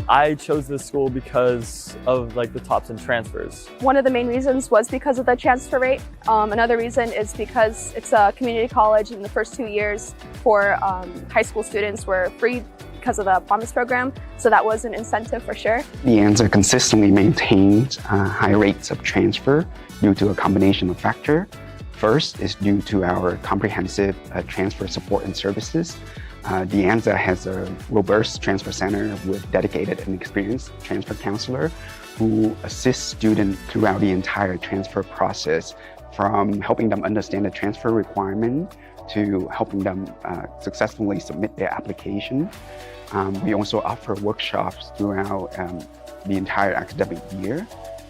I chose this school because of like the top 10 transfers. One of the main reasons was because of the transfer rate. Another reason is because it's a community college and the first 2 years for high school students were free because of the Promise program. So that was an incentive for sure. The Anza consistently maintained high rates of transfer due to a combination of factors. First is due to our comprehensive transfer support and services. The Anza has a robust transfer center with dedicated and experienced transfer counselor who assists students throughout the entire transfer process, from helping them understand the transfer requirement to helping them successfully submit their application. We also offer workshops throughout the entire academic year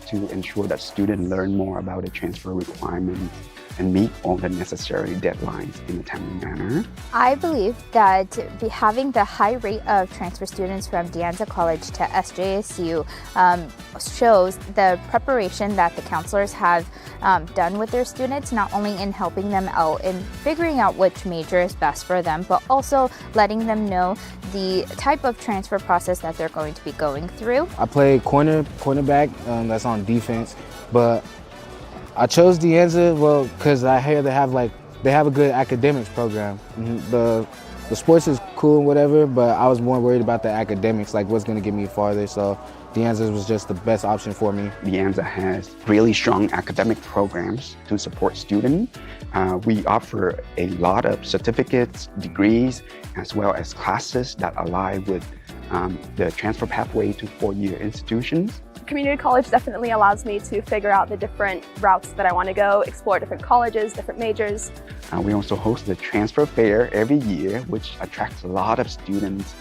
to ensure that students learn more about the transfer requirements and meet all the necessary deadlines in a timely manner. I believe that having the high rate of transfer students from De Anza College to SJSU shows the preparation that the counselors have done with their students, not only in helping them out in figuring out which major is best for them, but also letting them know the type of transfer process that they're going to be going through. I play cornerback, that's on defense, but I chose De Anza, well, because I hear they have a good academics program. The sports is cool and whatever, but I was more worried about the academics, like what's going to get me farther. So the Anza was just the best option for me. The Anza has really strong academic programs to support students. We offer a lot of certificates, degrees, as well as classes that align with the transfer pathway to four-year institutions. Community college definitely allows me to figure out the different routes that I want to go, explore different colleges, different majors. We also host the transfer fair every year, which attracts a lot of students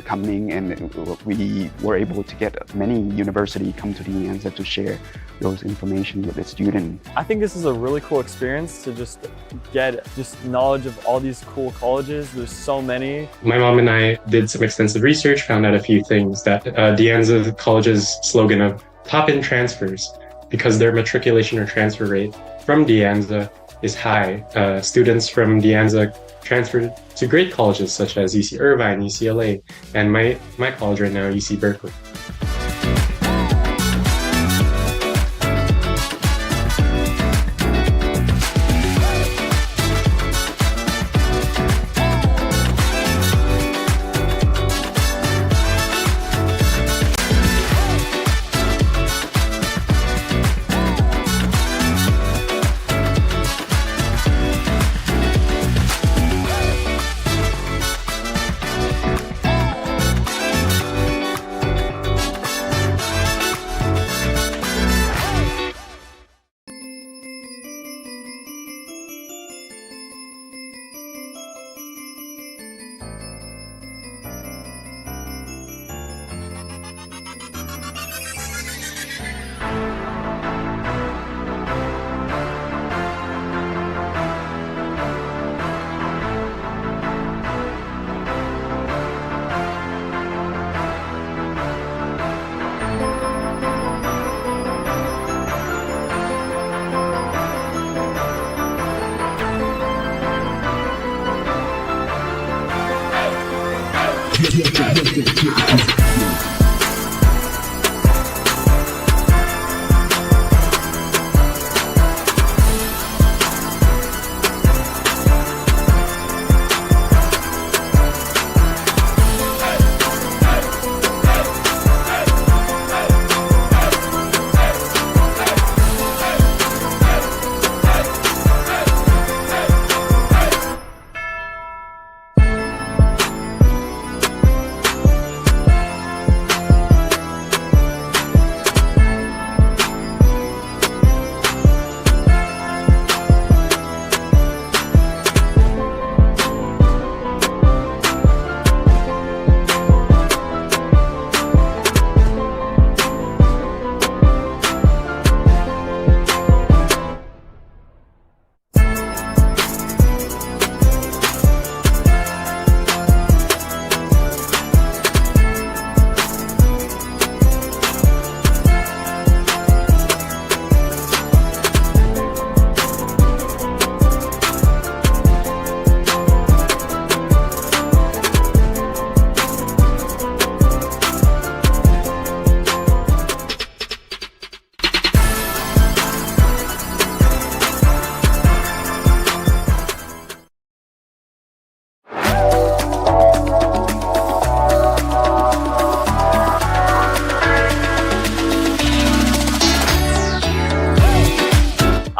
coming, and we were able to get many universities come to the Anza to share those information with the students. I think this is a really cool experience to just get knowledge of all these cool colleges. There's so many. My mom and I did some extensive research, found out a few things that the Anza College's slogan of top-in transfers, because their matriculation or transfer rate from the Anza is high. Students from the Anza transferred to great colleges such as UC Irvine, UCLA, and my college right now, UC Berkeley.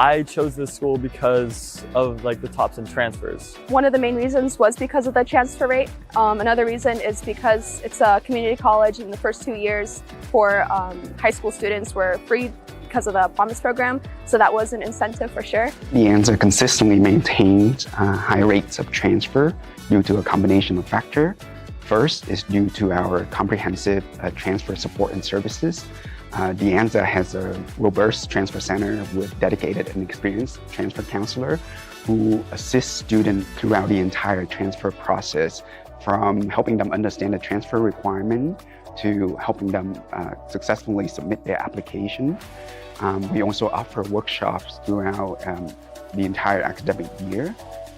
I chose this school because of the tops and transfers. One of the main reasons was because of the transfer rate. Another reason is because it's a community college, and the first 2 years for high school students were free because of the promise program, so that was an incentive for sure. The Anza consistently maintains high rates of transfer due to a combination of factors. First is due to our comprehensive transfer support and services. The Anza has a robust transfer center with dedicated and experienced transfer counselor who assists students throughout the entire transfer process, from helping them understand the transfer requirement to helping them successfully submit their application. We also offer workshops throughout the entire academic year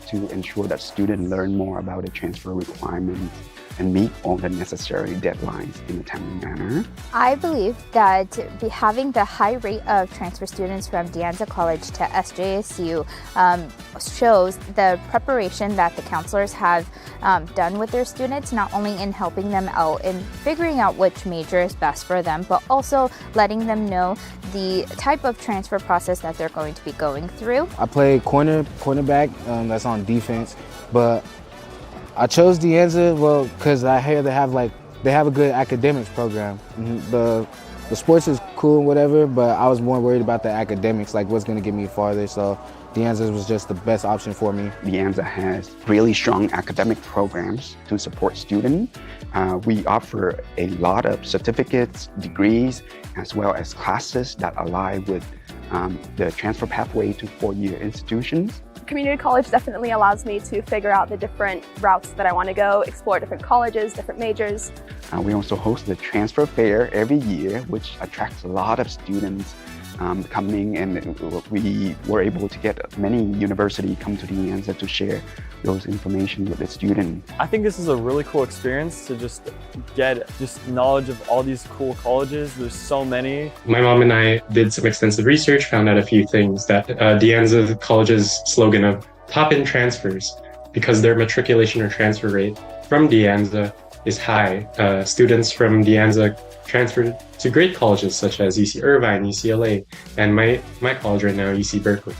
to ensure that students learn more about the transfer requirements and meet all the necessary deadlines in a timely manner. I believe that having the high rate of transfer students from De Anza College to SJSU shows the preparation that the counselors have done with their students, not only in helping them out in figuring out which major is best for them, but also letting them know the type of transfer process that they're going to be going through. I play cornerback, that's on defense, but I chose De Anza, well, because I hear they have a good academics program. The sports is cool and whatever, but I was more worried about the academics, like what's going to get me farther. So De Anza was just the best option for me. De Anza has really strong academic programs to support students. We offer a lot of certificates, degrees, as well as classes that align with the transfer pathway to four-year institutions. Community college definitely allows me to figure out the different routes that I want to go, explore different colleges, different majors. We also host the transfer fair every year, which attracts a lot of students coming, and we were able to get many universities come to De Anza to share those information with the students. I think this is a really cool experience to just get knowledge of all these cool colleges. There's so many. My mom and I did some extensive research, found out a few things that De Anza College's slogan of top-in transfers, because their matriculation or transfer rate from De Anza is high. Students from De Anza transferred to great colleges such as UC Irvine, UCLA, and my college right now, UC Berkeley.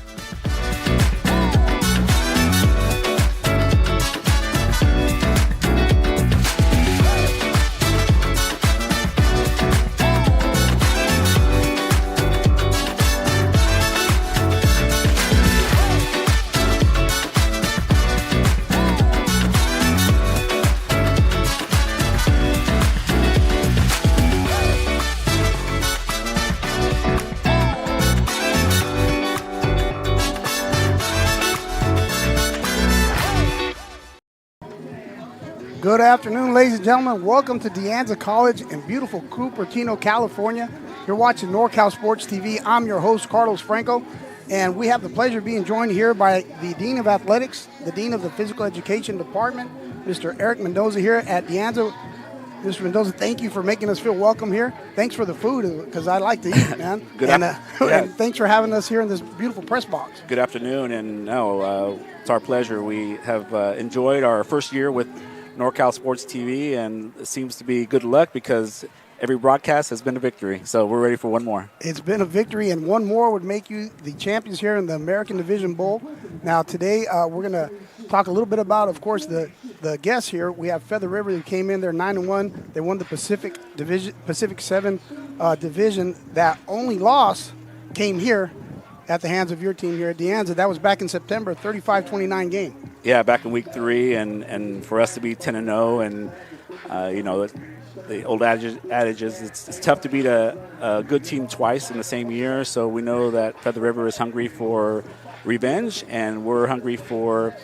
Good afternoon, ladies and gentlemen. Welcome to De Anza College in beautiful Cupertino, California. You're watching NorCal Sports TV. I'm your host, Carlos Franco, and we have the pleasure of being joined here by the Dean of Athletics, the Dean of the Physical Education Department, Mr. Eric Mendoza here at De Anza. Mr. Mendoza, thank you for making us feel welcome here. Thanks for the food, because I like to eat, man. And thanks for having us here in this beautiful press box. Good afternoon, and it's our pleasure. We have enjoyed our first year with NorCal Sports TV, and it seems to be good luck because every broadcast has been a victory. So we're ready for one more. It's been a victory, and one more would make you the champions here in the American Division Bowl. Now, today we're going to talk a little bit about, of course, the guests here. We have Feather River, who came in there 9-1. They won the Pacific 7 division. That only loss came here at the hands of your team here at De Anza. That was back in September, 35-29 game. Yeah, back in week 3, and for us to be 10-0, and the old adage is it's tough to beat a good team twice in the same year. So we know that Feather River is hungry for revenge, and we're hungry for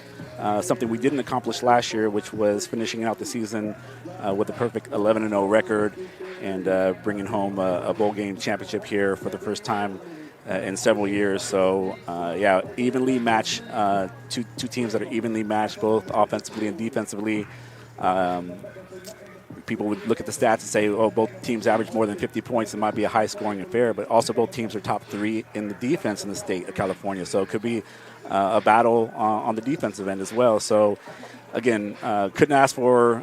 something we didn't accomplish last year, which was finishing out the season with a perfect 11-0 record and bringing home a bowl game championship here for the first time in several years. So, evenly matched, two teams that are evenly matched, both offensively and defensively. People would look at the stats and say, oh, both teams average more than 50 points. It might be a high-scoring affair, but also both teams are top 3 in the defense in the state of California. So it could be a battle on the defensive end as well. So, again, couldn't ask for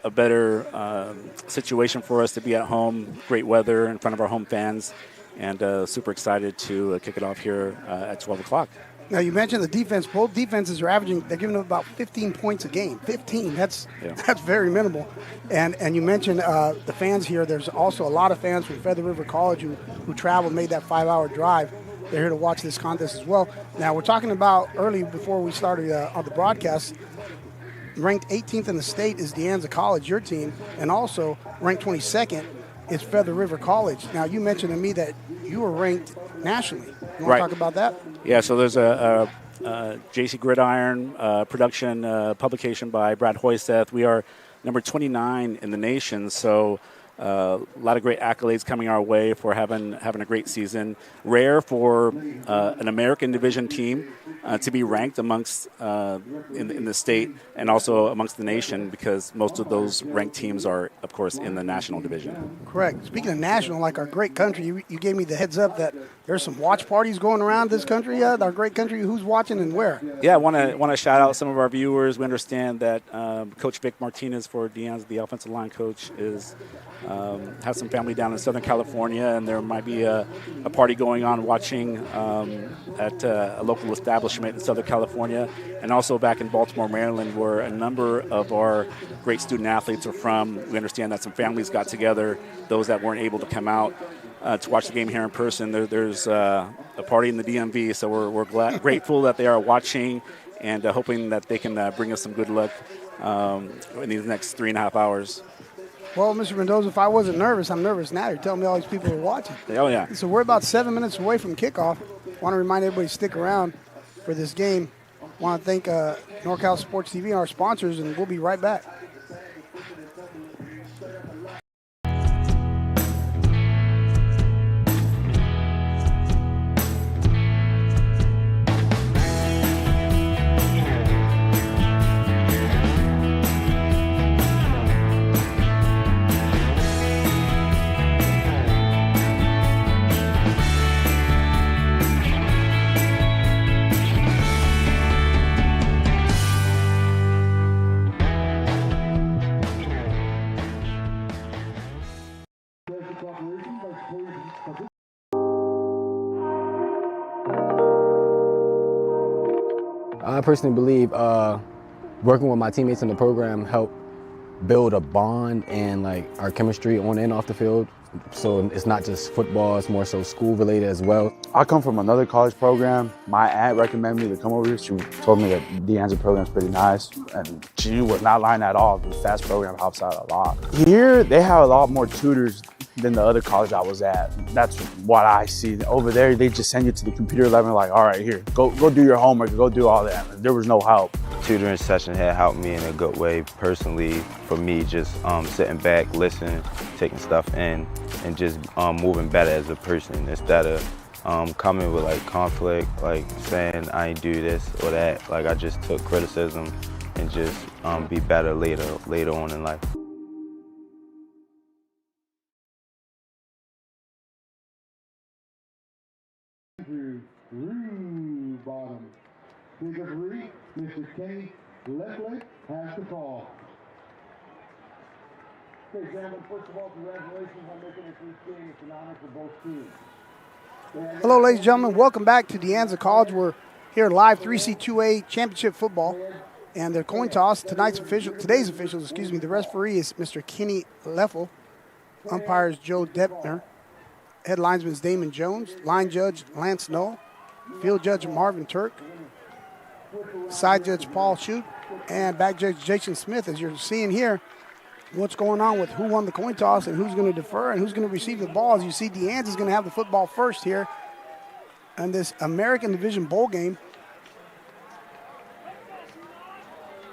a better situation for us to be at home, great weather in front of our home fans, and super excited to kick it off here at 12 o'clock. Now, you mentioned the defense. Both defenses are averaging, they're giving up about 15 points a game. 15, that's very minimal. And you mentioned the fans here. There's also a lot of fans from Feather River College who traveled, made that 5-hour drive. They're here to watch this contest as well. Now, we're talking about early before we started on the broadcast, ranked 18th in the state is De Anza College, your team, and also ranked 22nd is Feather River College. Now, you mentioned to me that you were ranked nationally. You want to talk about that? Yeah, so there's a JC Gridiron production publication by Brad Hoyseth. We are number 29 in the nation, so A lot of great accolades coming our way for having a great season. Rare for an American Division team to be ranked amongst in the state and also amongst the nation, because most of those ranked teams are, of course, in the national division. Correct. Speaking of national, like our great country, you gave me the heads up that there's some watch parties going around this country. Our great country. Who's watching and where? Yeah, I want to shout out some of our viewers. We understand that Coach Vic Martinez for De Anza, the offensive line coach, has some family down in Southern California, and there might be a party going on watching at a local establishment in Southern California, and also back in Baltimore, Maryland, where a number of our great student athletes are from. We understand that some families got together, those that weren't able to come out to watch the game here in person. There's a party in the DMV, so we're grateful that they are watching, and hoping that they can bring us some good luck in these next 3.5 hours. Well, Mr. Mendoza, if I wasn't nervous, I'm nervous now. You're telling me all these people are watching. Oh, yeah. So we're about 7 minutes away from kickoff. I want to remind everybody to stick around for this game. I want to thank NorCal Sports TV and our sponsors, and we'll be right back. I personally believe working with my teammates in the program helped build a bond and like our chemistry on and off the field. So it's not just football, it's more so school related as well. I come from another college program. My aunt recommended me to come over here. She told me that the Anza program is pretty nice, and she was not lying at all. The FAST program helps out a lot. Here, they have a lot more tutors than the other college I was at. That's what I see. Over there, they just send you to the computer lab and like, all right, here, go do your homework, go do all that. There was no help. Tutoring session had helped me in a good way personally, for me just sitting back, listening, taking stuff in, and just moving better as a person instead of coming with like conflict, like saying I ain't do this or that. Like I just took criticism and just be better later on in life. Bottom. Speaker 3, Mr. Kenny Leflett has the call. Okay, gentlemen, first of all, congratulations on making it through this game. It's an honor for both teams. Hello, ladies and gentlemen. Welcome back to De Anza College. We're here live 3C2A Championship Football. And the coin toss, today's officials, the referee is Mr. Kenny Leffel. Umpires Joe Depner. Head linesman is Damon Jones. Line judge Lance Knoll. Field judge Marvin Turk. Side judge Paul Shute. And back judge Jason Smith. As you're seeing here, what's going on with who won the coin toss and who's going to defer and who's going to receive the ball. As you see, De Anza is going to have the football first here in this American Division Bowl game.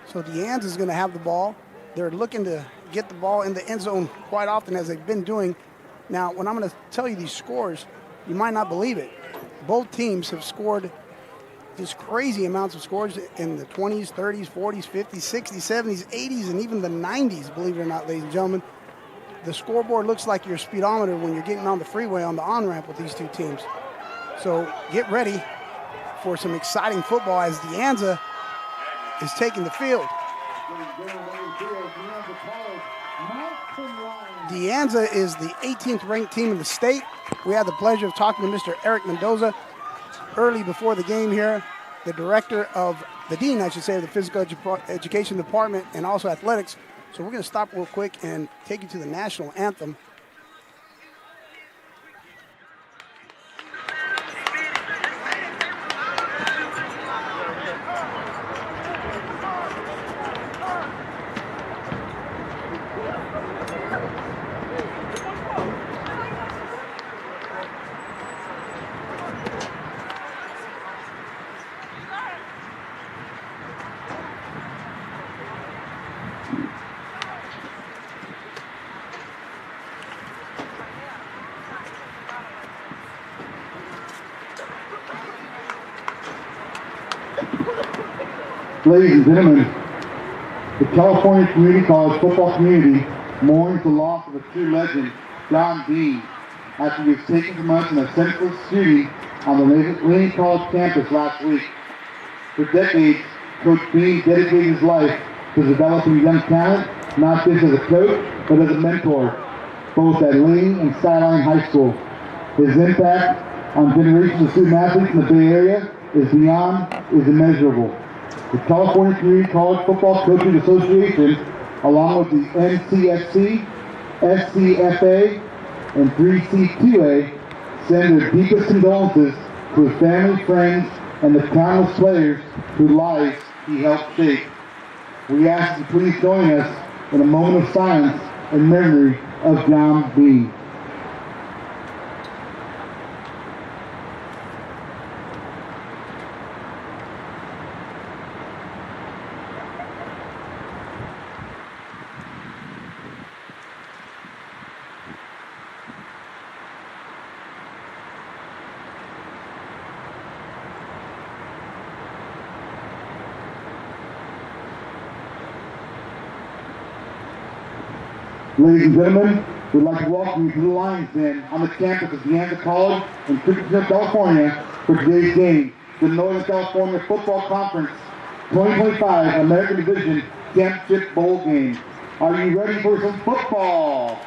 So De Anza is going to have the ball. They're looking to get the ball in the end zone quite often, as they've been doing. Now, when I'm going to tell you these scores, you might not believe it. Both teams have scored just crazy amounts of scores in the 20s, 30s, 40s, 50s, 60s, 70s, 80s, and even the 90s, believe it or not, ladies and gentlemen. The scoreboard looks like your speedometer when you're getting on the freeway on the on-ramp with these two teams. So get ready for some exciting football as De Anza is taking the field. De Anza is the 18th ranked team in the state. We had the pleasure of talking to Mr. Eric Mendoza early before the game here, the director of, the dean, I should say, of the physical education department and also athletics. So we're going to stop real quick and take you to the national anthem. Ladies and gentlemen, the California Community College football community mourns the loss of a true legend, John Bean, after he was taken from us in a senseless shooting on the Laney College campus last week. For decades, Coach Bean dedicated his life to developing young talent, not just as a coach, but as a mentor, both at Laney and Skyline High School. His impact on generations of student athletes in the Bay Area is immeasurable. The California Community College Football Coaches Association, along with the NCFC, SCFA, and 3C2A, send their deepest condolences to his family, friends, and the countless players whose lives he helped shape. We ask you to please join us in a moment of silence in memory of John Bean. Ladies and gentlemen, we'd like to welcome you to the Lions Den on the campus of Anza College in Cupertino, California for today's game, the Northern California Football Conference 2025 American Division Championship Bowl game. Are you ready for some football?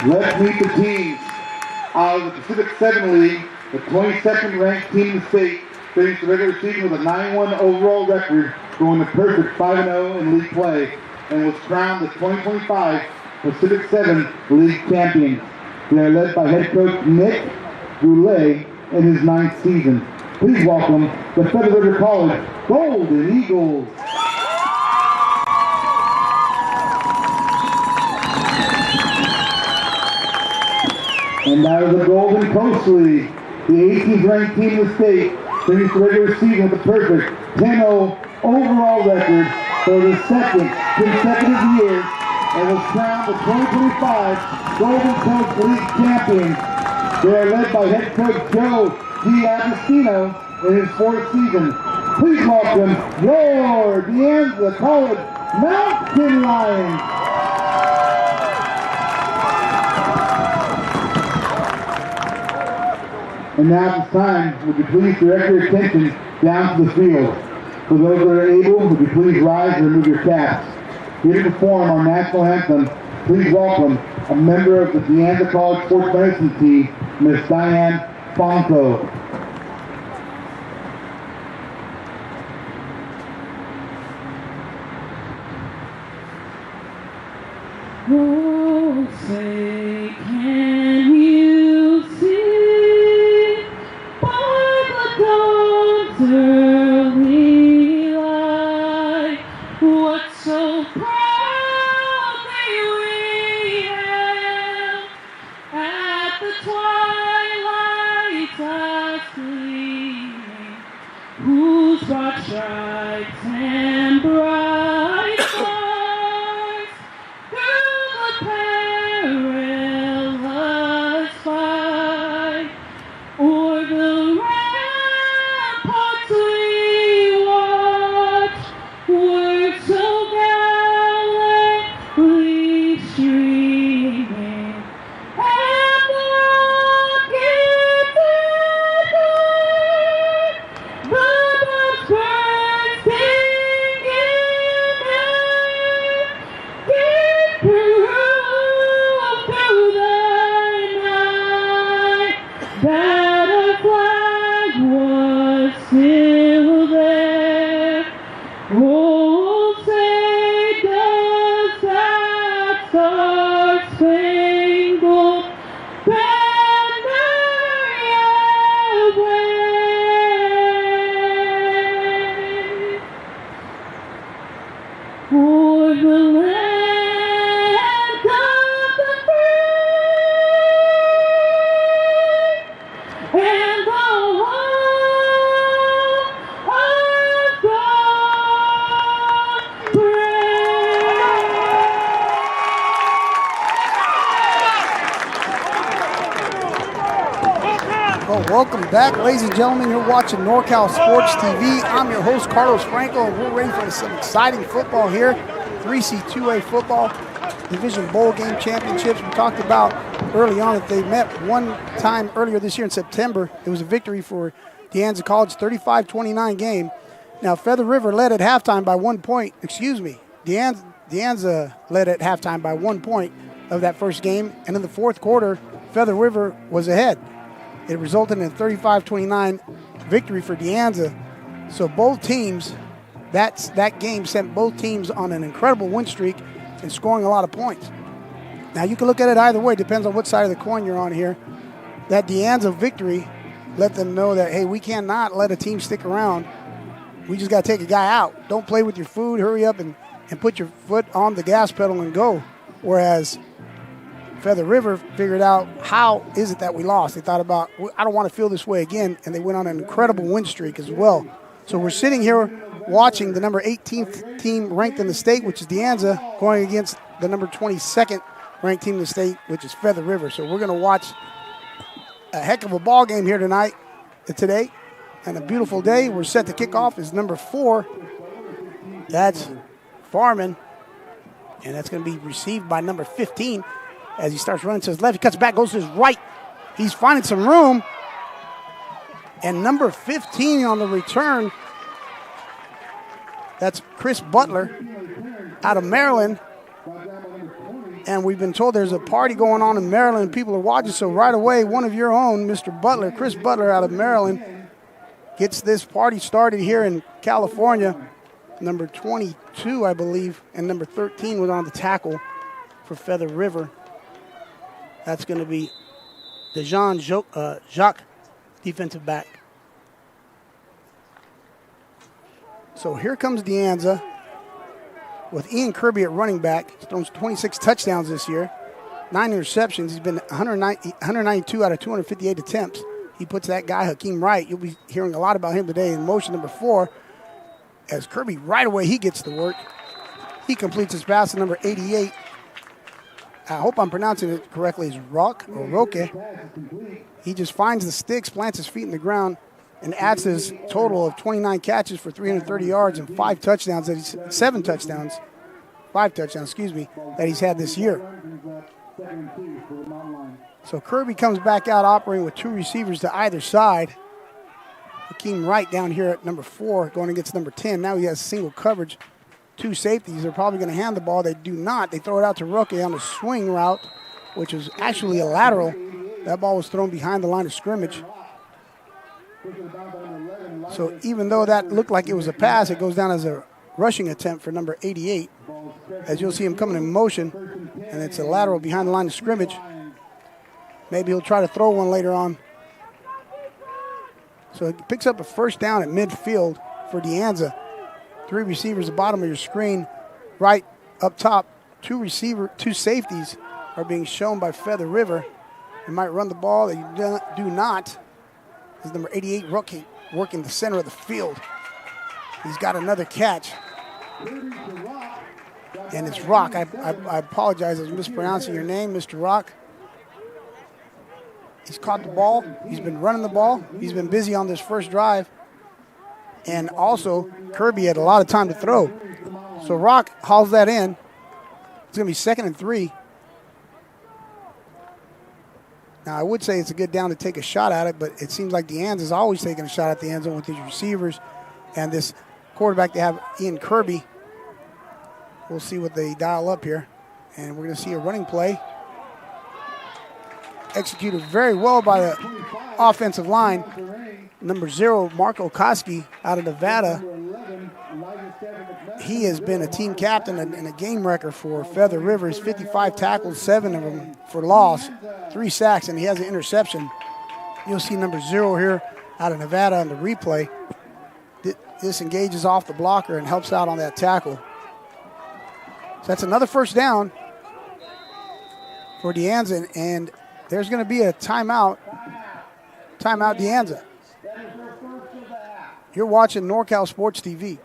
Let's meet the teams. Out of the Pacific 7 League, the 22nd ranked team in the state finished the regular season with a 9-1 overall record, going to perfect 5-0 in league play, and was crowned the 2025 Pacific 7 League champion. They are led by head coach Nick Goulet in his 9th season. Please welcome the Feather River College Golden Eagles. And out of the Golden Coast League, the 18th ranked team in the state finished the regular season with a perfect 10-0 overall record for the second consecutive year and was crowned the 2025 Golden Coast League champion. They are led by head coach Joe D'Agostino in his 4th season. Please welcome your Anza College Mountain Lions. And now it's time, would you please direct your attention down to the field. For those that are able, would you please rise and remove your caps. Here to perform our national anthem, please welcome a member of the Anza College Sports Medicine team, Miss Diane Fonco. Oh, say, can you see by the dawn's early light what so proudly we hailed at the twilight's gleaming, whose broad stripes and bright stars through the perilous fight o'er the ramparts we watched were so gallantly streaming, and the rockets echoed, the bombs bursting in air, gave proof through the night that our flag was still there. Oh, say does that star-spangled banner yet wave for the land of the free and the home of God. Welcome back, ladies and gentlemen. You're watching NorCal Sports TV. I'm your host, Carlos Franco, and we're ready for some exciting football here. 3C2A football, Division Bowl Game Championships. We talked about early on that they met one time earlier this year in September. It was a victory for De Anza College, 35-29 game. Now, Feather River led at halftime by 1 point. Excuse me, De Anza led at halftime by 1 point of that first game, and in the fourth quarter, Feather River was ahead. It resulted in a 35-29 victory for De Anza. So both teams, that game sent both teams on an incredible win streak and scoring a lot of points. Now you can look at it either way, depends on what side of the coin you're on here. That De Anza victory let them know that, hey, we cannot let a team stick around. We just got to take a guy out. Don't play with your food, hurry up and put your foot on the gas pedal and go. Whereas Feather River figured out, how is it that we lost? They thought about, I don't want to feel this way again, and they went on an incredible win streak as well. So we're sitting here watching the number 18th team ranked in the state, which is De Anza, going against the number 22nd ranked team in the state, which is Feather River. So we're going to watch a heck of a ball game here today, and a beautiful day. We're set to kick off is number 4. That's Farman, and that's going to be received by number 15. As he starts running to his left, he cuts back, goes to his right. He's finding some room. And number 15 on the return, that's Chris Butler out of Maryland. And we've been told there's a party going on in Maryland. People are watching, so right away, one of your own, Mr. Butler, Chris Butler out of Maryland, gets this party started here in California. Number 22, I believe, and number 13 was on the tackle for Feather River. That's going to be Dejan Jacques, defensive back. So here comes De Anza with Ian Kirby at running back. He's thrown 26 touchdowns this year, 9 interceptions. He's been 192 out of 258 attempts. He puts that guy, Hakeem Wright. You'll be hearing a lot about him today in motion number 4. As Kirby right away, he gets to work. He completes his pass to number 88. I hope I'm pronouncing it correctly. It's Roque. He just finds the sticks, plants his feet in the ground, and adds his total of 29 catches for 330 yards and 5 touchdowns. That he's had this year. So Kirby comes back out operating with 2 receivers to either side. Hakeem Wright down here at number 4 going against number 10. Now he has single coverage. 2 safeties. They're probably going to hand the ball. They do not. They throw it out to Roque on a swing route, which was actually a lateral. That ball was thrown behind the line of scrimmage. So even though that looked like it was a pass, it goes down as a rushing attempt for number 88. As you'll see him coming in motion, and it's a lateral behind the line of scrimmage. Maybe he'll try to throw one later on. So it picks up a first down at midfield for De Anza. 3 receivers at the bottom of your screen. Right up top, 2 safeties are being shown by Feather River. They might run the ball. They do not. This is number 88, Rookie, working the center of the field. He's got another catch. And it's Rock. I apologize, I was mispronouncing your name, Mr. Rock. He's caught the ball. He's been running the ball. He's been busy on this first drive. And also, Kirby had a lot of time to throw. So Rock hauls that in. It's going to be 2nd and 3. Now, I would say it's a good down to take a shot at it, but it seems like De Anza is always taking a shot at the end zone with these receivers. And this quarterback, they have Ian Kirby. We'll see what they dial up here. And we're going to see a running play. Executed very well by the offensive line. Number 0, Marco Koski out of Nevada. He has been a team captain and a game wrecker for Feather River. He's 55 tackles, 7 of them for loss, 3 sacks, and he has an interception. You'll see number 0 here out of Nevada on the replay. This engages off the blocker and helps out on that tackle. So that's another first down for De Anza, and there's going to be a timeout. Timeout, De Anza. You're watching NorCal Sports TV.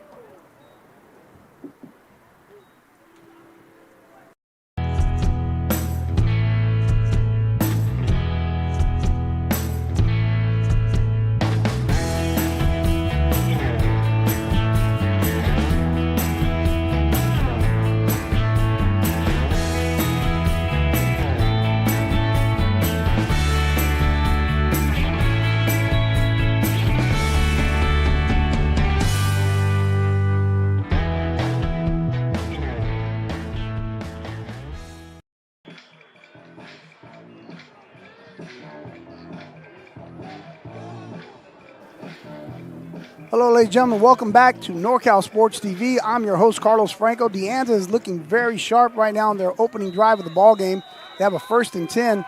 Hello, ladies and gentlemen. Welcome back to NorCal Sports TV. I'm your host, Carlos Franco. De Anza is looking very sharp right now in their opening drive of the ball game. They have a 1st and 10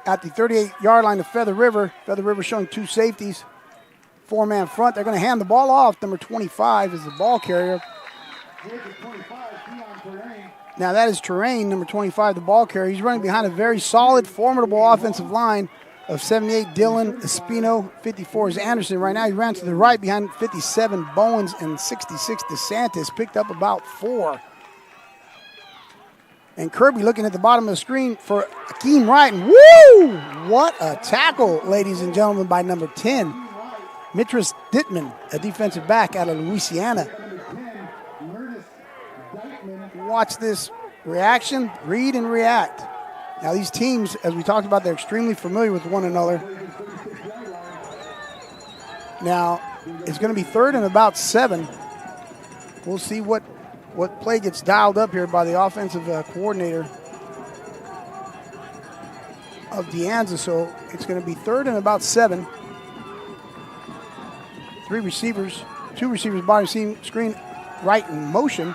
at the 38-yard line of Feather River. Feather River showing 2 safeties, 4-man front. They're going to hand the ball off. Number 25 is the ball carrier. Now that is Terrain, number 25, the ball carrier. He's running behind a very solid, formidable offensive line of 78, Dylan Espino. 54 is Anderson. Right now he ran to the right behind 57, Bowens, and 66, DeSantis. Picked up about 4. And Kirby looking at the bottom of the screen for Akeem Wright. And woo! What a tackle, ladies and gentlemen, by number 10, Mitris Dittman, a defensive back out of Louisiana. Watch this reaction, read and react. Now these teams, as we talked about, they're extremely familiar with one another. Now it's going to be 3rd and about 7. We'll see what play gets dialed up here by the offensive coordinator of De Anza. So it's going to be 3rd and about 7. 2 receivers bottom screen, right in motion.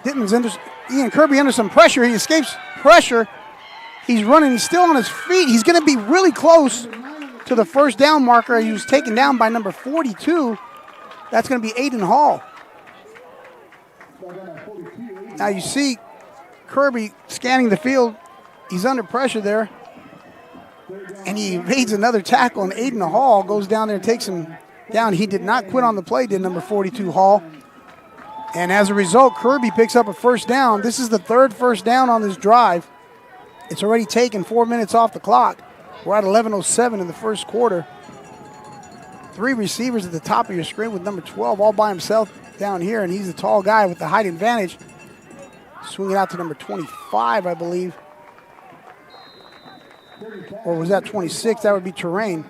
Dittman's under, Ian Kirby under some pressure. He escapes pressure. He's running. He's still on his feet. He's going to be really close to the first down marker. He was taken down by number 42. That's going to be Aiden Hall. Now you see Kirby scanning the field. He's under pressure there. And he evades another tackle, and Aiden Hall goes down there and takes him down. He did not quit on the play, did number 42 Hall. And as a result, Kirby picks up a 1st down. This is the 3rd 1st down on this drive. It's already taken 4 minutes off the clock. We're at 11:07 in the first quarter. 3 receivers at the top of your screen with number 12 all by himself down here, and he's the tall guy with the height advantage. Swinging out to number 25, I believe. Or was that 26? That would be Terrain.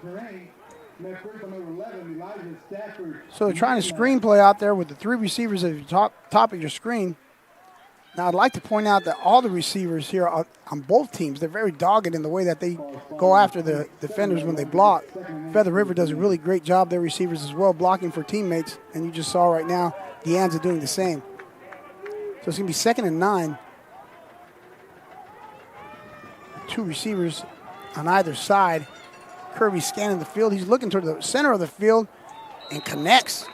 So they're trying to screenplay out there with the 3 receivers at the top of your screen. Now I'd like to point out that all the receivers here on both teams, they're very dogged in the way that they go after the defenders when they block. Feather River does a really great job, their receivers as well, blocking for teammates. And you just saw right now, De Anza doing the same. So it's going to be 2nd and 9. 2 receivers on either side. Kirby scanning the field. He's looking toward the center of the field and connects.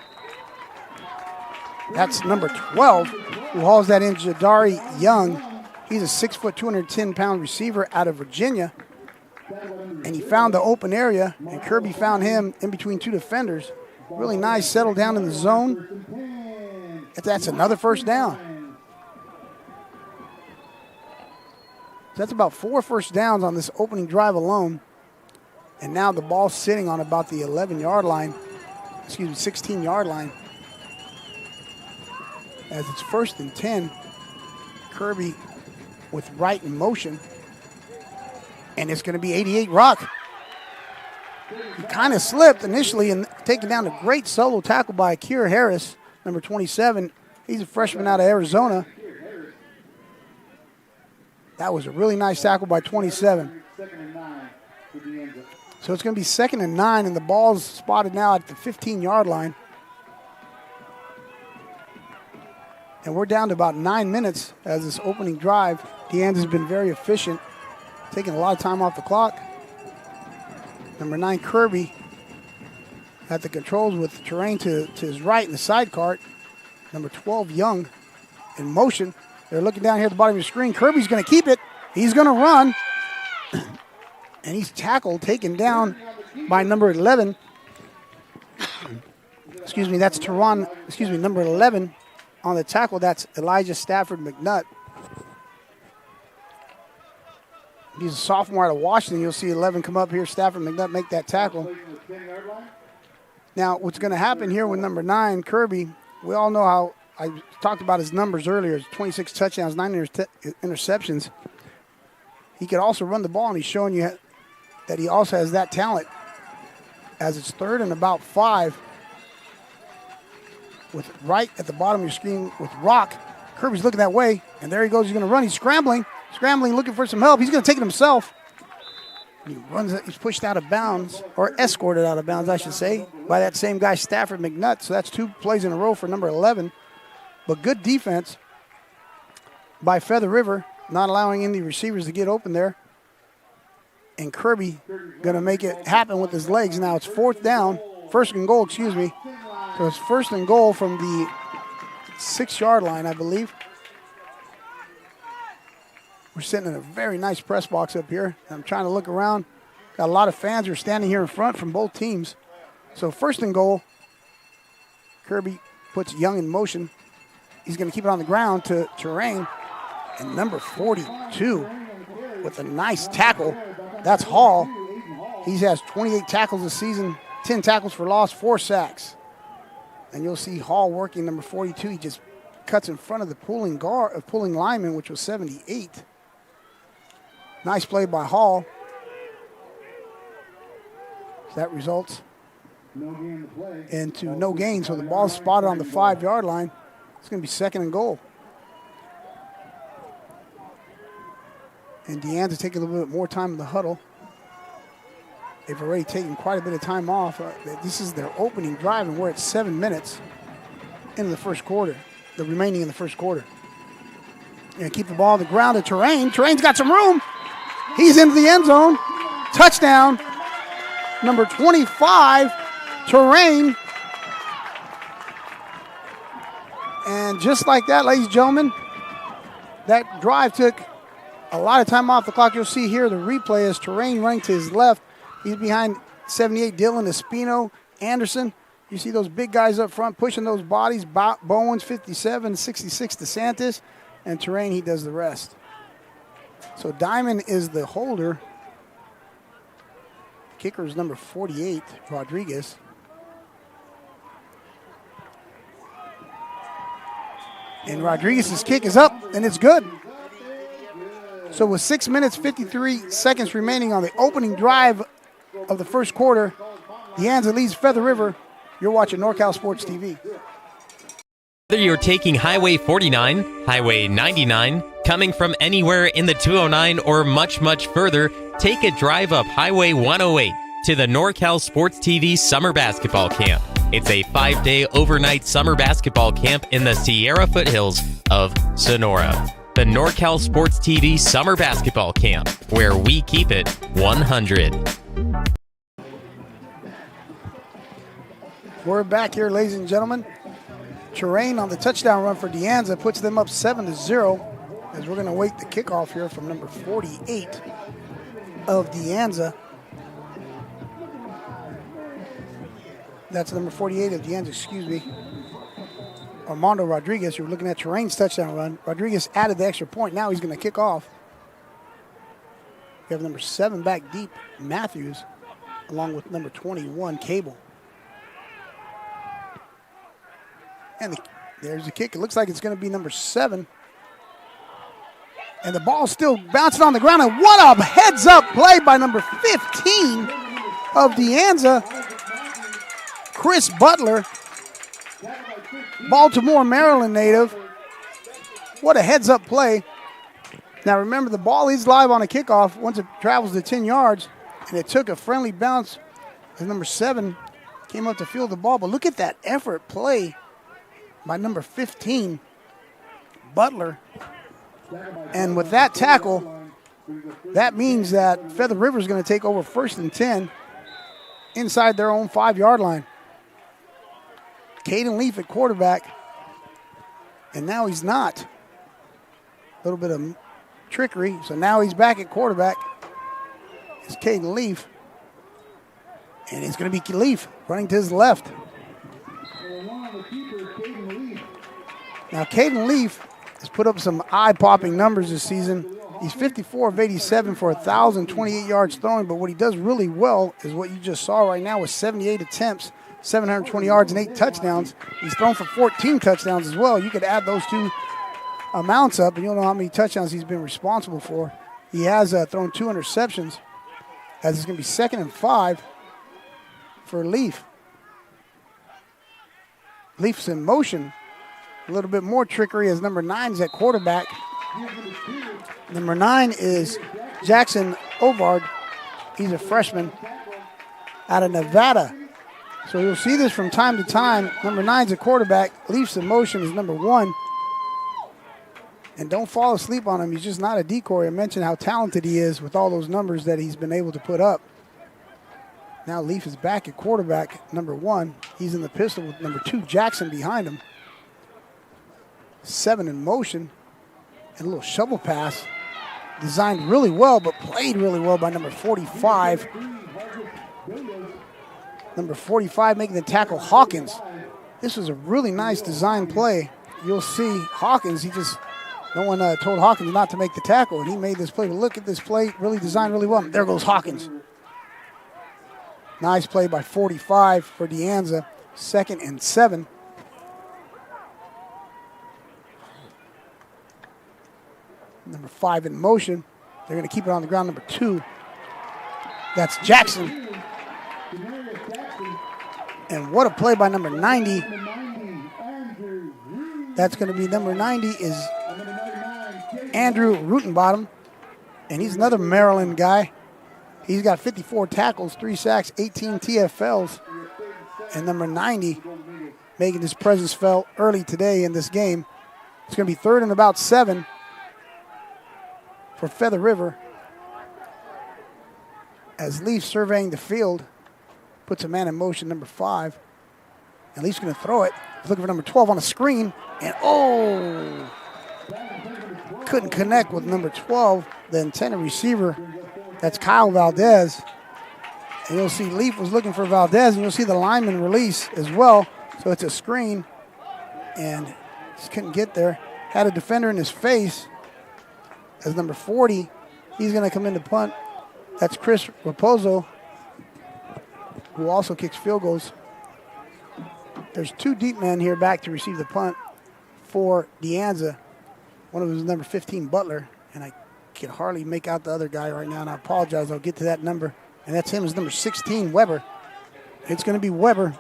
That's number 12, who hauls that in, Jadari Young. He's a 6 foot, 210-pound receiver out of Virginia. And he found the open area, and Kirby found him in between 2 defenders. Really nice, settled down in the zone. That's another 1st down. So that's about 4 1st downs on this opening drive alone. And now the ball's sitting on about the 11-yard line, 16-yard line. As it's 1st and 10, Kirby with Wright in motion. And it's going to be 88 Rock. He kind of slipped initially and taken down a great solo tackle by Akir Harris, number 27. He's a freshman out of Arizona. That was a really nice tackle by 27. So it's going to be 2nd and 9, and the ball's spotted now at the 15-yard line. And we're down to about 9 minutes as this opening drive. De Anza's been very efficient, taking a lot of time off the clock. Number 9, Kirby, at the controls with Terrain to his right in the side cart. Number 12, Young, in motion. They're looking down here at the bottom of the screen. Kirby's going to keep it. He's going to run. And he's tackled, taken down by number 11. That's Teron, number 11 on the tackle. That's Elijah Stafford McNutt. He's a sophomore out of Washington. You'll see 11 come up here. Stafford McNutt make that tackle. Now, what's going to happen here with number 9, Kirby, we all know how I talked about his numbers earlier. 26 touchdowns, 9 interceptions. He could also run the ball, and he's showing you that he also has that talent. As it's 3rd and about 5, with Wright at the bottom of your screen with Rock. Kirby's looking that way, and there he goes. He's going to run. He's scrambling, looking for some help. He's going to take it himself. He's pushed out of bounds, or escorted out of bounds, I should say, by that same guy, Stafford McNutt. So that's 2 plays in a row for number 11. But good defense by Feather River, not allowing any receivers to get open there. And Kirby going to make it happen with his legs. Now it's first and goal, excuse me. So it's first and goal from the 6-yard line, I believe. We're sitting in a very nice press box up here. I'm trying to look around. Got a lot of fans who are standing here in front from both teams. So first and goal. Kirby puts Young in motion. He's going to keep it on the ground to Terrain. And number 42 with a nice tackle. That's Hall. He has 28 tackles this season, 10 tackles for loss, 4 sacks. And you'll see Hall working number 42. He just cuts in front of the pulling lineman, which was 78. Nice play by Hall. That results into no gain. So the ball's spotted on the 5-yard line. It's going to be second and goal. And Deanza taking a little bit more time in the huddle. They've already taken quite a bit of time off. This is their opening drive, and we're at 7 minutes into the first quarter, the remaining in the first quarter. And keep the ball on the ground to Terrain. Terrain's got some room. He's into the end zone. Touchdown. Number 25, Terrain. And just like that, ladies and gentlemen, that drive took a lot of time off the clock. You'll see here the replay is Terrain running to his left. He's behind 78, Dylan Espino, Anderson. You see those big guys up front pushing those bodies. Bowens, 57, 66, DeSantis. And Terrain, he does the rest. So Diamond is the holder. Kicker is number 48, Rodriguez. And Rodriguez's kick is up, and it's good. So with 6 minutes, 53 seconds remaining on the opening drive of the first quarter, Deanza leads Feather River. You're watching NorCal Sports TV. Whether you're taking Highway 49, Highway 99, coming from anywhere in the 209 or much, much further, take a drive up Highway 108 to the NorCal Sports TV Summer Basketball Camp. It's a 5-day overnight summer basketball camp in the Sierra foothills of Sonora. The NorCal Sports TV Summer Basketball Camp, where we keep it 100. We're back here, ladies and gentlemen. Terrain on the touchdown run for Deanza puts them up 7-0 as we're going to wait the kickoff here from number 48 of Deanza. That's number 48 of Deanza, excuse me. Armando Rodriguez, you're looking at Terrain's touchdown run. Rodriguez added the extra point. Now he's going to kick off. We have number 7 back deep, Matthews, along with number 21, Cable. And there's the kick. It looks like it's going to be number 7. And the ball's still bouncing on the ground. And what a heads-up play by number 15 of Deanza, Chris Butler, Baltimore, Maryland native. What a heads-up play. Now remember, the ball is live on a kickoff once it travels to 10 yards. And it took a friendly bounce as number 7 came up to field the ball. But look at that effort play by number 15, Butler. And with that tackle, that means that Feather River is going to take over 1st and 10 inside their own 5-yard line. Caden Leaf at quarterback, and now he's not. A little bit of trickery, so now he's back at quarterback. It's Caden Leaf, and it's going to be Leaf running to his left. Now, Caden Leaf has put up some eye-popping numbers this season. He's 54 of 87 for 1,028 yards throwing, but what he does really well is what you just saw right now with 78 attempts, 720 yards, and 8 touchdowns. He's thrown for 14 touchdowns as well. You could add those two amounts up, and you'll know how many touchdowns he's been responsible for. He has thrown 2 interceptions, as it's going to be 2nd and 5 for Leaf. Leaf's in motion. A little bit more trickery as number 9 is at quarterback. Number 9 is Jackson Ovard. He's a freshman out of Nevada. So you'll see this from time to time. Number 9's a quarterback. Leafs in motion is number 1. And don't fall asleep on him. He's just not a decoy. I mentioned how talented he is with all those numbers that he's been able to put up. Now Leaf is back at quarterback, number 1. He's in the pistol with number 2, Jackson, behind him. 7 in motion. And a little shovel pass. Designed really well, but played really well by number 45. Number 45 making the tackle, Hawkins. This was a really nice design play. You'll see Hawkins, no one told Hawkins not to make the tackle, and he made this play. But look at this play, really designed really well. There goes Hawkins. Nice play by 45 for De Anza. 2nd and 7. Number 5 in motion. They're going to keep it on the ground. Number 2. That's Jackson. And what a play by number 90. That's going to be number 90 is Andrew Rutenbottom. And he's another Maryland guy. He's got 54 tackles, 3 sacks, 18 TFLs. And number 90 making his presence felt early today in this game. It's going to be 3rd and about 7 for Feather River. As Leaf surveying the field, puts a man in motion, number 5. And Leaf's going to throw it. He's looking for number 12 on the screen. And couldn't connect with number 12, the intended receiver. That's Kyle Valdez. And you'll see Leaf was looking for Valdez, and you'll see the lineman release as well. So it's a screen. And just couldn't get there. Had a defender in his face. As number 40, he's going to come in to punt. That's Chris Raposo, who also kicks field goals. There's 2 deep men here back to receive the punt for De Anza. One of them is number 15, Butler, and I can hardly make out the other guy right now, and I apologize. I'll get to that number. And that's him, is number 16, Weber. It's going to be Weber.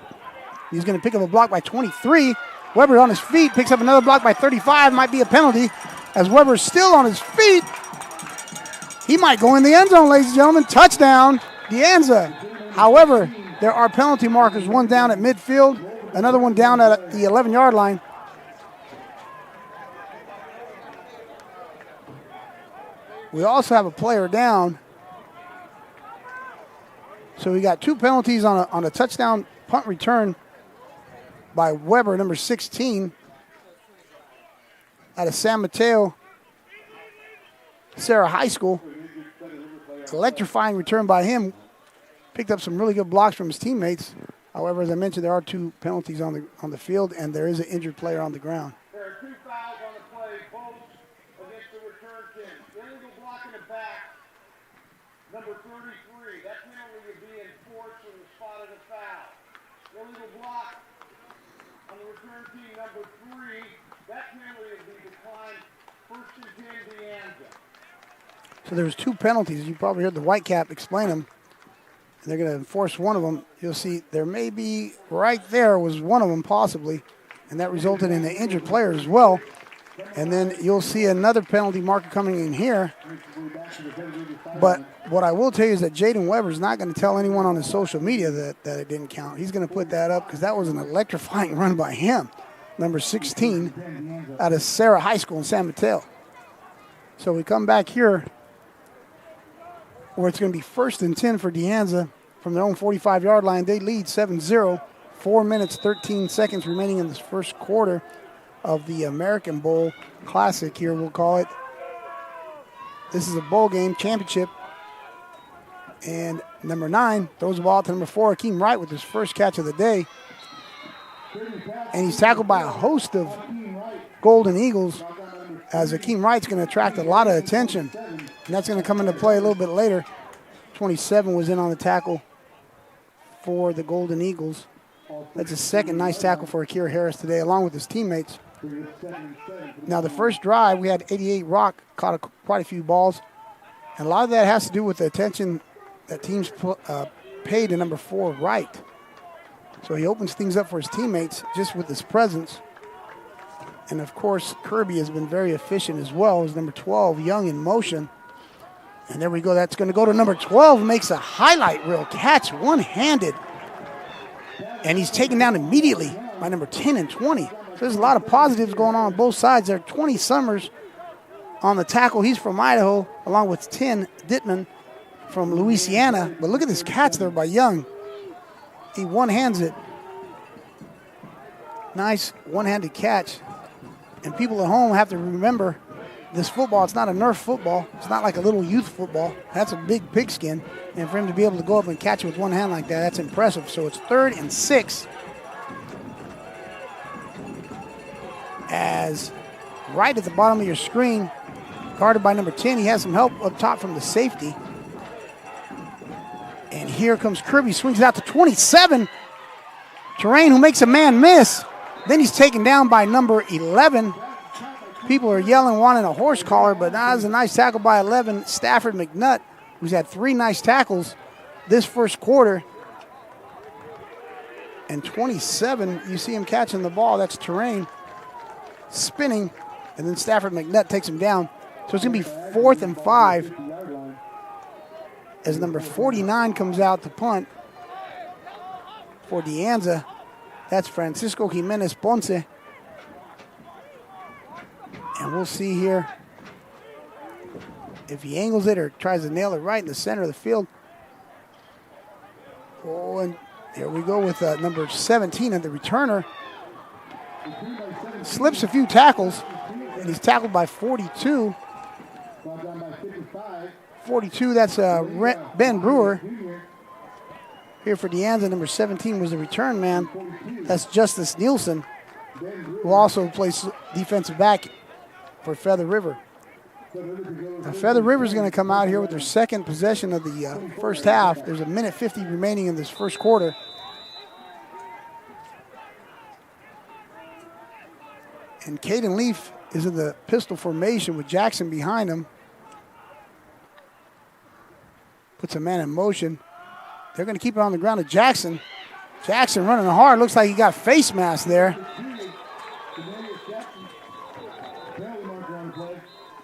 He's going to pick up a block by 23. Weber on his feet, picks up another block by 35. Might be a penalty. As Weber's still on his feet, he might go in the end zone, ladies and gentlemen. Touchdown, De Anza. However, there are penalty markers, one down at midfield, another one down at the 11-yard line. We also have a player down. So we got 2 penalties on a touchdown punt return by Weber, number 16. Out of San Mateo, Sarah High School. Electrifying return by him. Picked up some really good blocks from his teammates. However, as I mentioned, there are 2 penalties on the field, and there is an injured player on the ground. There are 2 fouls on the play, both against the return team. Illegal block in the back, number 33. That penalty would be enforced when the spot of the foul. Illegal block on the return team, number 3. That penalty would be declined. 1st and 10, De Anza. So there's 2 penalties. You probably heard the Whitecap explain them. And they're going to enforce one of them. You'll see there may be, right there was one of them possibly, and that resulted in an injured player as well. And then you'll see another penalty marker coming in here. But what I will tell you is that Jaden Weber's not going to tell anyone on his social media that it didn't count. He's going to put that up because that was an electrifying run by him. Number 16 out of Sarah High School in San Mateo. So we come back here where it's going to be 1st and 10 for De Anza from their own 45-yard line. They lead 7-0. 4 minutes, 13 seconds remaining in this first quarter of the American Bowl Classic here, we'll call it. This is a bowl game, championship. And number 9 throws the ball to number 4, Akeem Wright, with his first catch of the day. And he's tackled by a host of Golden Eagles, as Akeem Wright's going to attract a lot of attention. And that's going to come into play a little bit later. 27 was in on the tackle for the Golden Eagles. That's his 2nd nice tackle for Akira Harris today, along with his teammates. Now, the first drive, we had 88 Rock, caught quite a few balls. And a lot of that has to do with the attention that teams paid to number 4, Wright. So he opens things up for his teammates just with his presence. And, of course, Kirby has been very efficient as well as number 12, Young, in motion. And there we go. That's going to go to number 12. Makes a highlight reel catch, one-handed. And he's taken down immediately by number 10 and 20. So there's a lot of positives going on both sides there. 20 Summers on the tackle. He's from Idaho, along with 10 Dittman from Louisiana. But look at this catch there by Young. He one-hands it. Nice one-handed catch. And people at home have to remember this football, it's not a Nerf football. It's not like a little youth football. That's a big pigskin. And for him to be able to go up and catch it with one hand like that, that's impressive. So it's 3rd and 6. As right at the bottom of your screen, guarded by number 10. He has some help up top from the safety. And here comes Kirby, swings it out to 27. Terrain, who makes a man miss. Then he's taken down by number 11. People are yelling, wanting a horse collar, but that was a nice tackle by 11, Stafford McNutt, who's had 3 nice tackles this first quarter. And 27, you see him catching the ball. That's Terrain spinning, and then Stafford McNutt takes him down. So it's going to be 4th and 5 as number 49 comes out to punt for De Anza. That's Francisco Jimenez Ponce. And we'll see here if he angles it or tries to nail it right in the center of the field. Oh, and here we go with number 17 and the returner. Slips a few tackles, and he's tackled by 42. 42, that's Ben Brewer. Here for De Anza, number 17 was the return man. That's Justice Nielsen, who also plays defensive back for Feather River. Now Feather River is going to come out here with their second possession of the first half. There's a minute 50 remaining in this first quarter. And Caden Leaf is in the pistol formation with Jackson behind him. Puts a man in motion. They're going to keep it on the ground to Jackson. Jackson running hard. Looks like he got face mask there.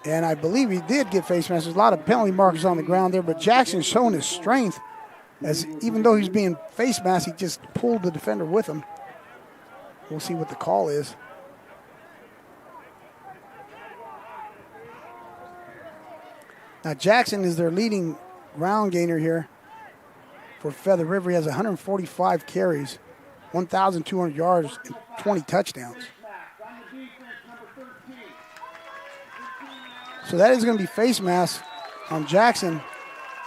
And I believe he did get face mask. There's a lot of penalty markers on the ground there, but Jackson's showing his strength, as even though he's being face masked, he just pulled the defender with him. We'll see what the call is. Now Jackson is their leading ground gainer here for Feather River. He has 145 carries, 1,200 yards, and 20 touchdowns. So that is going to be face mask on Jackson,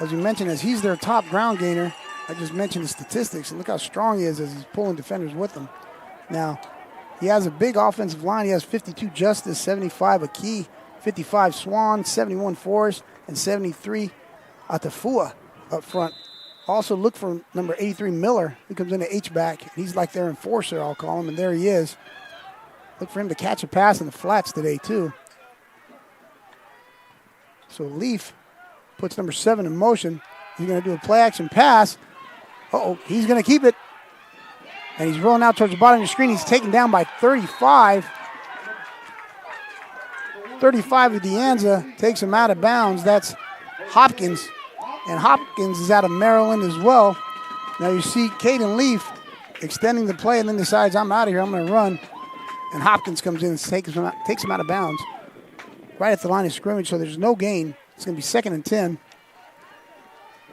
as we mentioned, as he's their top ground gainer. I just mentioned the statistics, and look how strong he is as he's pulling defenders with him. Now, he has a big offensive line. He has 52 Justice, 75 Aki, 55 Swan, 71 Forrest, and 73 Atafua up front. Also look for number 83 Miller, who comes in at H-back. He's like their enforcer, I'll call him, and there he is. Look for him to catch a pass in the flats today, too. So Leaf puts number 7 in motion. He's going to do a play-action pass. Uh-oh, he's going to keep it. And he's rolling out towards the bottom of the screen. He's taken down by 35. 35 of De Anza takes him out of bounds. That's Hopkins. And Hopkins is out of Maryland as well. Now you see Caden Leaf extending the play and then decides, I'm out of here, I'm going to run. And Hopkins comes in and takes him out of bounds right at the line of scrimmage, so there's no gain. It's going to be 2nd and 10.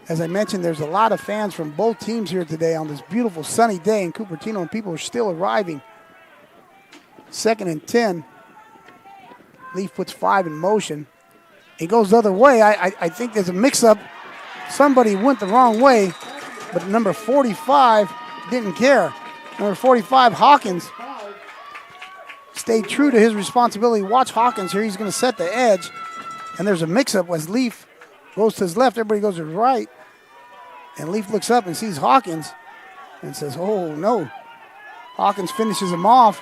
As I mentioned, there's a lot of fans from both teams here today on this beautiful sunny day in Cupertino, and people are still arriving. 2nd and 10. Leaf puts 5 in motion. He goes the other way. I think there's a mix-up. Somebody went the wrong way, but number 45 didn't care. Number 45, Hawkins, stayed true to his responsibility. Watch Hawkins here. He's going to set the edge, and there's a mix-up as Leaf goes to his left. Everybody goes to his right, and Leaf looks up and sees Hawkins and says, oh, no. Hawkins finishes him off.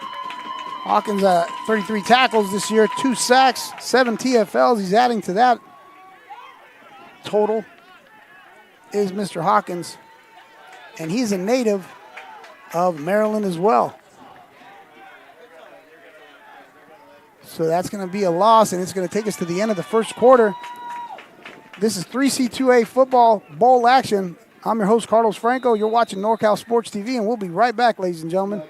Hawkins, 33 tackles this year, 2 sacks, 7 TFLs. He's adding to that total is Mr. Hawkins, and he's a native of Maryland as well. So that's going to be a loss, and it's going to take us to the end of the first quarter. This is 3C2A football bowl action. I'm your host, Carlos Franco. You're watching NorCal Sports TV, and we'll be right back, ladies and gentlemen.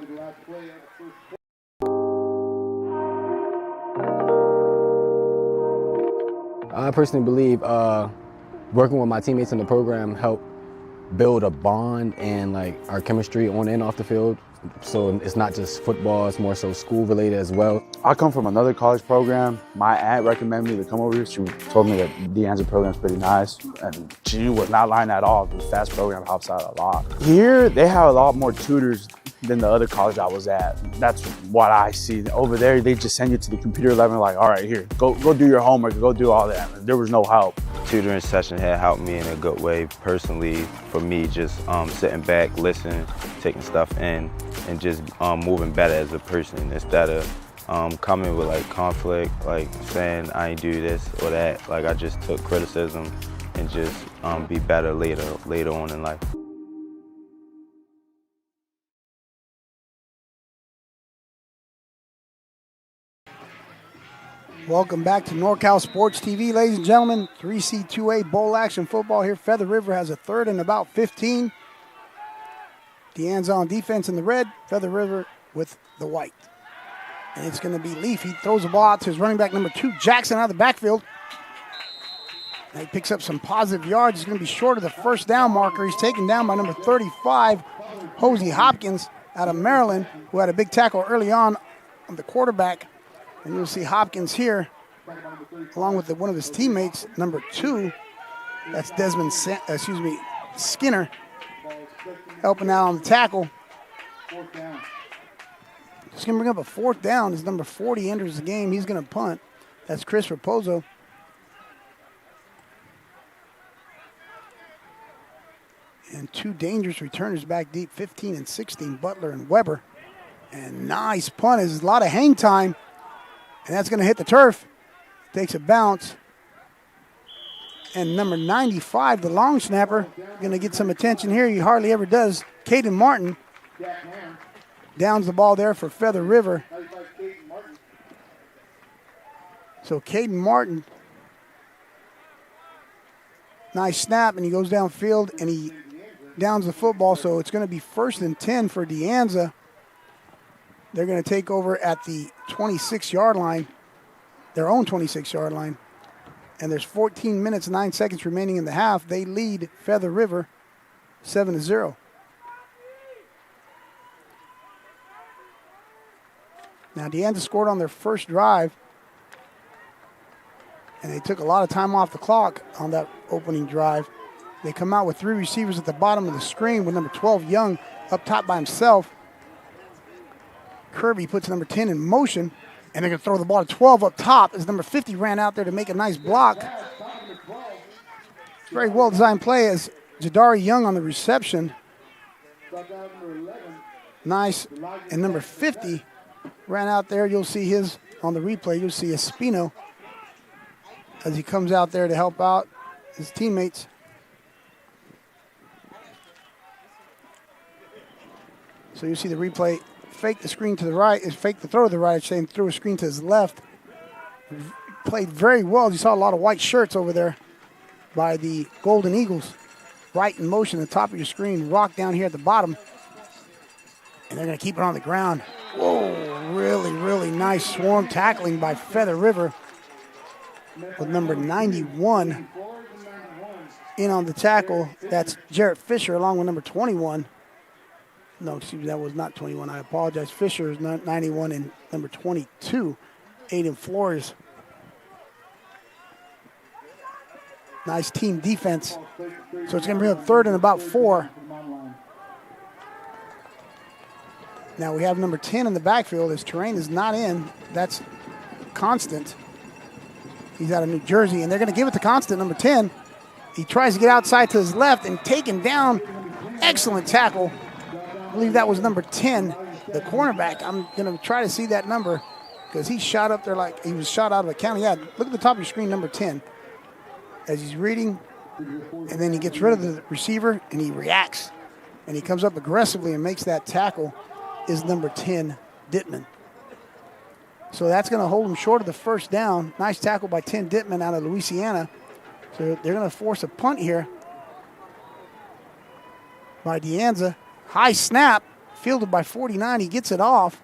I personally believe working with my teammates in the program helped build a bond and like our chemistry on and off the field. So it's not just football, it's more so school related as well. I come from another college program. My aunt recommended me to come over here. She told me that the Anza program is pretty nice. And she was not lying at all. The FAST program helps out a lot. Here, they have a lot more tutors than the other college I was at. That's what I see. Over there, they just send you to the computer lab and like, all right, here, go do your homework, go do all that. There was no help. Tutoring session had helped me in a good way personally. For me, just sitting back, listening, taking stuff in, and just moving better as a person instead of coming with like conflict, like saying I ain't do this or that. Like I just took criticism and just be better later on in life. Welcome back to NorCal Sports TV, ladies and gentlemen. 3C2A bowl action football here. Feather River has a third and about 15. De Anza on defense in the red, Feather River with the white. And it's going to be Leaf. He throws the ball out to his running back number 2, Jackson, out of the backfield. And he picks up some positive yards. He's going to be short of the first down marker. He's taken down by number 35, Hosey Hopkins, out of Maryland, who had a big tackle early on the quarterback. And you'll see Hopkins here, along with one of his teammates, number 2. That's Skinner, helping out on the tackle. Just going to bring up a fourth down as number 40 enters the game. He's going to punt. That's Chris Raposo. And 2 dangerous returners back deep, 15 and 16, Butler and Weber. And nice punt. There's a lot of hang time. And that's going to hit the turf. Takes a bounce. And number 95, the long snapper, going to get some attention here. He hardly ever does. Caden Martin downs the ball there for Feather River. So Caden Martin, nice snap, and he goes downfield, and he downs the football. So it's going to be 1st and 10 for De Anza. They're going to take over at the 26-yard line, their own 26-yard line. And there's 14 minutes, 9 seconds remaining in the half. They lead Feather River 7-0. Now, De Anza scored on their first drive, and they took a lot of time off the clock on that opening drive. They come out with 3 receivers at the bottom of the screen with number 12, Young, up top by himself. Kirby puts number 10 in motion, and they're going to throw the ball to 12 up top as number 50 ran out there to make a nice block. Very well-designed play as Jadari Young on the reception. Nice. And number 50 ran out there. You'll see his on the replay. You'll see Espino as he comes out there to help out his teammates. So you see the replay. Fake the screen to the right, fake the throw to the right, and threw a screen to his left. Played very well. You saw a lot of white shirts over there by the Golden Eagles. Right in motion at the top of your screen, rock down here at the bottom. And they're going to keep it on the ground. Whoa, really, really nice swarm tackling by Feather River with number 91 in on the tackle. That's Jarrett Fisher along with number 21. No, excuse me, that was not 21. I apologize. Fisher is 91 and number 22, Aiden Flores. Nice team defense. So it's going to bring up 3rd and about 4. Now we have number 10 in the backfield. His terrain is not in. That's Constant. He's out of New Jersey, and they're going to give it to Constant, number 10. He tries to get outside to his left and taken down. Excellent tackle. I believe that was number 10, the cornerback. I'm going to try to see that number because he shot up there like he was shot out of a county. Yeah, look at the top of your screen, number 10. As he's reading, and then he gets rid of the receiver, and he reacts. And he comes up aggressively and makes that tackle, is number 10, Dittman. So that's going to hold him short of the first down. Nice tackle by 10 Dittman out of Louisiana. So they're going to force a punt here by Anza. High snap, fielded by 49. He gets it off,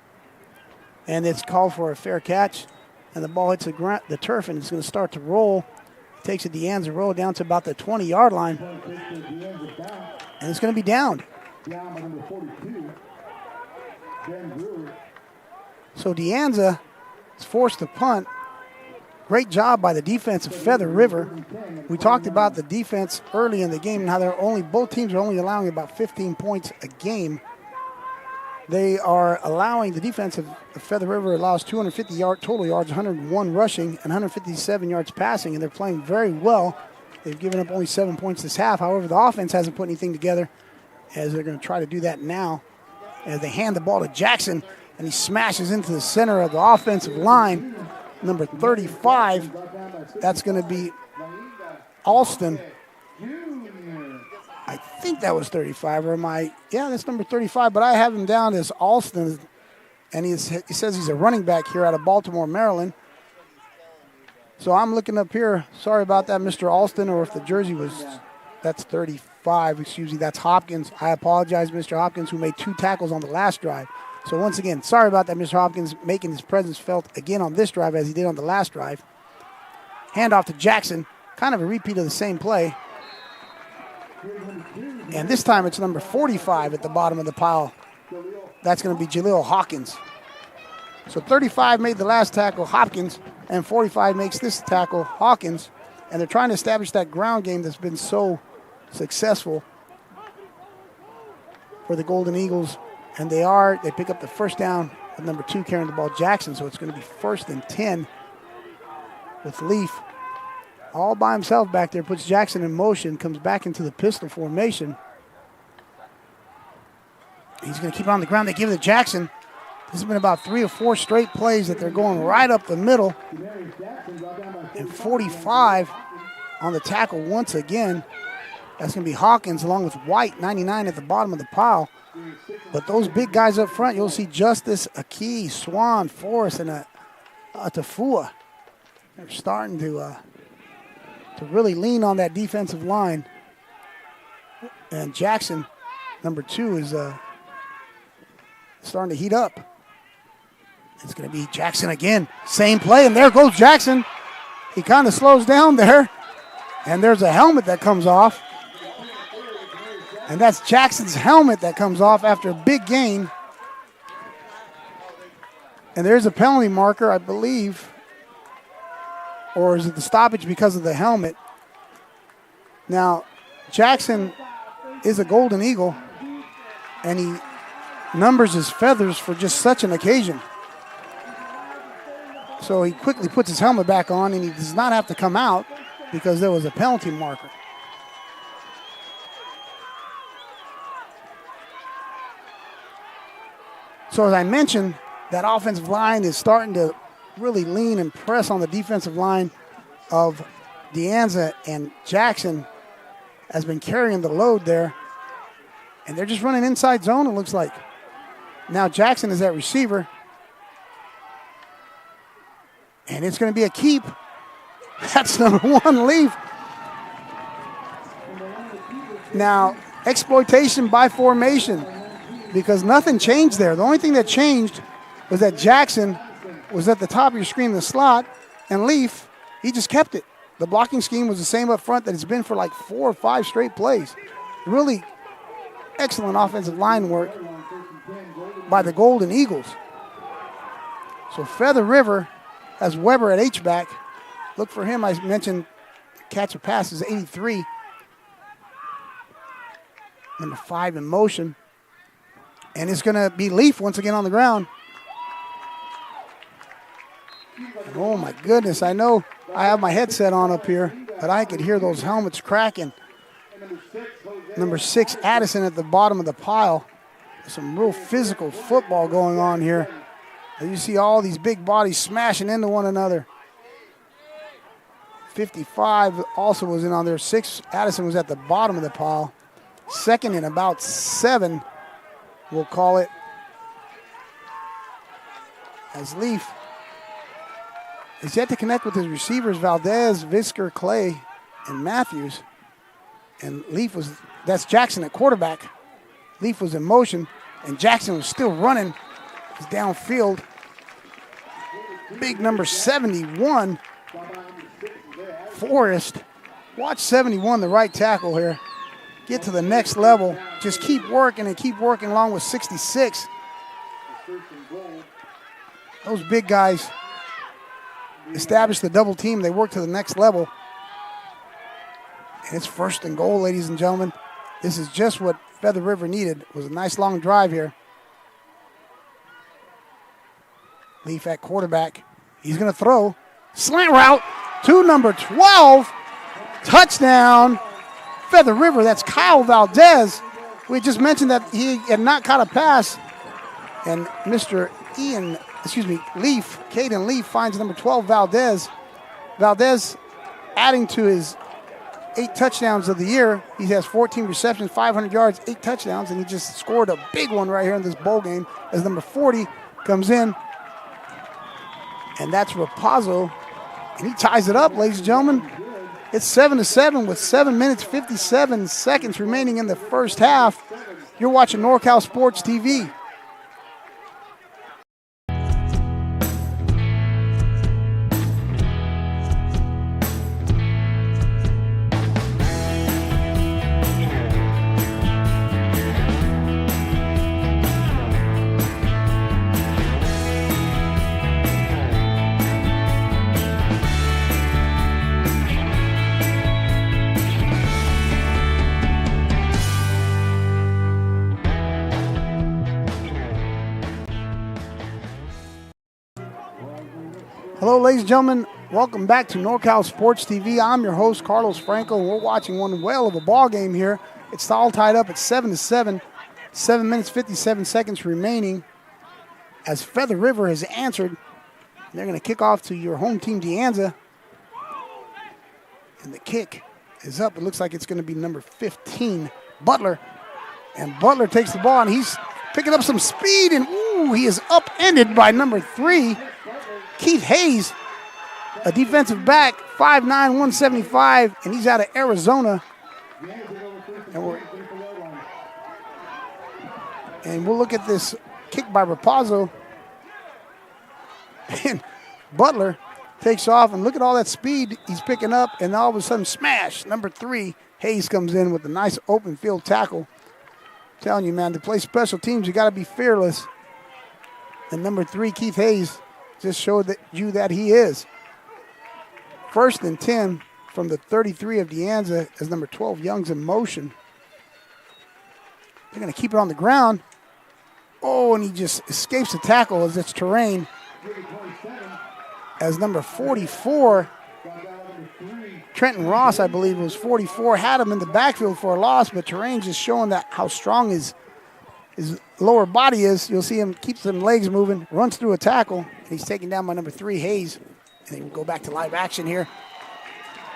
and it's called for a fair catch. And the ball hits the turf, and it's going to start to roll. Takes a Anza roll down to about the 20-yard line. And it's going to be downed. So Anza is forced to punt. Great job by the defense of Feather River. We talked about the defense early in the game and how both teams are only allowing about 15 points a game. They are allowing, the defense of Feather River allows 250 total yards, 101 rushing, and 157 yards passing, and they're playing very well. They've given up only 7 points this half. However, the offense hasn't put anything together, as they're going to try to do that now as they hand the ball to Jackson, and he smashes into the center of the offensive line. Number 35, that's going to be Alston. I think that was 35, or yeah, that's number 35, but I have him down as Alston, and he says he's a running back here out of Baltimore, Maryland. So I'm looking up here. Sorry about that, Mr. Alston, or if the jersey that's 35, excuse me, that's Hopkins. I apologize, Mr. Hopkins, who made 2 tackles on the last drive. So once again, sorry about that, Mr. Hopkins, making his presence felt again on this drive as he did on the last drive. Handoff to Jackson, kind of a repeat of the same play. And this time it's number 45 at the bottom of the pile. That's going to be Jaleel Hawkins. So 35 made the last tackle, Hopkins, and 45 makes this tackle, Hawkins. And they're trying to establish that ground game that's been so successful for the Golden Eagles. And they pick up the first down with number 2 carrying the ball, Jackson. So it's going to be 1st and 10 with Leaf all by himself back there, puts Jackson in motion, comes back into the pistol formation. He's going to keep it on the ground. They give it to Jackson. This has been about 3 or 4 straight plays that they're going right up the middle. And 45 on the tackle once again. That's going to be Hawkins along with White, 99 at the bottom of the pile. But those big guys up front, you'll see Justice, Aki, Swan, Forrest, and Tafua. They're starting to really lean on that defensive line. And Jackson, number 2, is starting to heat up. It's going to be Jackson again. Same play, and there goes Jackson. He kind of slows down there. And there's a helmet that comes off. And that's Jackson's helmet that comes off after a big gain. And there's a penalty marker, I believe. Or is it the stoppage because of the helmet? Now, Jackson is a Golden Eagle, and he numbers his feathers for just such an occasion. So he quickly puts his helmet back on, and he does not have to come out because there was a penalty marker. So as I mentioned, that offensive line is starting to really lean and press on the defensive line of Anza, and Jackson has been carrying the load there. And they're just running inside zone, it looks like. Now Jackson is at receiver. And it's going to be a keep. That's number 1, Leaf. Now, exploitation by formation, because nothing changed there. The only thing that changed was that Jackson was at the top of your screen in the slot, and Leaf, he just kept it. The blocking scheme was the same up front that it's been for like 4 or 5 straight plays. Really excellent offensive line work by the Golden Eagles. So Feather River has Weber at H-back. Look for him. I mentioned catch or pass is 83. Number 5 in motion. And it's going to be Leaf once again on the ground. Oh, my goodness. I know I have my headset on up here, but I could hear those helmets cracking. Number 6, Addison at the bottom of the pile. Some real physical football going on here. And you see all these big bodies smashing into one another. 55 also was in on there. 6, Addison was at the bottom of the pile. Second and about 7, we'll call it. As Leaf is yet to connect with his receivers, Valdez, Visker, Clay. and Matthews. And that's Jackson at quarterback. Leaf was in motion, and Jackson was still running. He's downfield. Big number 71, Forrest. Watch 71, the right tackle here. Get to the next level. Just keep working and keep working along with 66. Those big guys establish the double team. They work to the next level. And it's 1st and goal, ladies and gentlemen. This is just what Feather River needed. It was a nice long drive here. Leaf at quarterback. He's going to throw. Slant route to number 12. Touchdown. Feather River. That's Kyle Valdez. We just mentioned that he had not caught a pass. And Mr. Leaf, Caden Leaf finds number 12, Valdez. Valdez adding to his 8 touchdowns of the year. He has 14 receptions, 500 yards, 8 touchdowns, and he just scored a big one right here in this bowl game as number 40 comes in. And that's Rapazzo, and he ties it up, ladies and gentlemen. It's 7-7 with 7 minutes, 57 seconds remaining in the first half. You're watching NorCal Sports TV. Hello, ladies and gentlemen. Welcome back to NorCal Sports TV. I'm your host, Carlos Franco, and we're watching one whale of a ball game here. It's all tied up at 7-7, 7 minutes, 57 seconds remaining as Feather River has answered. They're going to kick off to your home team, De Anza. And the kick is up. It looks like it's going to be number 15, Butler. And Butler takes the ball, and he's picking up some speed, and he is upended by number 3, Keith Hayes, a defensive back, 5'9", 175, and he's out of Arizona. And we'll look at this kick by Rapazzo. And Butler takes off, and look at all that speed he's picking up, and all of a sudden, smash, number 3, Hayes comes in with a nice open field tackle. I'm telling you, man, to play special teams, you got to be fearless. And number 3, Keith Hayes, just showed you that he is. 1st and 10 from the 33 of De Anza as number 12, Young's in motion. They're going to keep it on the ground. Oh, and he just escapes the tackle as it's terrain. As number 44, Trenton Ross, I believe, was 44, had him in the backfield for a loss, but terrain just showing that how strong his lower body is. You'll see him keep some legs moving, runs through a tackle, and he's taken down by number 3, Hayes. And we'll go back to live action here.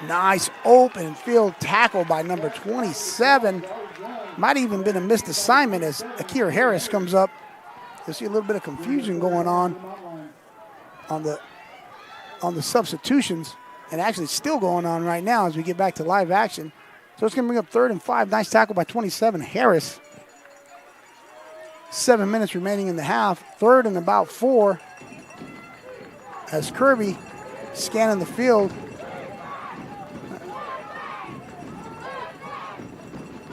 Nice open field tackle by number 27. Might have even been a missed assignment as Akir Harris comes up. You'll see a little bit of confusion going on the substitutions, and actually still going on right now as we get back to live action. So it's going to bring up 3rd and 5. Nice tackle by 27, Harris. 7 minutes remaining in the half. 3rd and about 4 as Kirby scanning the field.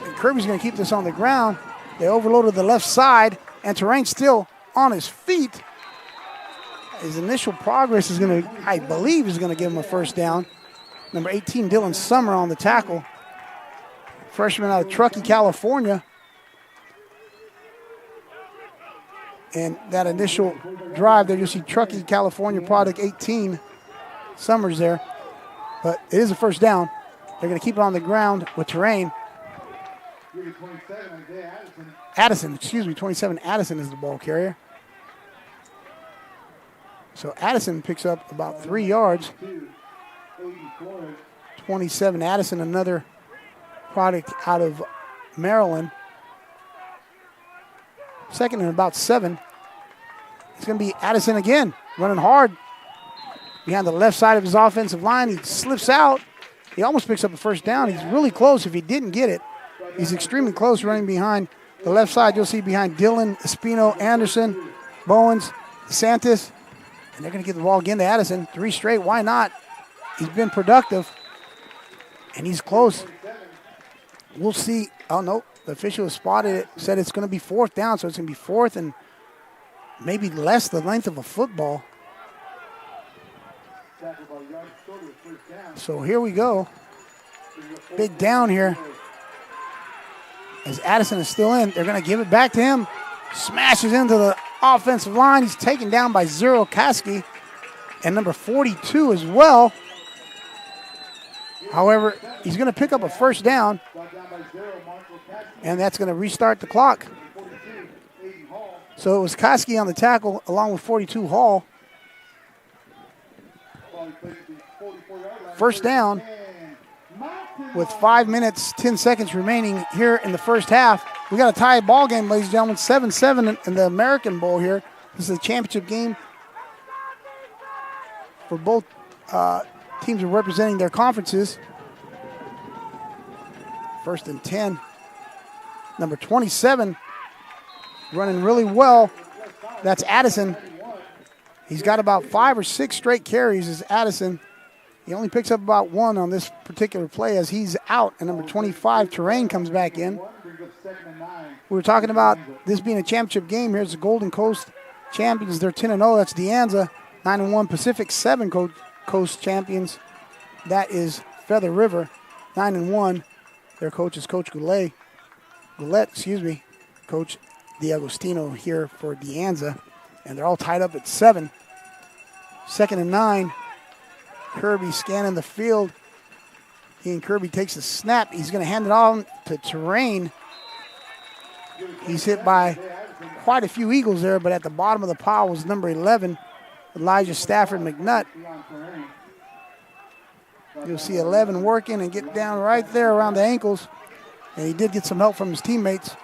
And Kirby's going to keep this on the ground. They overloaded the left side, and terrain still on his feet. His initial progress is going to, I believe, is going to give him a first down. Number 18, Dylan Summer on the tackle. Freshman out of Truckee, California. And that initial drive there, you'll see Truckee, California product 18, Summers there. But it is a first down. They're going to keep it on the ground with terrain. 27, Addison is the ball carrier. So Addison picks up about 3 yards. 27, Addison, another product out of Maryland. 2nd and about 7. It's going to be Addison again, running hard behind the left side of his offensive line. He slips out, He almost picks up a first down. He's really close if he didn't get it. He's extremely close running behind the left side. You'll see behind Dillon, Espino, Anderson, Bowens, DeSantis. And they're going to get the ball again to Addison. 3 straight. Why not? He's been productive. And he's close. We'll see. Oh, no. The official has spotted it. Said it's going to be 4th down. So it's going to be 4th and maybe less the length of a football. So here we go. Big down here. As Addison is still in, they're going to give it back to him. Smashes into the offensive line. He's taken down by Zero Kaski and number 42 as well. However, he's going to pick up a first down, and that's going to restart the clock. So it was Kaski on the tackle along with 42 Hall. First down with 5 minutes, 10 seconds remaining here in the first half. We got a tie ball game, ladies and gentlemen, 7-7 in the American Bowl here. This is a championship game for both teams are representing their conferences. 1st and 10. Number 27 running really well. That's Addison. He's got about 5 or 6 straight carries as Addison. He only picks up about 1 on this particular play as he's out, and number 25, Terrain, comes back in. We were talking about this being a championship game. Here's the Golden Coast champions. They're 10-0. That's De Anza. 9-1 Pacific 7 Coast champions. That is Feather River. 9-1. Their coach is Coach Goulet, Coach DiAgostino here for De Anza. And they're all tied up at 7. 2nd and 9. Kirby scanning the field. Ian Kirby takes the snap. He's going to hand it on to Terrain. He's hit by quite a few Eagles there, but at the bottom of the pile was number 11, Elijah Stafford McNutt. You'll see 11 working and get down right there around the ankles. And he did get some help from his teammates.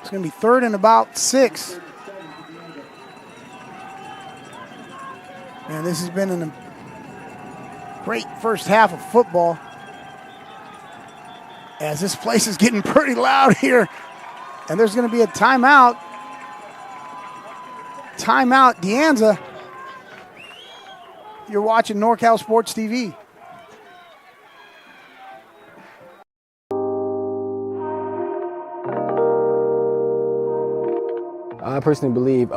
It's going to be 3rd and about 6. Man, this has been a great first half of football. As this place is getting pretty loud here. And there's going to be a timeout. Timeout, De Anza. You're watching NorCal Sports TV. I personally believe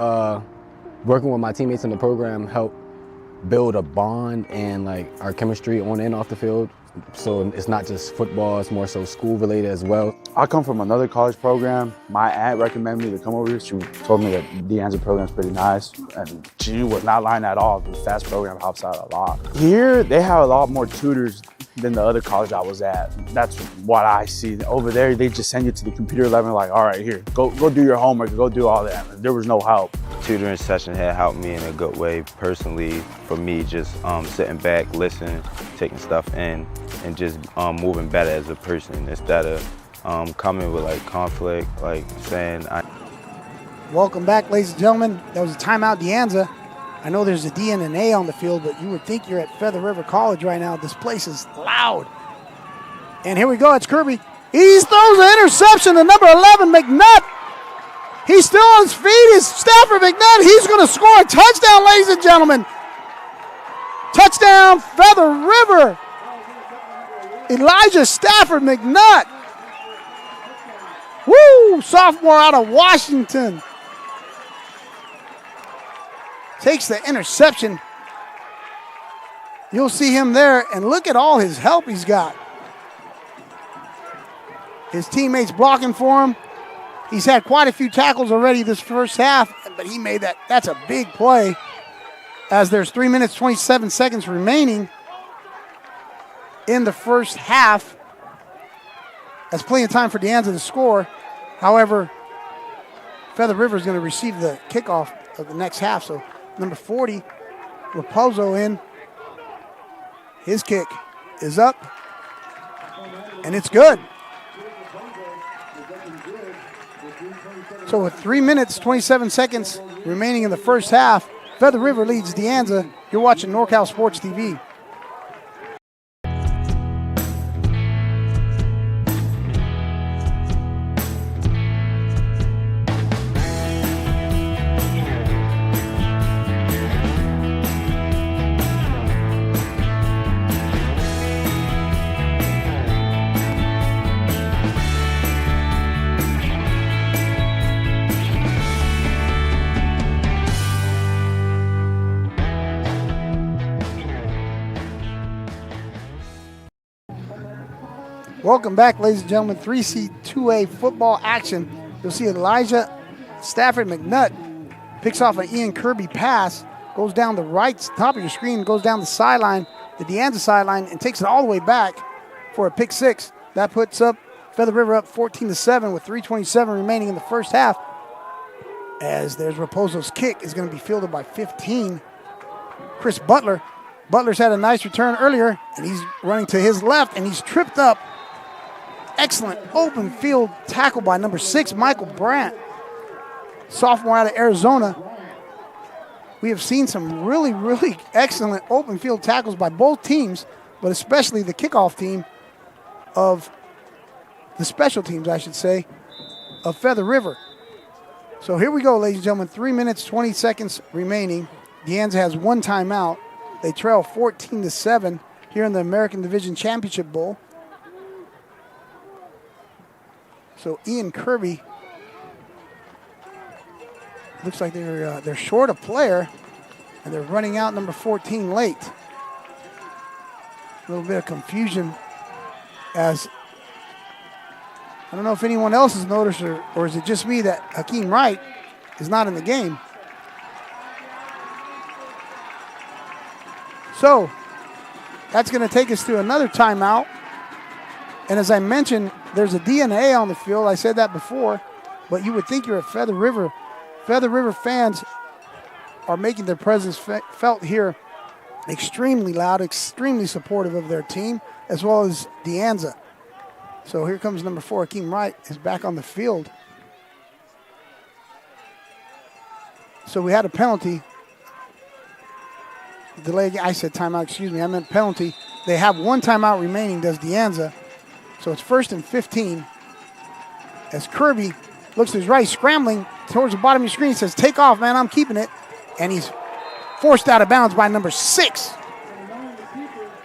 working with my teammates in the program helped build a bond and like our chemistry on and off the field. So it's not just football, it's more so school related as well. I come from another college program. My aunt recommended me to come over here. She told me that the Anza program is pretty nice. And she was not lying at all. The FAST program helps out a lot. Here, they have a lot more tutors than the other college I was at. That's what I see. Over there, they just send you to the computer lab and like, all right, here, go do your homework, go do all that. There was no help. Tutoring session had helped me in a good way personally. For me, just sitting back, listening, taking stuff in, and just moving better as a person instead of coming with like conflict, like saying Welcome back, ladies and gentlemen. That was a timeout, De Anza. I know there's a D and an A on the field, but you would think you're at Feather River College right now. This place is loud. And here we go, it's Kirby. He throws an interception to number 11, McNutt. He's still on his feet. It's Stafford McNutt. He's going to score a touchdown, ladies and gentlemen. Touchdown, Feather River. Elijah Stafford McNutt. Woo! Sophomore out of Washington. Takes the interception. You'll see him there, and look at all his help he's got. His teammates blocking for him. He's had quite a few tackles already this first half, but he made that. That's a big play. As there's 3 minutes, 27 seconds remaining in the first half. That's plenty of time for De Anza to score. However, Feather River is going to receive the kickoff of the next half. So number 40, Raposo in. His kick is up, and it's good. So with 3 minutes, 27 seconds remaining in the first half, Feather River leads De Anza. You're watching NorCal Sports TV. Welcome back, ladies and gentlemen. 3C2A football action. You'll see Elijah Stafford McNutt picks off an Ian Kirby pass, goes down the right top of your screen, goes down the sideline, the De Anza sideline, and takes it all the way back for a pick six. That puts up Feather River up 14-7 with 3:27 remaining in the first half. As there's Raposo's kick is going to be fielded by 15. Chris Butler. Butler's had a nice return earlier, and he's running to his left, and he's tripped up. Excellent open field tackle by number 6, Michael Brandt, sophomore out of Arizona. We have seen some really, really excellent open field tackles by both teams, but especially the kickoff team of the special teams, I should say, of Feather River. So here we go, ladies and gentlemen. 3 minutes, 20 seconds remaining. De Anza has one timeout. They trail 14-7 here in the American Division Championship Bowl. So Ian Kirby, looks like they're short a player, and they're running out number 14 late. A little bit of confusion, as I don't know if anyone else has noticed, or is it just me that Hakeem Wright is not in the game. So that's going to take us to another timeout. And as I mentioned, there's a DNA on the field. I said that before, but you would think you're at Feather River. Feather River fans are making their presence felt here extremely loud, extremely supportive of their team, as well as De Anza. So here comes number 4, Hakeem Wright, is back on the field. So we had a penalty. Delay, I said timeout, excuse me, I meant penalty. They have one timeout remaining, does De Anza. So it's 1st and 15. As Kirby looks to his right, scrambling towards the bottom of your screen, says, take off, man, I'm keeping it. And he's forced out of bounds by number 6.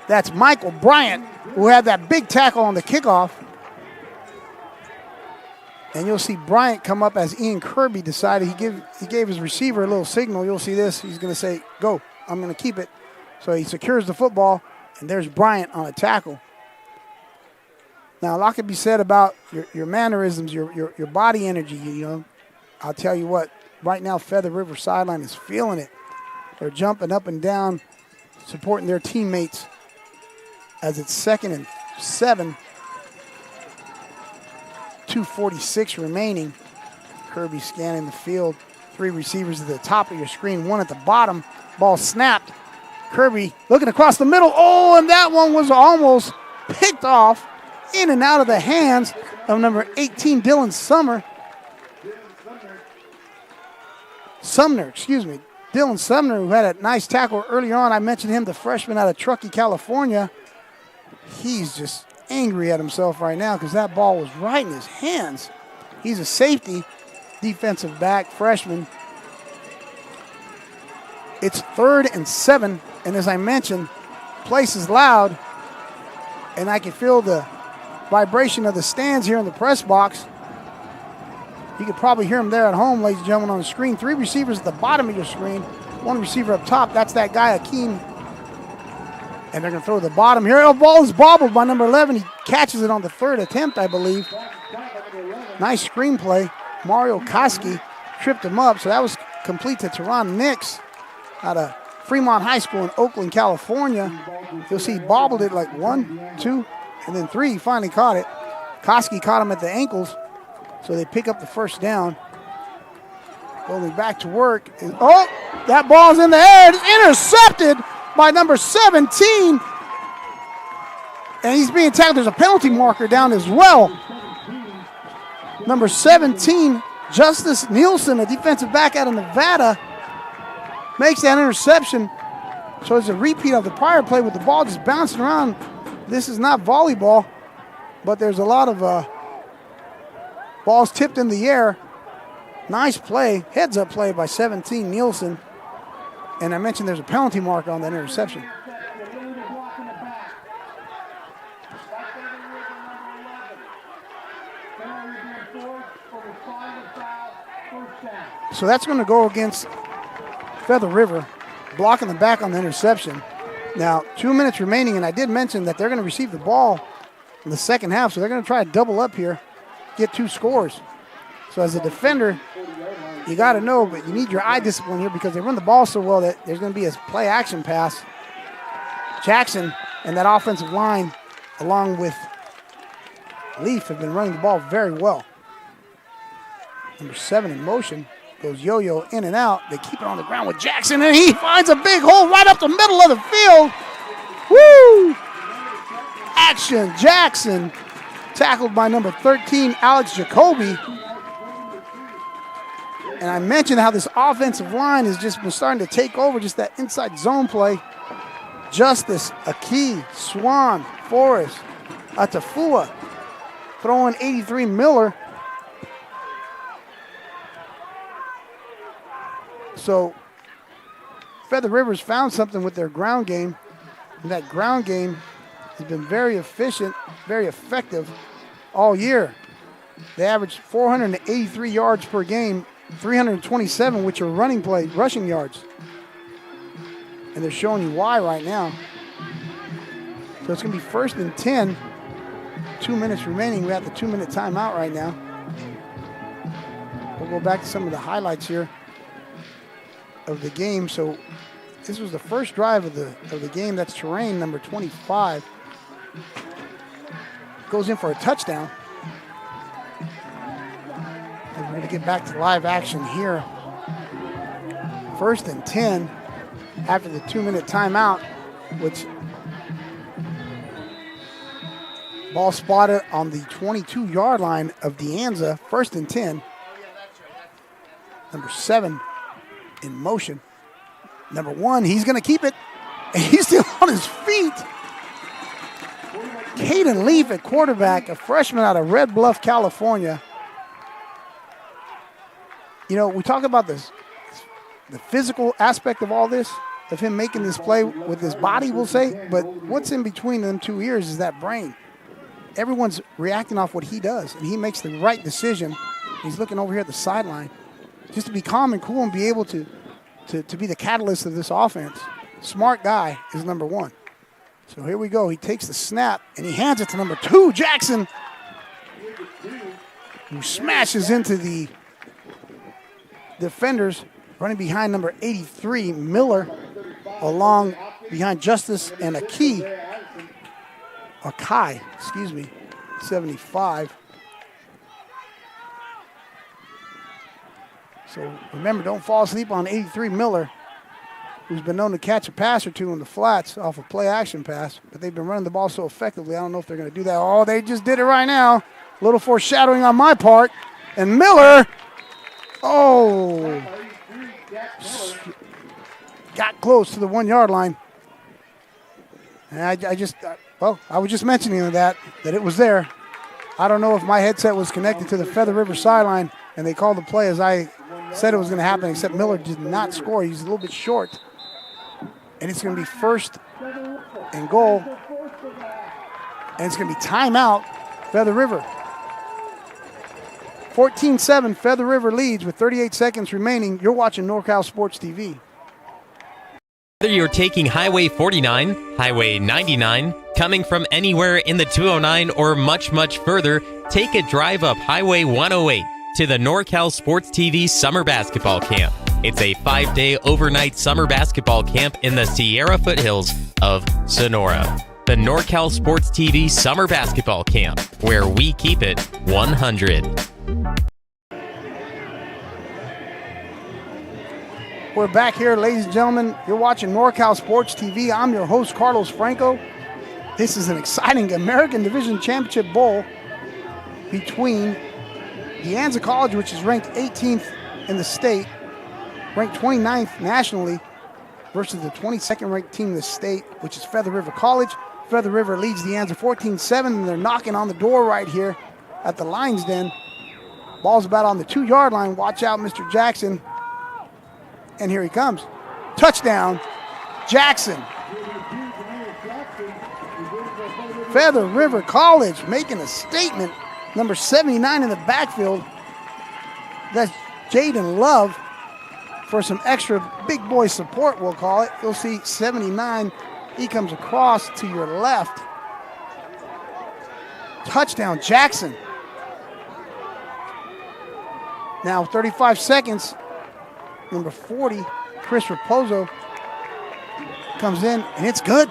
That's Michael Bryant, who had that big tackle on the kickoff. And you'll see Bryant come up as Ian Kirby decided he gave his receiver a little signal. You'll see this. He's going to say, go, I'm going to keep it. So he secures the football, and there's Bryant on a tackle. Now, a lot could be said about your mannerisms, your body energy. You know, I'll tell you what, right now Feather River sideline is feeling it. They're jumping up and down, supporting their teammates as it's 2nd and 7. 2:46 remaining. Kirby scanning the field. 3 receivers at the top of your screen, 1 at the bottom. Ball snapped. Kirby looking across the middle. Oh, and that one was almost picked off in and out of the hands of number 18, Dylan Sumner, Dylan Sumner, who had a nice tackle earlier on. I mentioned him, the freshman out of Truckee, California. He's just angry at himself right now because that ball was right in his hands. He's a safety, defensive back, freshman. It's 3rd and 7, and as I mentioned, place is loud, and I can feel the vibration of the stands here in the press box. You could probably hear them there at home, ladies and gentlemen, on the screen. 3 receivers at the bottom of your screen, 1 receiver up top. That's that guy, Hakeem. And they're going to throw the bottom here. The ball is bobbled by number 11. He catches it on the 3rd attempt, I believe. Nice screenplay. Mario Koski tripped him up, so that was complete to Teron Nix out of Fremont High School in Oakland, California. You'll see he bobbled it like 1, 2, and then 3. He finally caught it. Koski caught him at the ankles, so they pick up the first down. Going back to work. Oh, that ball's in the air. It's intercepted by number 17. And he's being tackled. There's a penalty marker down as well. Number 17, Justice Nielsen, a defensive back out of Nevada, makes that interception. So it's a repeat of the prior play with the ball just bouncing around. This is not volleyball, but there's a lot of balls tipped in the air. Nice play, heads up play by 17, Nielsen. And I mentioned there's a penalty mark on that interception. So that's going to go against Feather River, blocking the back on the interception. Now, 2 minutes remaining, and I did mention that they're going to receive the ball in the second half, so they're going to try to double up here, get 2 scores. So as a defender, you got to know, but you need your eye discipline here because they run the ball so well that there's going to be a play action pass. Jackson and that offensive line, along with Leaf, have been running the ball very well. Number 7 in motion. Goes yo-yo in and out. They keep it on the ground with Jackson, and he finds a big hole right up the middle of the field. Woo! Action, Jackson. Tackled by number 13, Alex Jacoby. And I mentioned how this offensive line has just been starting to take over, just that inside zone play. Justice, Aki, Swan, Forrest, Atafua, throwing 83 Miller. So Feather Rivers found something with their ground game, and that ground game has been very efficient, very effective all year. They averaged 483 yards per game, 327 which are rushing yards. And they're showing you why right now. So it's going to be 1st and 10, 2 minutes remaining. We're at the 2-minute timeout right now. We'll go back to some of the highlights here of the game. So this was the first drive of the game. That's Terrain, number 25. Goes in for a touchdown. And we're going to get back to live action here. 1st and 10 after the 2-minute timeout, which ball spotted on the 22-yard line of De Anza. 1st and 10. Number 7 in motion. Number 1, he's going to keep it. And he's still on his feet. Caden Leaf at quarterback, a freshman out of Red Bluff, California. You know, we talk about the physical aspect of all this, of him making this play with his body, we'll say, but what's in between them 2 ears is that brain. Everyone's reacting off what he does, and he makes the right decision. He's looking over here at the sideline just to be calm and cool and be able to be the catalyst of this offense. Smart guy is number 1. So here we go. He takes the snap, and he hands it to number 2, Jackson, who smashes into the defenders, running behind number 83, Miller, along behind Justice and Akai, 75. So remember, don't fall asleep on 83 Miller, who's been known to catch a pass or two in the flats off a play action pass, but they've been running the ball so effectively, I don't know if they're going to do that. Oh, they just did it right now. A little foreshadowing on my part. And Miller, got close to the 1-yard line. And I was just mentioning that it was there. I don't know if my headset was connected to the Feather River sideline and they called the play as I said it was going to happen, except Miller did not score. He's a little bit short. And it's going to be 1st and goal. And it's going to be timeout, Feather River. 14-7, Feather River leads with 38 seconds remaining. You're watching NorCal Sports TV. Whether you're taking Highway 49, Highway 99, coming from anywhere in the 209 or much, much further, take a drive up Highway 108 to the NorCal Sports TV Summer Basketball Camp. It's a 5-day overnight summer basketball camp in the Sierra foothills of Sonora. The NorCal Sports TV Summer Basketball Camp, where we keep it 100. We're back here, ladies and gentlemen. You're watching NorCal Sports TV. I'm your host, Carlos Franco. This is an exciting American Division Championship Bowl between De Anza College, which is ranked 18th in the state, ranked 29th nationally, versus the 22nd ranked team in the state, which is Feather River College. Feather River leads De Anza 14-7, and they're knocking on the door right here at the Lions Den. Ball's about on the 2-yard line. Watch out, Mr. Jackson. And here he comes. Touchdown, Jackson. Feather River College making a statement. Number 79 in the backfield. That's Jaden Love for some extra big boy support, we'll call it. You'll see 79. He comes across to your left. touchdown, Jackson. Now 35 seconds, number 40, Chris Raposo, comes in, and it's good.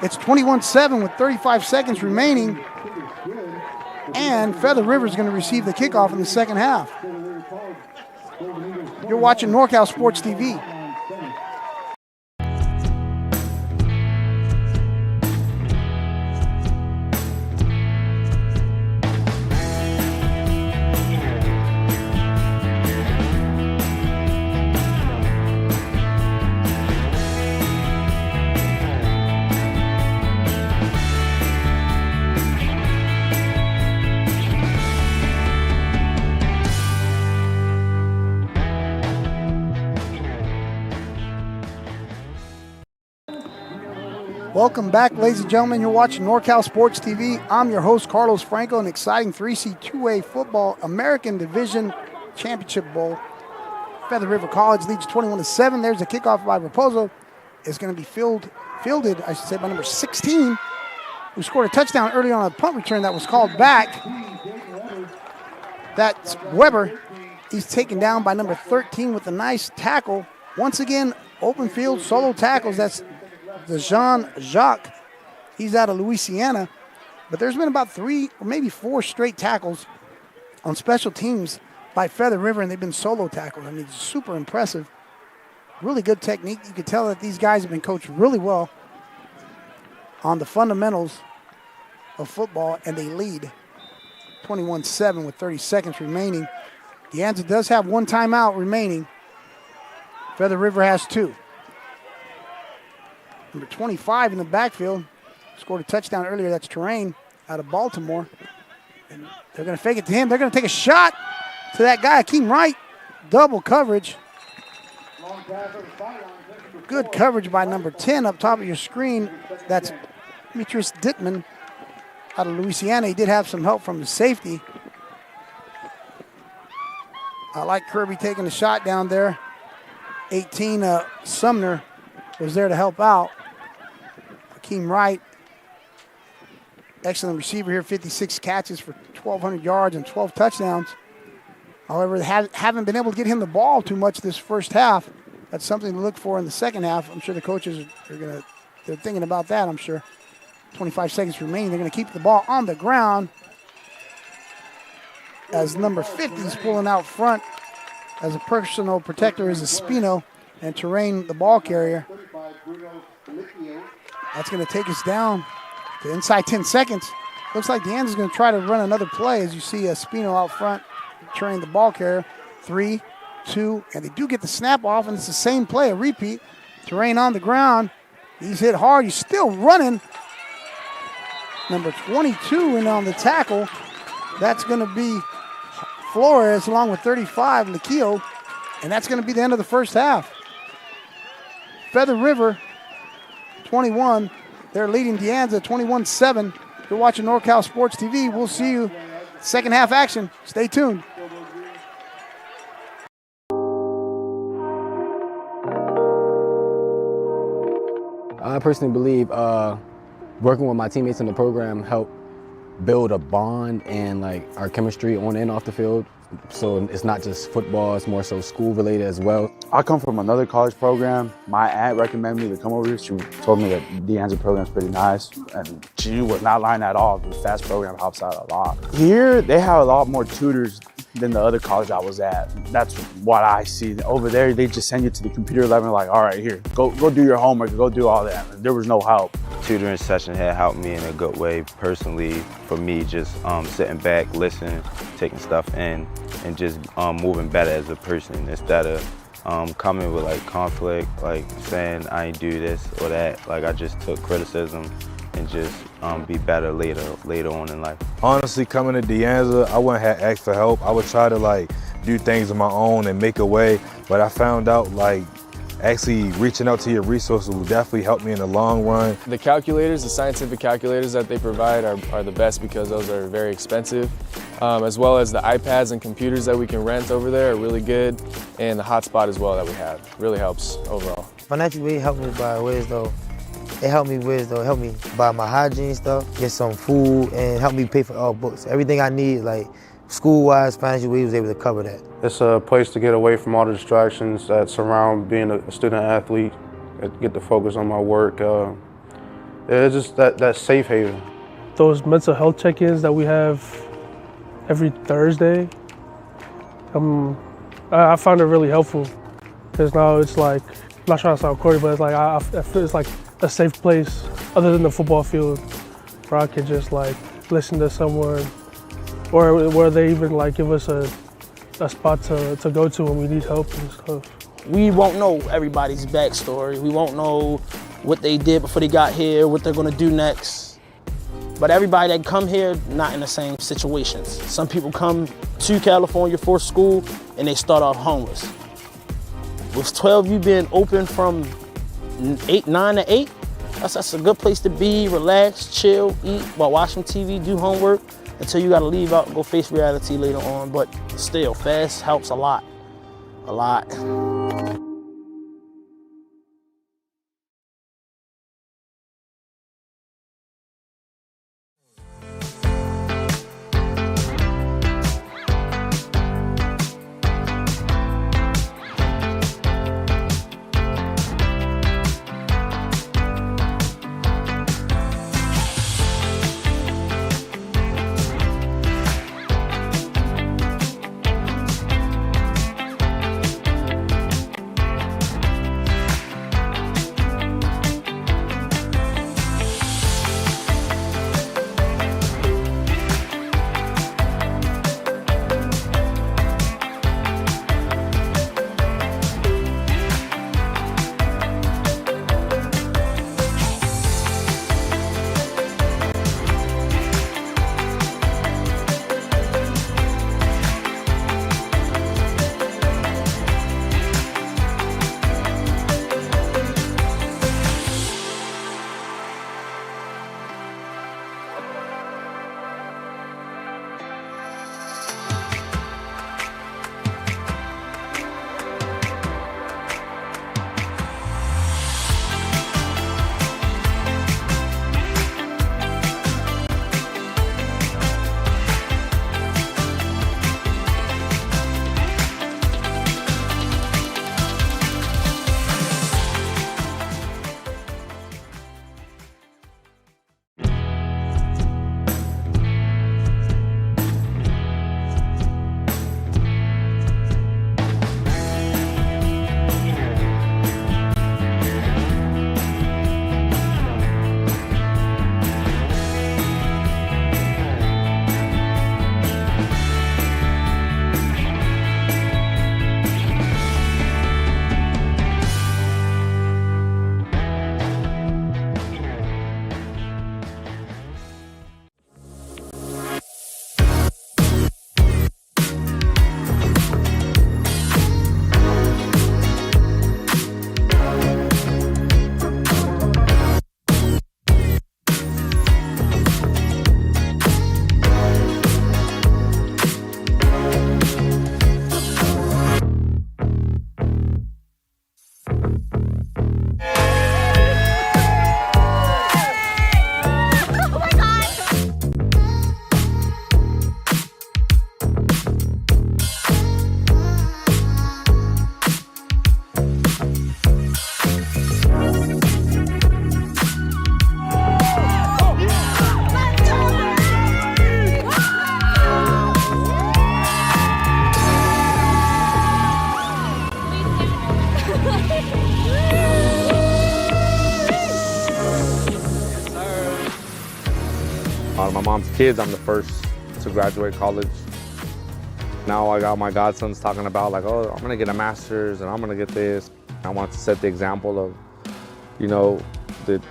It's 21-7 with 35 seconds remaining, and Feather River is going to receive the kickoff in the second half. You're watching NorCal Sports TV. Welcome back, ladies and gentlemen. You're watching NorCal Sports TV. I'm your host, Carlos Franco. An exciting 3C 2A football American Division Championship Bowl. Feather River College leads 21-7. There's a kickoff by Raposo. It's going to be fielded, I should say, by number 16, who scored a touchdown early on a punt return that was called back. That's Weber. He's taken down by number 13 with a nice tackle. Once again, open field, solo tackles. That's Jean-Jacques. He's out of Louisiana. But there's been about 3 or maybe 4 straight tackles on special teams by Feather River, and they've been solo tackles. I mean, it's super impressive. Really good technique. You can tell that these guys have been coached really well on the fundamentals of football, and they lead 21-7 with 30 seconds remaining. Anza does have 1 timeout remaining. Feather River has 2. Number 25 in the backfield scored a touchdown earlier. That's Terrain out of Baltimore. And they're going to fake it to him. They're going to take a shot to that guy, Akeem Wright. Double coverage. Good coverage by number 10 up top of your screen. That's Demetrius Dittman out of Louisiana. He did have some help from the safety. I like Kirby taking the shot down there. 18, Sumner was there to help out. Akeem Wright, excellent receiver here, 56 catches for 1,200 yards and 12 touchdowns. However, they haven't been able to get him the ball too much this first half. That's something to look for in the second half. I'm sure the coaches they're thinking about that, I'm sure. 25 seconds remaining. They're going to keep the ball on the ground as number 50 is pulling out front as a personal protector is Espino, and Terrain, the ball carrier. That's going to take us down to inside 10 seconds. Looks like Anza's going to try to run another play as you see Espino out front, Terrain, the ball carrier. 3, 2, and they do get the snap off, and it's the same play, a repeat. Terrain on the ground. He's hit hard. He's still running. Number 22 in on the tackle. That's going to be Flores along with 35, Lakio, and that's going to be the end of the first half. Feather River, 21. They're leading Anza 21-7. You're watching NorCal Sports TV. We'll see you second half action. Stay tuned. I personally believe working with my teammates in the program helped build a bond and like our chemistry on and off the field. So it's not just football, it's more so school related as well. I come from another college program. My aunt recommended me to come over here. She told me that the Anza program is pretty nice, and she was not lying at all. The FAST program helps out a lot. Here, they have a lot more tutors than the other college I was at. That's what I see. Over there, they just send you to the computer lab and like, all right, here, go do your homework, go do all that. There was no help. Tutoring session had helped me in a good way personally. For me, just sitting back, listening, taking stuff in, and just moving better as a person instead of coming with like conflict, like saying I ain't do this or that. Like I just took criticism and just be better later on in life. Honestly, coming to Anza, I wouldn't have asked for help. I would try to like do things on my own and make a way, but I found out like actually reaching out to your resources will definitely help me in the long run. The calculators, the scientific calculators that they provide are the best because those are very expensive, as well as the iPads and computers that we can rent over there are really good, and the hotspot as well that we have really helps overall. Financially helped me by ways though, it helped me with, though, help me buy my hygiene stuff, get some food, and help me pay for all books. Everything I need, like school-wise, financially, we was able to cover that. It's a place to get away from all the distractions that surround being a student athlete, get to focus on my work. It's just that safe haven. Those mental health check-ins that we have every Thursday, I found it really helpful, because now it's like, I'm not trying to sound corny, but it's like I feel it's like a safe place other than the football field where I can just like listen to someone, or where they even like give us a spot to go to when we need help and stuff. We won't know everybody's backstory. We won't know what they did before they got here, what they're gonna do next. But everybody that come here, not in the same situations. Some people come to California for school and they start off homeless. With 12U being open from 9 to 8, that's a good place to be, relax, chill, eat, while watching TV, do homework, until you gotta leave out and go face reality later on. But still, fast helps a lot, a lot. Out of my mom's kids, I'm the first to graduate college. Now I got my godsons talking about like, oh, I'm gonna get a master's and I'm gonna get this. I want to set the example of, you know, that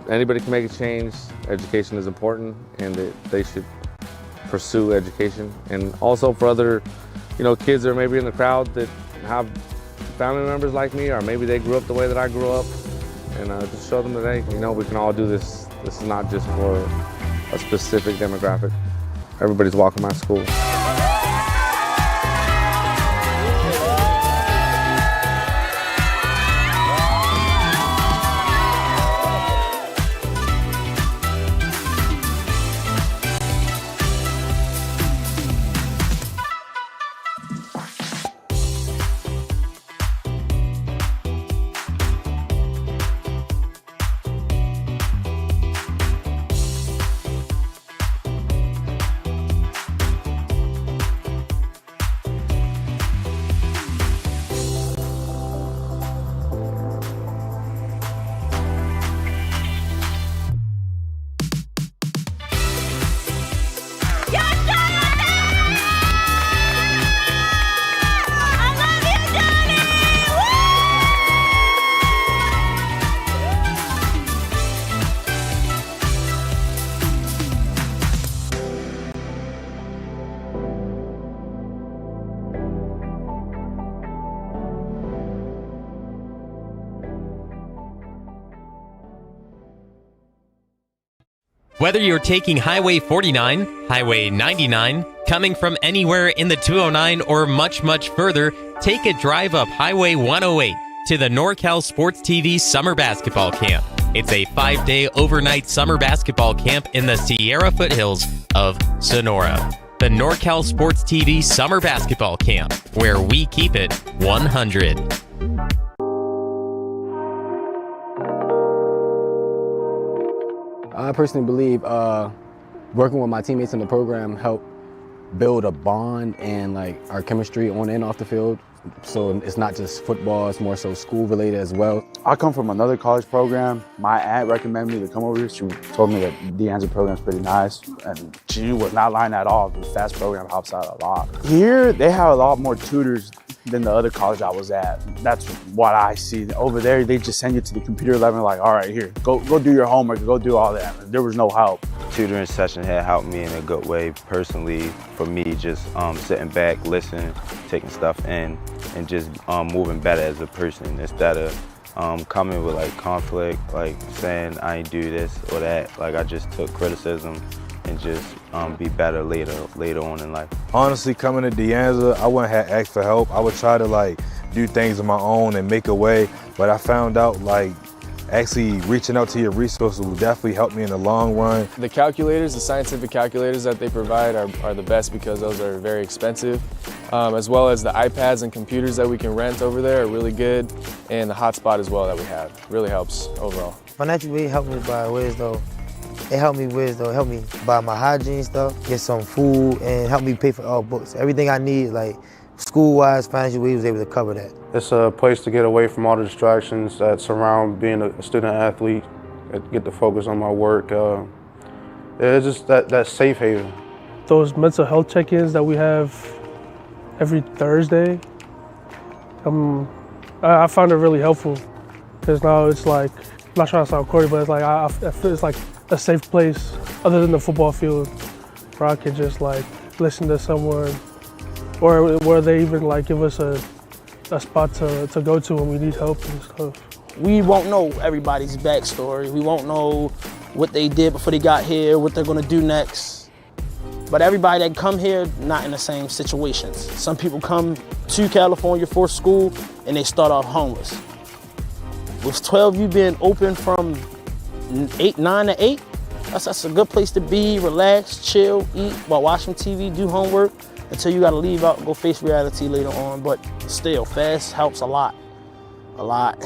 anybody can make a change. Education is important and that they should pursue education. And also for other, you know, kids that are maybe in the crowd that have family members like me, or maybe they grew up the way that I grew up, and just show them that, hey, you know, we can all do this. This is not just for a specific demographic. Everybody's welcome at school. Whether you're taking Highway 49, Highway 99, coming from anywhere in the 209 or much, much further, take a drive up Highway 108 to the NorCal Sports TV Summer Basketball Camp. It's a 5-day overnight summer basketball camp in the Sierra foothills of Sonora. The NorCal Sports TV Summer Basketball Camp, where we keep it 100. I personally believe working with my teammates in the program helped build a bond and our chemistry on and off the field. So it's not just football, it's more so school related as well. I come from another college program. My aunt recommended me to come over here. She told me that the Anza program is pretty nice. And she was not lying at all. The FAST program helps out a lot. Here, they have a lot more tutors than the other college I was at. That's what I see. Over there, they just send you to the computer lab and all right, here, go do your homework, go do all that. There was no help. Tutoring session had helped me in a good way personally. For me, just sitting back, listening, taking stuff in, and just moving better as a person instead of coming with conflict, saying I ain't do this or that. I just took criticism and just be better later on in life. Honestly, coming to Anza, I wouldn't have asked for help. I would try to do things on my own and make a way, but I found out actually reaching out to your resources will definitely help me in the long run. The calculators, the scientific calculators that they provide are the best because those are very expensive, as well as the iPads and computers that we can rent over there are really good, and the hotspot as well that we have really helps overall. Financially, it helped me buy ways though. It helped me buy my hygiene stuff, get some food, and help me pay for all books. Everything I need, school-wise, financially, we was able to cover that. It's a place to get away from all the distractions that surround being a student athlete, get to focus on my work. It's just that safe haven. Those mental health check-ins that we have every Thursday, I found it really helpful because now it's I'm not trying to sound corny, but it's I feel it's a safe place other than the football field where I can just listen to someone, or where they even give us a spot to go to when we need help and stuff. We won't know everybody's backstory. We won't know what they did before they got here, what they're gonna do next. But everybody that come here, not in the same situations. Some people come to California for school and they start off homeless. With 12U being open from 9 to 8, that's a good place to be, relax, chill, eat, while watching TV, do homework, until you gotta leave out and go face reality later on. But still, FAST helps a lot, a lot.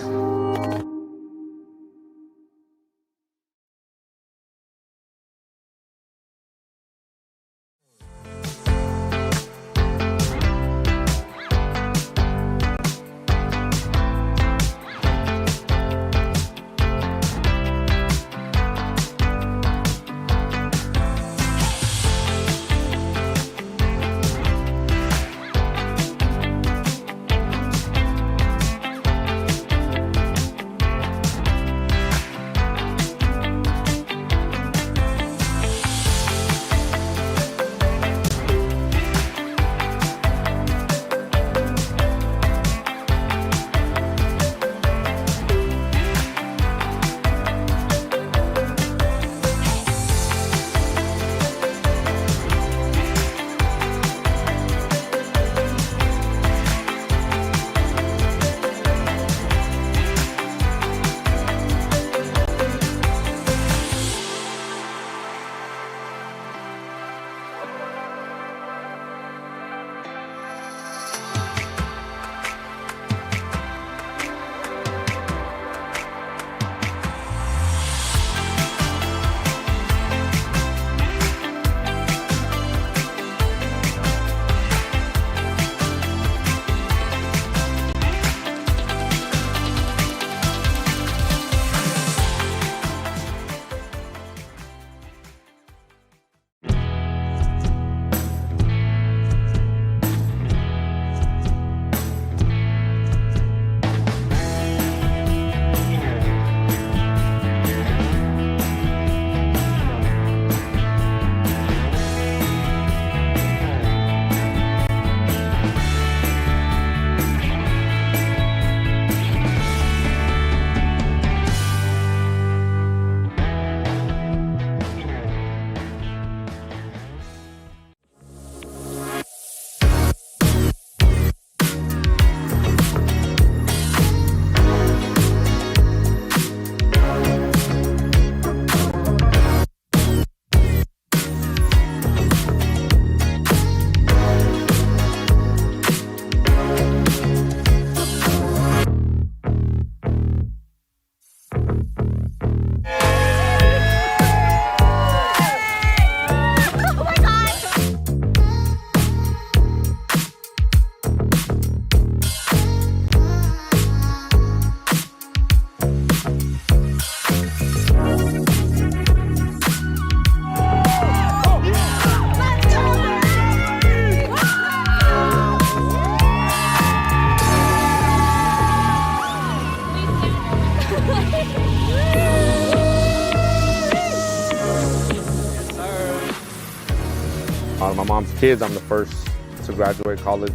mom's kids, I'm the first to graduate college.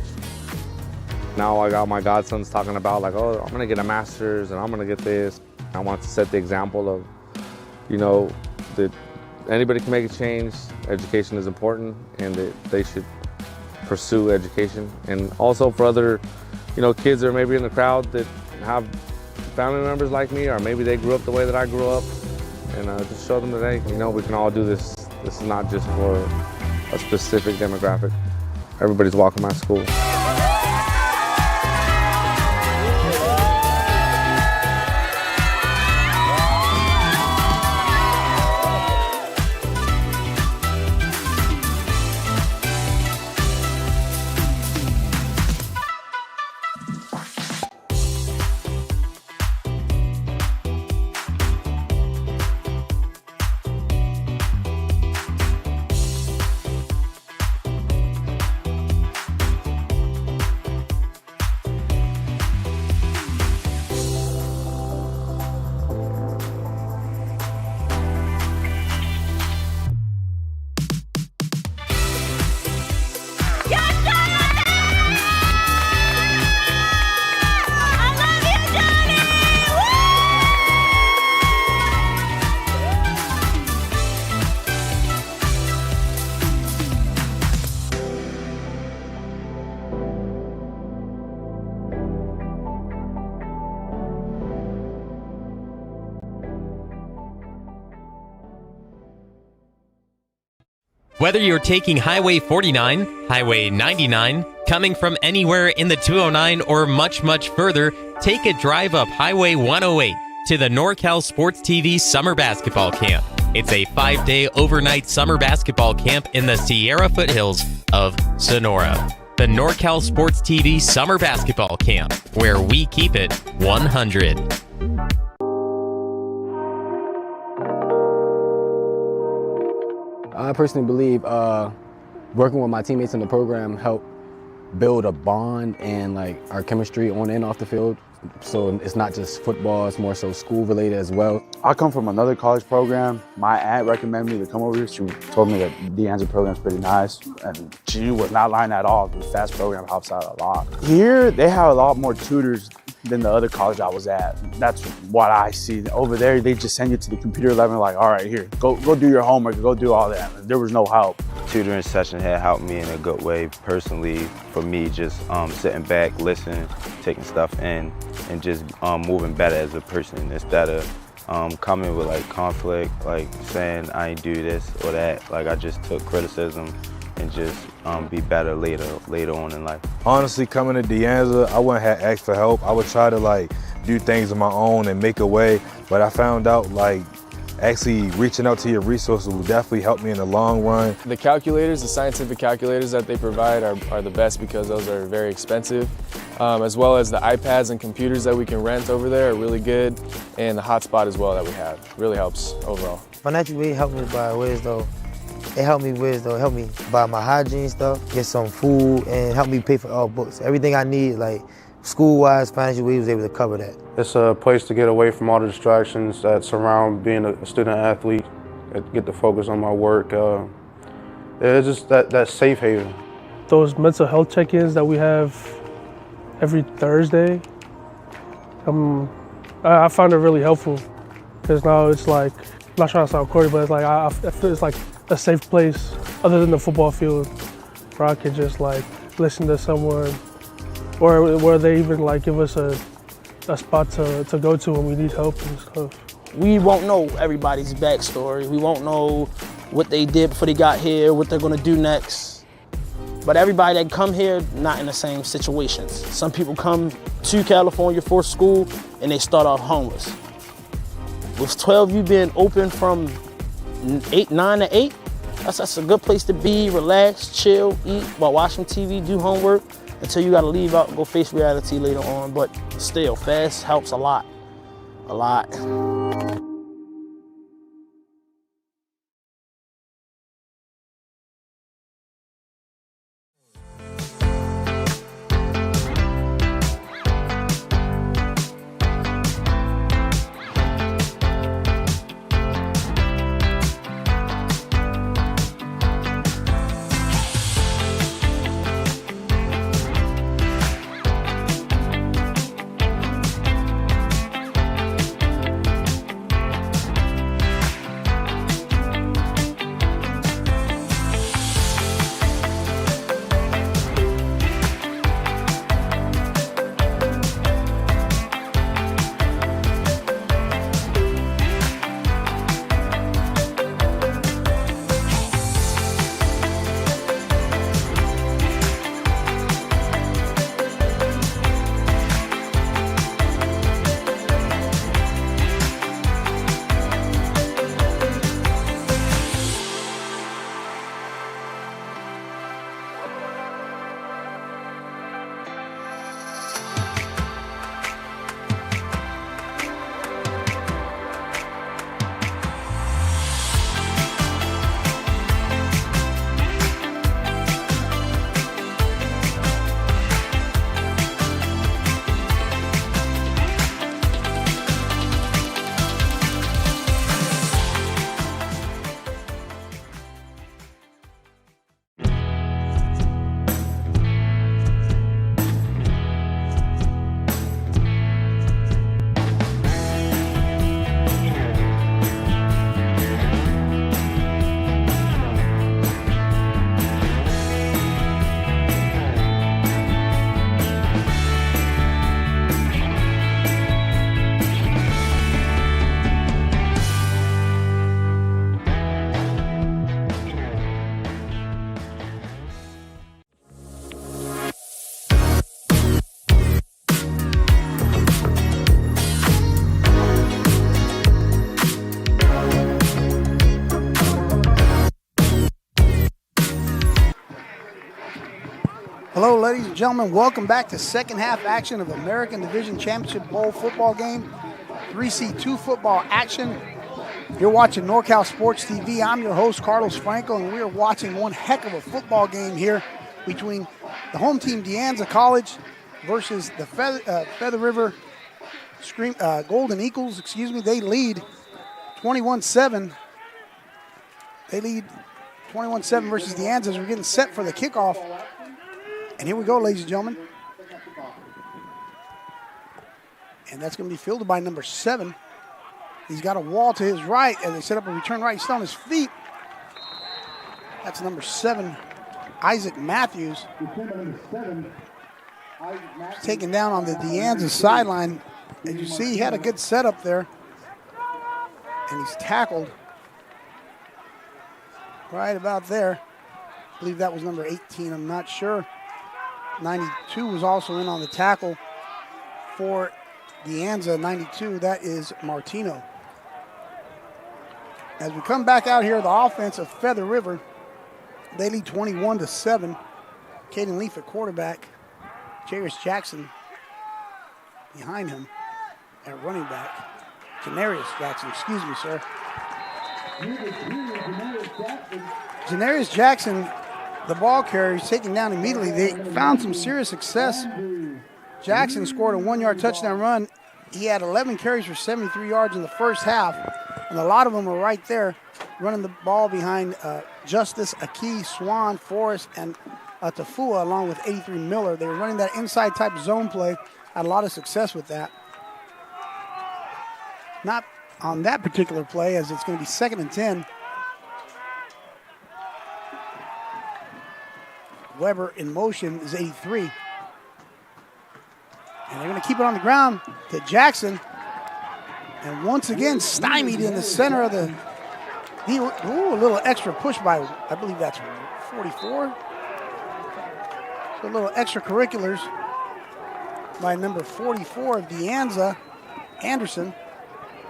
Now I got my godsons talking about like, oh, I'm gonna get a master's and I'm gonna get this. I want to set the example of, you know, that anybody can make a change. Education is important and that they should pursue education. And also for other, you know, kids that are maybe in the crowd that have family members like me, or maybe they grew up the way that I grew up, and just show them that, hey, you know, we can all do this. This is not just for a specific demographic. Everybody's welcome at school. Whether you're taking Highway 49, Highway 99, coming from anywhere in the 209 or much, much further, take a drive up Highway 108 to the NorCal Sports TV Summer Basketball Camp. It's a 5-day overnight summer basketball camp in the Sierra foothills of Sonora. The NorCal Sports TV Summer Basketball Camp, where we keep it 100. I personally believe working with my teammates in the program helped build a bond and like our chemistry on and off the field. So it's not just football, it's more so school related as well. I come from another college program. My aunt recommended me to come over here. She told me that the Anza program is pretty nice. And she was not lying at all. The FAST program helps out a lot. Here, they have a lot more tutors than the other college I was at. That's what I see. Over there, they just send you to the computer lab and like, all right, here, go do your homework, go do all that. There was no help. Tutoring session had helped me in a good way personally. For me, just sitting back, listening, taking stuff in, and just moving better as a person instead of coming with like conflict, like saying I ain't do this or that. Like I just took criticism and just be better later on in life. Honestly, coming to De Anza, I wouldn't have asked for help. I would try to like do things on my own and make a way, but I found out like actually reaching out to your resources will definitely help me in the long run. The calculators, the scientific calculators that they provide are the best because those are very expensive, as well as the iPads and computers that we can rent over there are really good, and the hotspot as well that we have really helps overall. Financial aid helped me by ways though. It helped me buy my hygiene stuff, get some food, and help me pay for all books. Everything I need, like school-wise, financial aid was able to cover that. It's a place to get away from all the distractions that surround being a student athlete, get to focus on my work. It's just that safe haven. Those mental health check-ins that we have every Thursday, I found it really helpful because now it's like, I'm not trying to sound corny, but it's like I feel it's like a safe place other than the football field where I can just like listen to someone, or where they even like give us a spot to go to when we need help and stuff. We won't know everybody's backstory. We won't know what they did before they got here, what they're gonna do next. But everybody that come here, not in the same situations. Some people come to California for school and they start off homeless. With 12 being open from 9 to 8, that's a good place to be, relax, chill, eat, while watching TV, do homework, until you gotta leave out and go face reality later on. But still, FAST helps a lot, a lot. Hello, ladies and gentlemen. Welcome back to second half action of American Division Championship Bowl football game. 3C2 football action. You're watching NorCal Sports TV. I'm your host, Carlos Franco, and we are watching one heck of a football game here between the home team, De Anza College, versus the Feather River Golden Eagles. They lead 21-7. They lead 21-7 versus De Anza as we're getting set for the kickoff. And here we go, ladies and gentlemen. And that's going to be fielded by number 7. He's got a wall to his right as they set up a return right. He's still on his feet. That's number 7, Isaac Matthews. He's taken down on the De Anza sideline. As you see, he had a good setup there. And he's tackled right about there. I believe that was number 18, I'm not sure. 92 was also in on the tackle for De Anza. 92, that is Martino. As we come back out here, the offense of Feather River, they lead 21-7. Caden Leaf at quarterback. Jairus Jackson behind him at running back. Janarius Jackson, excuse me, sir. Janarius Jackson, the ball carrier, is taken down immediately. They found some serious success. Jackson scored a 1-yard touchdown run. He had 11 carries for 73 yards in the first half, and a lot of them were right there running the ball behind Justice, Aki, Swan, Forrest, and Tafua, along with 83 Miller. They were running that inside type zone play. Had a lot of success with that. Not on that particular play, as it's going to be 2nd and 10. Weber in motion is 83. And they're going to keep it on the ground to Jackson. And once again, stymied in the center of the... a little extra push by, I believe that's 44. So a little extracurriculars by number 44 of De Anza, Anderson.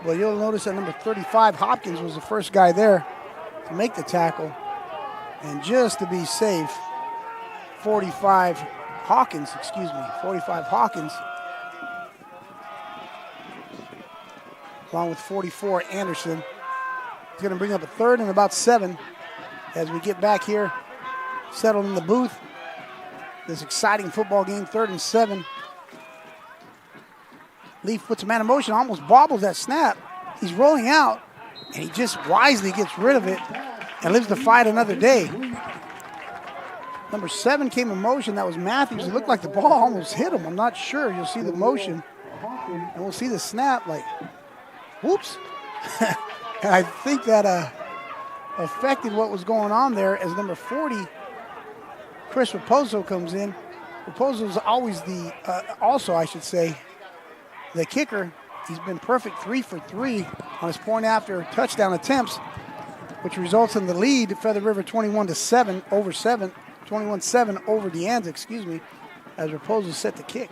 Well, you'll notice that number 35, Hopkins, was the first guy there to make the tackle. And just to be safe, 45 Hawkins, along with 44 Anderson. He's going to bring up a 3rd and about 7 as we get back here, settled in the booth. This exciting football game, 3rd and 7. Leaf puts a man in motion, almost bobbles that snap. He's rolling out, and he just wisely gets rid of it and lives to fight another day. Number 7 came in motion. That was Matthews. It looked like the ball almost hit him. I'm not sure. You'll see the motion, and we'll see the snap like, whoops. And I think that affected what was going on there as number 40, Chris Raposo, comes in. Raposo's always the kicker. He's been perfect 3 for 3 on his point after touchdown attempts, which results in the lead, Feather River 21-7 over 21-7 over De Anza, as Raposo set to kick.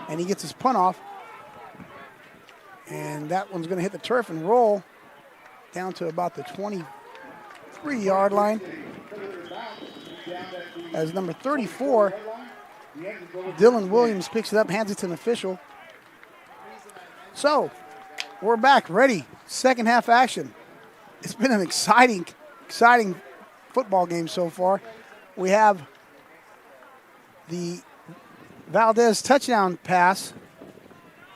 And he gets his punt off. And that one's going to hit the turf and roll down to about the 23-yard line. As number 34, Dylan Williams picks it up, hands it to an official. So, we're back, ready. Second half action. It's been an exciting football game so far. We have the Valdez touchdown pass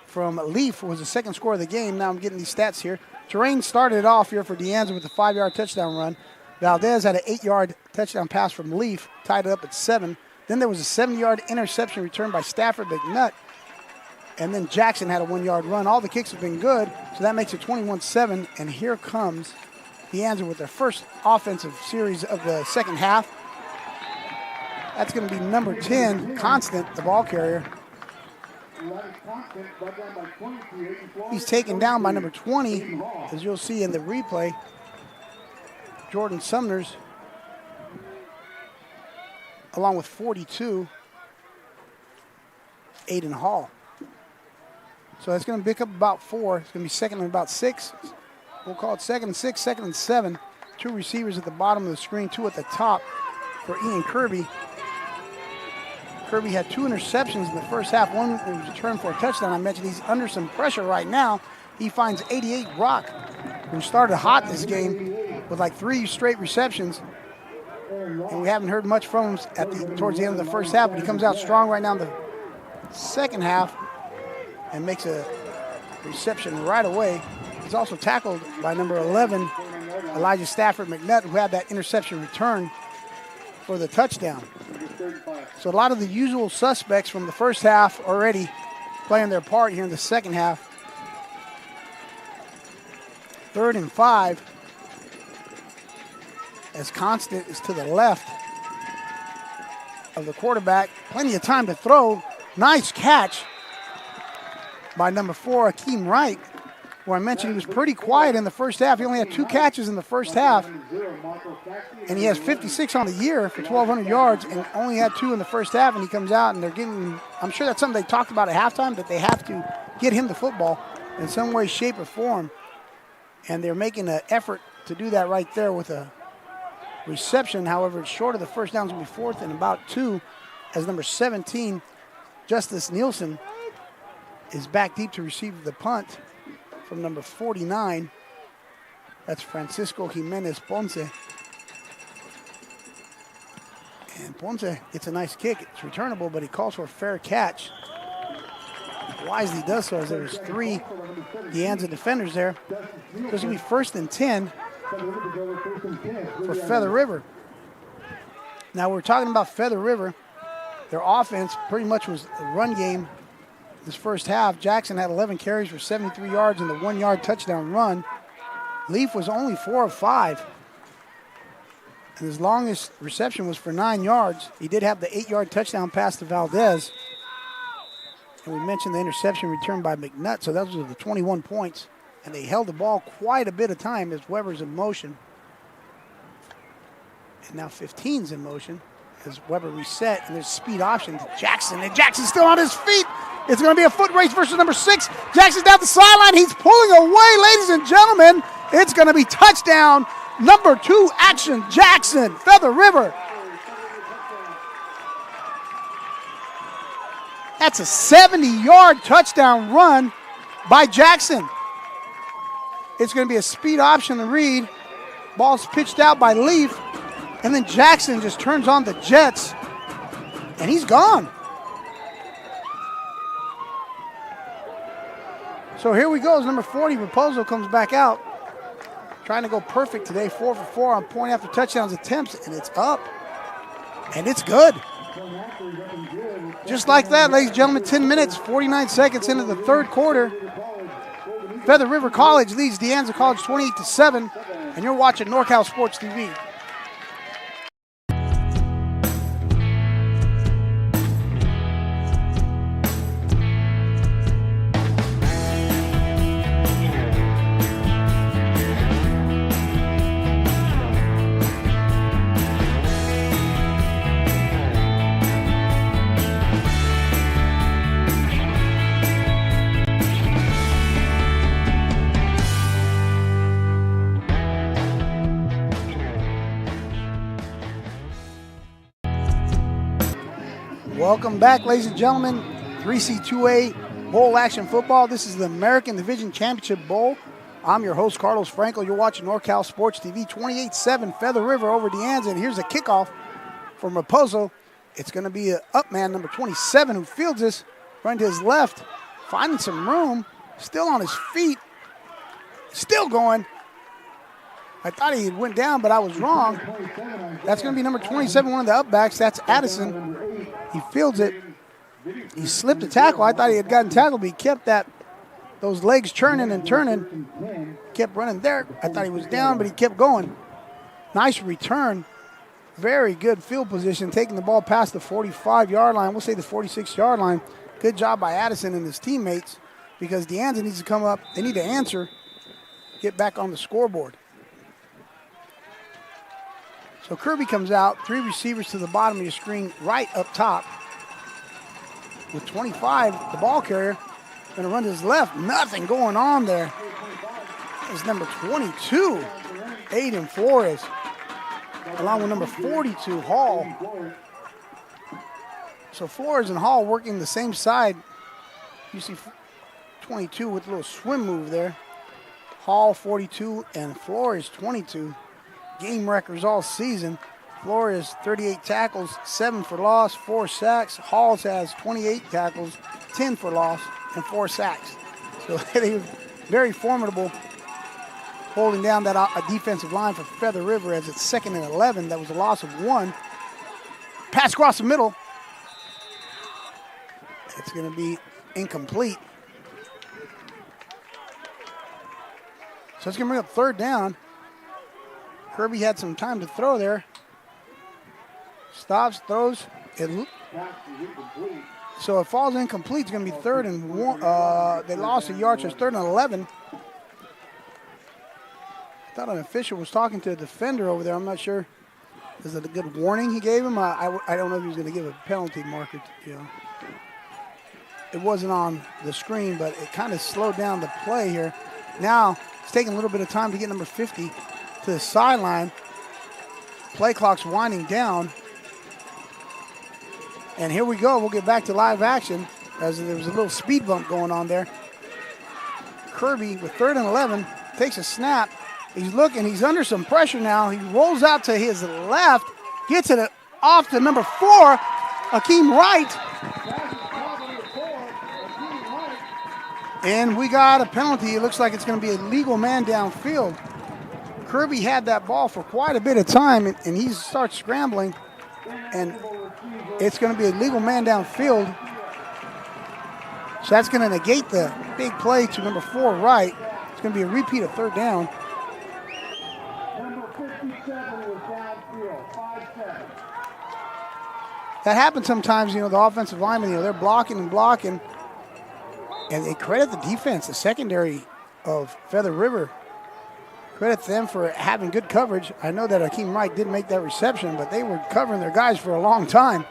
from Leaf was the second score of the game. Now I'm getting these stats here. Terrain started off here for De Anza with a 5-yard touchdown run. Valdez had an 8-yard touchdown pass from Leaf, tied it up at 7. Then there was a 70-yard interception return by Stafford McNutt. And then Jackson had a 1-yard run. All the kicks have been good, so that makes it 21-7. And here comes De Anza with their first offensive series of the second half. That's going to be number 10, Constant, the ball carrier. He's taken down by number 20, as you'll see in the replay. Jordan Sumners, along with 42, Aiden Hall. So that's going to pick up about 4. It's going to be 2nd and about 6. We'll call it 2nd and 6, 2nd and 7. 2 receivers at the bottom of the screen, 2 at the top for Ian Kirby. Kirby had 2 interceptions in the first half. One was returned for a touchdown. I mentioned he's under some pressure right now. He finds 88 Rock, who started hot this game with like 3 straight receptions. And we haven't heard much from him towards the end of the first half, but he comes out strong right now in the second half and makes a reception right away. He's also tackled by number 11, Elijah Stafford McNutt, who had that interception return for the touchdown. So a lot of the usual suspects from the first half already playing their part here in the second half. 3rd and 5, as Constant is to the left of the quarterback. Plenty of time to throw. Nice catch by number 4, Akeem Wright, who I mentioned he was pretty quiet in the first half. He only had 2 catches in the first half, and he has 56 on the year for 1,200 yards and only had 2 in the first half, and he comes out and they're getting, I'm sure that's something they talked about at halftime, that they have to get him the football in some way, shape, or form, and they're making an effort to do that right there with a reception. However, it's short of the first down. It's going to be 4th and about 2 as number 17, Justice Nielsen, is back deep to receive the punt from number 49. That's Francisco Jimenez Ponce. And Ponce gets a nice kick. It's returnable, but he calls for a fair catch. Wisely does so, as there's 3 De Anza defenders there. So it's going to be 1st and 10 for Feather River. Now we're talking about Feather River. Their offense pretty much was a run game this first half. Jackson had 11 carries for 73 yards and the 1-yard touchdown run. Leaf was only 4 of 5. And his longest reception was for 9 yards. He did have the 8-yard touchdown pass to Valdez. And we mentioned the interception returned by McNutt, so those were the 21 points. And they held the ball quite a bit of time as Weber's in motion. And now 15's in motion as Weber reset, and there's speed option to Jackson. And Jackson's still on his feet. It's going to be a foot race versus number 6. Jackson's down the sideline. He's pulling away, ladies and gentlemen. It's going to be touchdown. Number 2 action, Jackson, Feather River. That's a 70-yard touchdown run by Jackson. It's going to be a speed option to Reed. Ball's pitched out by Leaf. And then Jackson just turns on the jets. And he's gone. So here we go as number 40, Raposo, comes back out. Trying to go perfect today, 4 for 4 on point after touchdowns attempts, and it's up. And it's good. Just like that, ladies and gentlemen, 10 minutes, 49 seconds into the third quarter. Feather River College leads De Anza College 28-7, and you're watching NorCal Sports TV. Welcome back, ladies and gentlemen. 3C2A Bowl Action Football. This is the American Division Championship Bowl. I'm your host, Carlos Franco. You're watching NorCal Sports TV. 28-7 Feather River over De Anza. And here's a kickoff from Raposo. It's going to be an up man, number 27, who fields this. Running to his left, finding some room. Still on his feet. Still going. I thought he went down, but I was wrong. That's going to be number 27, one of the upbacks. That's Addison. He fields it. He slipped a tackle. I thought he had gotten tackled, but he kept those legs churning and turning. Kept running there. I thought he was down, but he kept going. Nice return. Very good field position, taking the ball past the 45-yard line. We'll say the 46-yard line. Good job by Addison and his teammates, because De Anza needs to come up. They need to answer, get back on the scoreboard. So Kirby comes out, 3 receivers to the bottom of your screen, right up top. With 25, the ball carrier, going to run to his left. Nothing going on there. It's number 22, Aiden Flores, along with number 42, Hall. So Flores and Hall working the same side. You see 22 with a little swim move there. Hall 42 and Flores 22. Game records all season. Flores 38 tackles, 7 for loss, 4 sacks. Halls has 28 tackles, 10 for loss, and 4 sacks. So they were very formidable, holding down that defensive line for Feather River as it's 2nd and 11. That was a loss of 1. Pass across the middle. It's going to be incomplete. So it's going to bring up 3rd down. Kirby had some time to throw there. Stops, throws. So it falls incomplete. It's going to be 3rd and 1. They lost a yard, so it's 3rd and 11. I thought an official was talking to a defender over there. I'm not sure. Is it a good warning he gave him? I don't know if he was going to give a penalty marker. It wasn't on the screen, but it kind of slowed down the play here. Now it's taking a little bit of time to get number 50 to the sideline. Play clock's winding down. And here we go. We'll get back to live action as there was a little speed bump going on there. Kirby with 3rd and 11 takes a snap. He's looking. He's under some pressure now. He rolls out to his left, gets it off to number 4, Akeem Wright. And we got a penalty. It looks like it's going to be a legal man downfield. Kirby had that ball for quite a bit of time, and he starts scrambling. And it's going to be a legal man downfield. So that's going to negate the big play to number 4, Wright. It's going to be a repeat of 3rd down. That happens sometimes, the offensive linemen, they're blocking and blocking. And they credit the defense, the secondary of Feather River. Credit them for having good coverage. I know that Akeem Wright didn't make that reception, but they were covering their guys for a long time.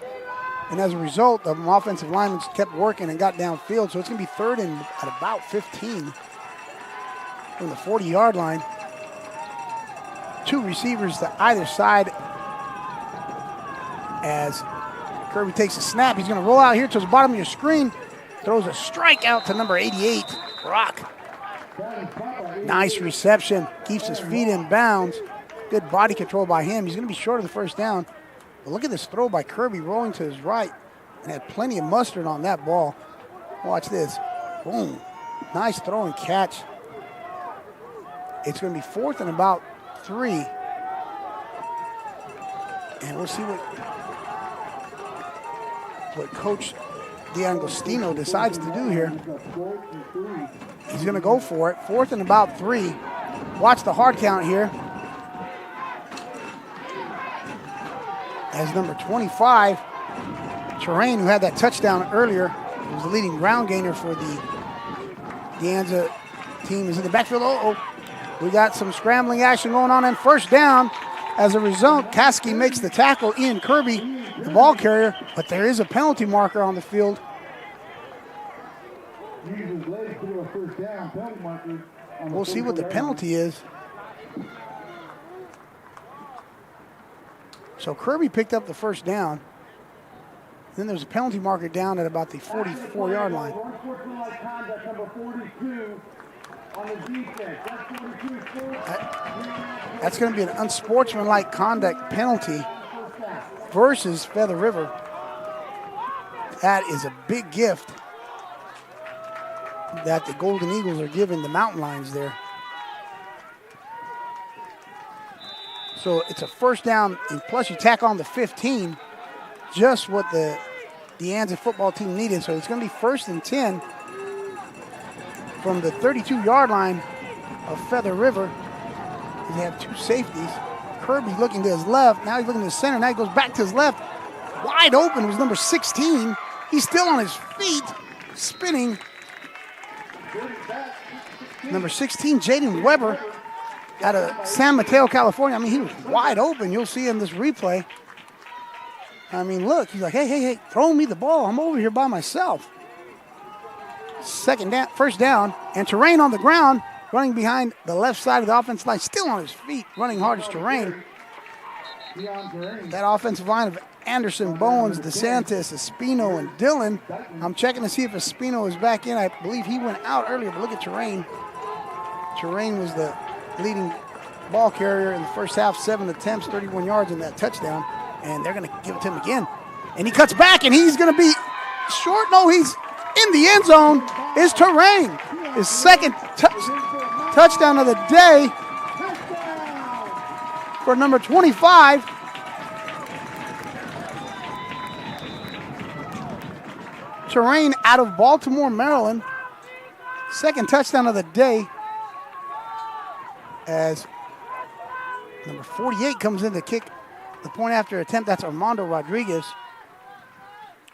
And as a result, the offensive linemen kept working and got downfield. So it's going to be 3rd and at about 15 from the 40-yard line. 2 receivers to either side as Kirby takes a snap. He's going to roll out here to the bottom of your screen. Throws a strike out to number 88, Brock. Nice reception. Keeps his feet in bounds. Good body control by him. He's going to be short of the 1st down. But look at this throw by Kirby rolling to his right and had plenty of mustard on that ball. Watch this. Boom. Nice throw and catch. It's going to be 4th and about 3. And we'll see what Coach D'Agostino decides to do here. He's going to go for it. 4th and about 3. Watch the hard count here. As number 25, Terrain, who had that touchdown earlier, was the leading ground gainer for the Anza team, is in the backfield. We got some scrambling action going on, and 1st down. As a result, Kasky makes the tackle. Ian Kirby, the ball carrier, but there is a penalty marker on the field. We'll see what the penalty is. So Kirby picked up the 1st down. Then there's a penalty marker down at about the 44-yard line. That's going to be an unsportsmanlike conduct penalty versus Feather River. That is a big gift that the Golden Eagles are giving the Mountain Lions there. So it's a 1st down, and plus you tack on the 15, just what the Anza football team needed. So it's going to be 1st and 10 from the 32-yard line of Feather River. They have 2 safeties. Kirby looking to his left. Now he's looking to the center. Now he goes back to his left. Wide open was number 16. He's still on his feet, spinning. Number 16, Jaden Weber, out of San Mateo, California. I mean, he was wide open. You'll see in this replay. I mean, look, he's like, hey, throw me the ball. I'm over here by myself. 1st down, and Terrain on the ground, running behind the left side of the offensive line, still on his feet, running hard as Terrain. That offensive line of Anderson, Bowens, DeSantis, Espino, and Dillon. I'm checking to see if Espino is back in. I believe he went out earlier, but look at Terrain. Terrain was the leading ball carrier in the first half, 7 attempts, 31 yards in that touchdown, and they're going to give it to him again. And he cuts back, and he's going to be short. No, he's in the end zone. It's Terrain. His second touchdown of the day for number 25. Terrain out of Baltimore, Maryland. Second touchdown of the day as number 48 comes in to kick the point after attempt. That's Armando Rodriguez.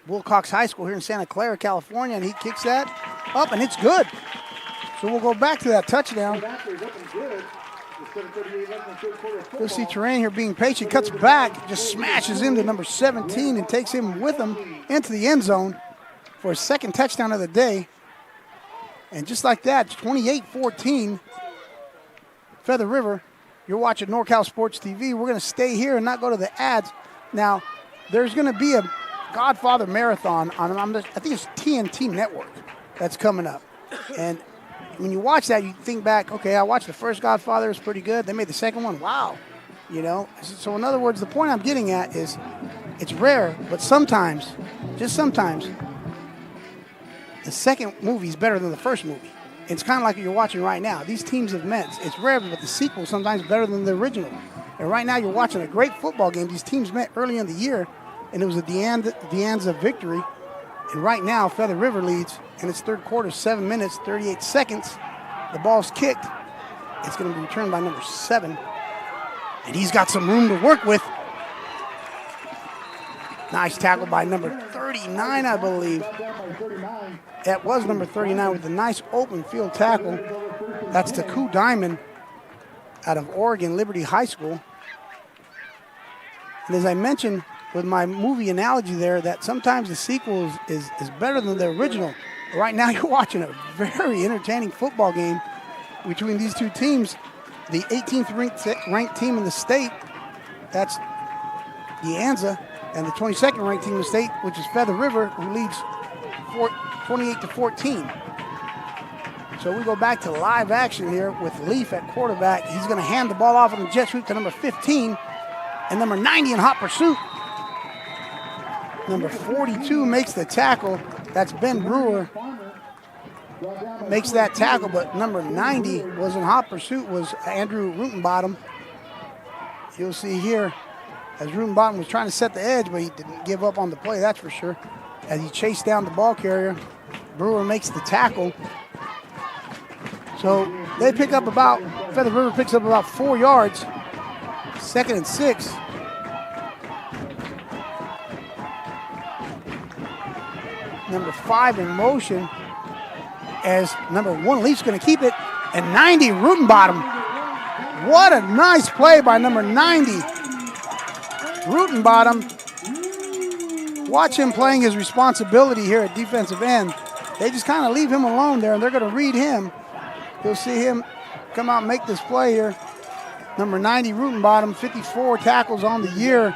Wilcox High School here in Santa Clara, California, and he kicks that up, and it's good. So we'll go back to that touchdown. You'll see Terrain here being patient, cuts back, just smashes into number 17 and takes him with him into the end zone for his second touchdown of the day. And just like that, 28-14, Feather River. You're watching NorCal Sports TV. We're going to stay here and not go to the ads. Now, there's going to be a Godfather Marathon on, I think it's TNT Network that's coming up. And when you watch that, you think back, okay, I watched the first Godfather, it was pretty good. They made the second one, wow. You know, so in other words, the point I'm getting at is it's rare, but sometimes, just sometimes, the second movie is better than the first movie. It's kind of like what you're watching right now. These teams have met. It's rare, but the sequel is sometimes better than the original. And right now you're watching a great football game. These teams met early in the year, and it was a Anza victory. And right now, Feather River leads in its third quarter, 7 minutes, 38 seconds. The ball's kicked. It's going to be returned by number 7. And he's got some room to work with. Nice tackle by number 39, I believe. That was number 39 with a nice open field tackle. That's Taku Diamond out of Oregon Liberty High School. And as I mentioned with my movie analogy there, that sometimes the sequel is better than the original. Right now you're watching a very entertaining football game between these two teams. The 18th ranked team in the state, that's the Anza, and the 22nd ranked team in the state, which is Feather River, who leads 28-14. So we go back to live action here with Leaf at quarterback. He's going to hand the ball off on the jet sweep to number 15 and number 90 in hot pursuit. Number 42 makes the tackle. That's Ben Brewer. Makes that tackle, but number 90 was in hot pursuit, was Andrew Rutenbottom. You'll see here as Rutenbottom was trying to set the edge, but he didn't give up on the play, that's for sure. As he chased down the ball carrier, Brewer makes the tackle. So they pick up Feather River picks up about 4 yards. 2nd and 6. Number 5 in motion as number 1 Leaf's going to keep it. And 90 Rutenbottom. What a nice play by number 90. Rutenbottom. Watch him playing his responsibility here at defensive end. They just kind of leave him alone there, and they're going to read him. You'll see him come out and make this play here. Number 90, Rutenbottom, 54 tackles on the year,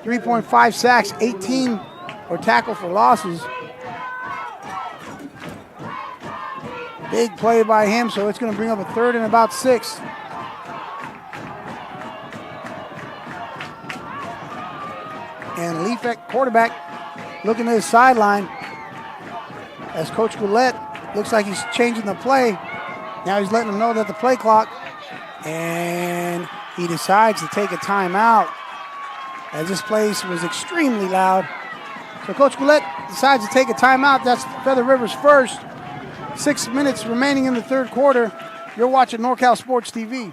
3.5 sacks, 18 or tackle for losses. Big play by him, so it's going to bring up a 3rd and about 6. And Leaf at quarterback looking at his sideline as Coach Goulet looks like he's changing the play. Now he's letting them know that the play clock, and he decides to take a timeout as this place was extremely loud. So Coach Goulet decides to take a timeout. That's Feather River's first. 6 minutes remaining in the third quarter. You're watching NorCal Sports TV.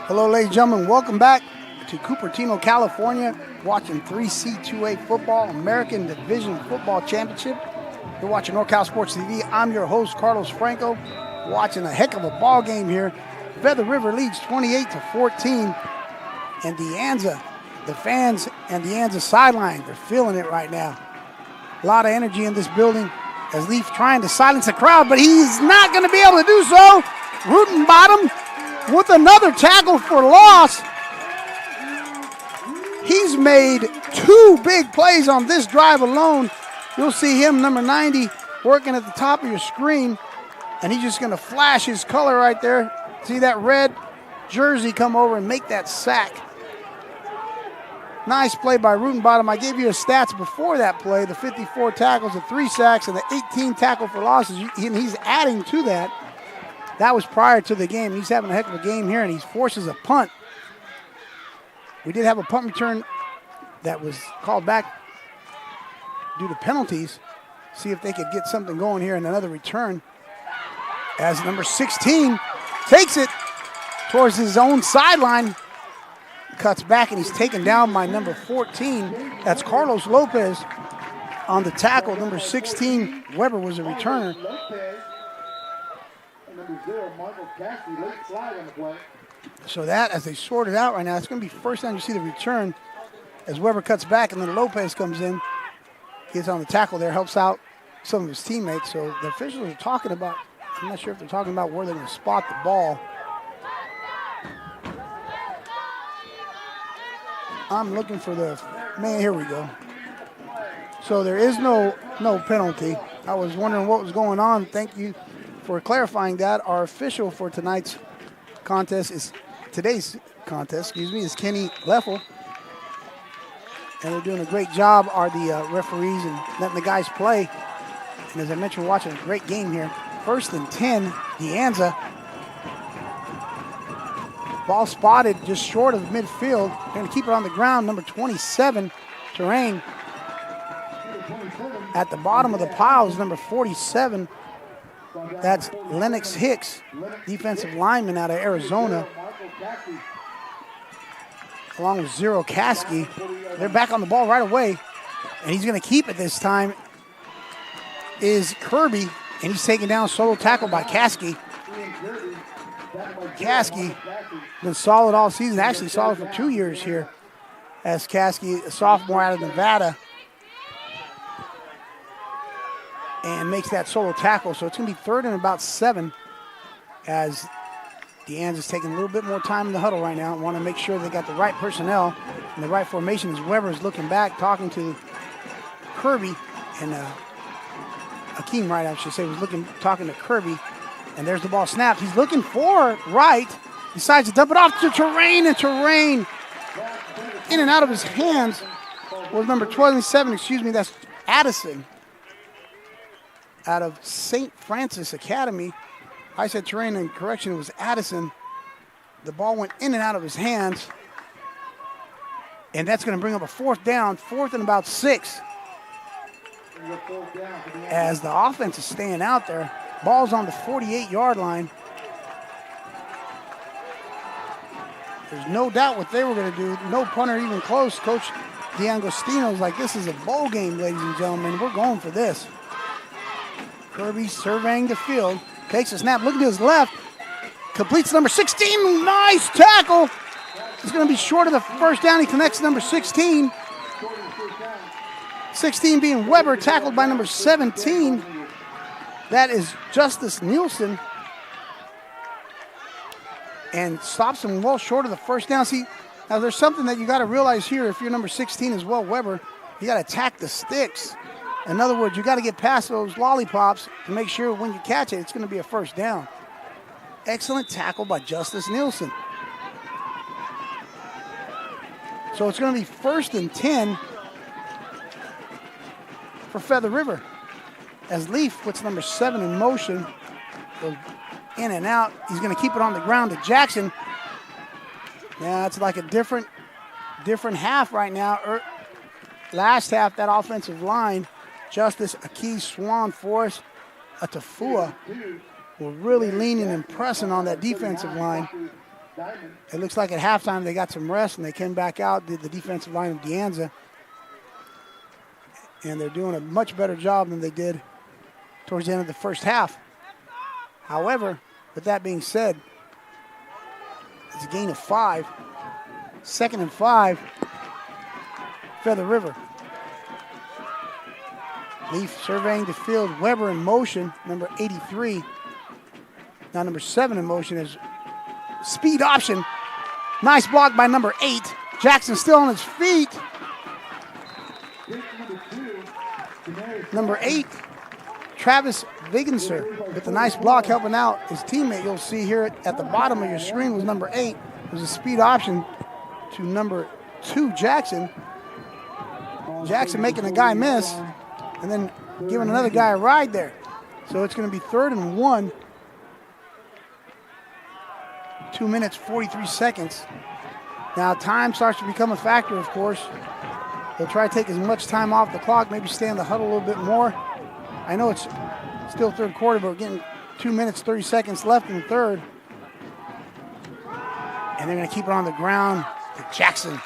Hello, ladies and gentlemen. Welcome back to Cupertino, California, watching 3C2A football, American Division Football Championship. You're watching NorCal Sports TV. I'm your host, Carlos Franco, watching a heck of a ball game here. Feather River leads 28-14, and the Anza, the fans and the Anza sideline, they're feeling it right now. A lot of energy in this building as Leaf trying to silence the crowd, but he's not going to be able to do so. Bottom with another tackle for loss. He's made 2 big plays on this drive alone. You'll see him, number 90, working at the top of your screen, and he's just going to flash his color right there. See that red jersey come over and make that sack. Nice play by Bottom. I gave you his stats before that play, the 54 tackles, the 3 sacks, and the 18 tackle for losses, and he's adding to that. That was prior to the game. He's having a heck of a game here, and he forces a punt. We did have a punt return that was called back due to penalties. See if they could get something going here in another return. As number 16 takes it towards his own sideline, cuts back, and he's taken down by number 14. That's Carlos Lopez on the tackle. Number 16, Weber, was a returner. So that, as they sort it out right now, it's going to be first time you see the return as Weber cuts back, and then Lopez comes in, gets on the tackle there, helps out some of his teammates. So the officials are talking about, I'm not sure if they're talking about where they're going to spot the ball. I'm looking for the, man, here we go. So there is no penalty. I was wondering what was going on. Thank you for clarifying that. Our official for today's contest is Kenny Leffel. And they're doing a great job, are the referees, and letting the guys play. And as I mentioned, we're watching a great game here. 1st and 10, the Anza. Ball spotted just short of midfield. They're going to keep it on the ground. Number 27, Terrain. At the bottom of the pile is number 47. That's Lennox Hicks, defensive lineman out of Arizona. Along with Zero Kasky. They're back on the ball right away. And he's going to keep it this time. Is Kirby. And he's taken down, solo tackle by Kasky. Kasky been solid all season, actually solid for 2 years here, as Kasky, a sophomore out of Nevada, and makes that solo tackle. So it's going to be 3rd and about 7, as Deanne's is taking a little bit more time in the huddle right now. Want to make sure they got the right personnel and the right formation, as Weber's looking back, talking to Kirby, and Akeem Wright, I should say, was talking to Kirby. And there's the ball snapped. He's looking for Wright. Decides to dump it off to Terrain, and Terrain in and out of his hands was number 27, that's Addison out of St. Francis Academy. I said Terrain, and correction, it was Addison. The ball went in and out of his hands. And that's going to bring up a 4th down, 4th and about 6. As the offense is staying out there. Ball's on the 48-yard line. There's no doubt what they were going to do. No punter even close. Coach D'Agostino's like, this is a bowl game, ladies and gentlemen. We're going for this. Kirby surveying the field. Takes a snap, looking to his left. Completes number 16. Nice tackle. It's going to be short of the first down. He connects number 16. 16 being Weber, tackled by number 17. That is Justice Nielsen. And stops him well short of the first down. See, now there's something that you got to realize here. If you're number 16 as well, Weber, you got to attack the sticks. In other words, you got to get past those lollipops to make sure when you catch it, it's going to be a first down. Excellent tackle by Justice Nielsen. So it's going to be 1st and 10 for Feather River. As Leaf puts number 7 in motion, goes in and out. He's going to keep it on the ground to Jackson. Yeah, it's like a different half right now. Last half, that offensive line, Justice, Akey, Swan, Forrest, Atafua, were really leaning and pressing on that defensive line. It looks like at halftime they got some rest and they came back out, did the defensive line of De Anza. And they're doing a much better job than they did towards the end of the first half. However, with that being said, it's a gain of 5. 2nd and 5, Feather River. Leaf surveying the field. Weber in motion, number 83. Now number 7 in motion is speed option. Nice block by number 8. Jackson still on his feet. Number 8, Travis Vigenser with a nice block helping out his teammate. You'll see here at the bottom of your screen was number 8. There's a speed option to number 2, Jackson. Jackson making a guy miss and then giving another guy a ride there. So it's going to be 3rd and 1. 2 minutes, 43 seconds. Now time starts to become a factor, of course. They'll try to take as much time off the clock, maybe stay in the huddle a little bit more. I know it's still 3rd quarter, but we're getting 2 minutes, 30 seconds left in the 3rd. And they're going to keep it on the ground. Jackson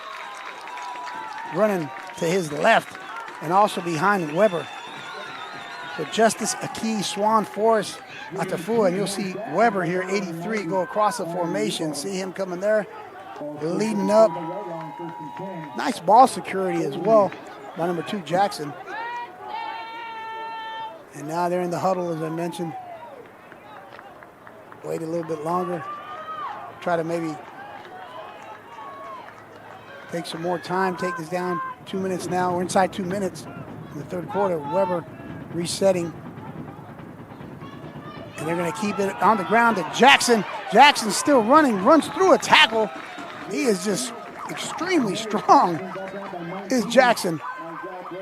running to his left and also behind Weber. So Justice Aki, Swan Forrest, Atafua, and you'll see Weber here, 83, go across the formation. See him coming there, leading up. Nice ball security as well by number 2, Jackson. And now they're in the huddle, as I mentioned. Wait a little bit longer. Try to maybe take some more time, take this down. 2 minutes now. We're inside 2 minutes in the 3rd quarter. Weber resetting. And they're going to keep it on the ground to Jackson. Jackson still running, runs through a tackle. He is just extremely strong, is Jackson.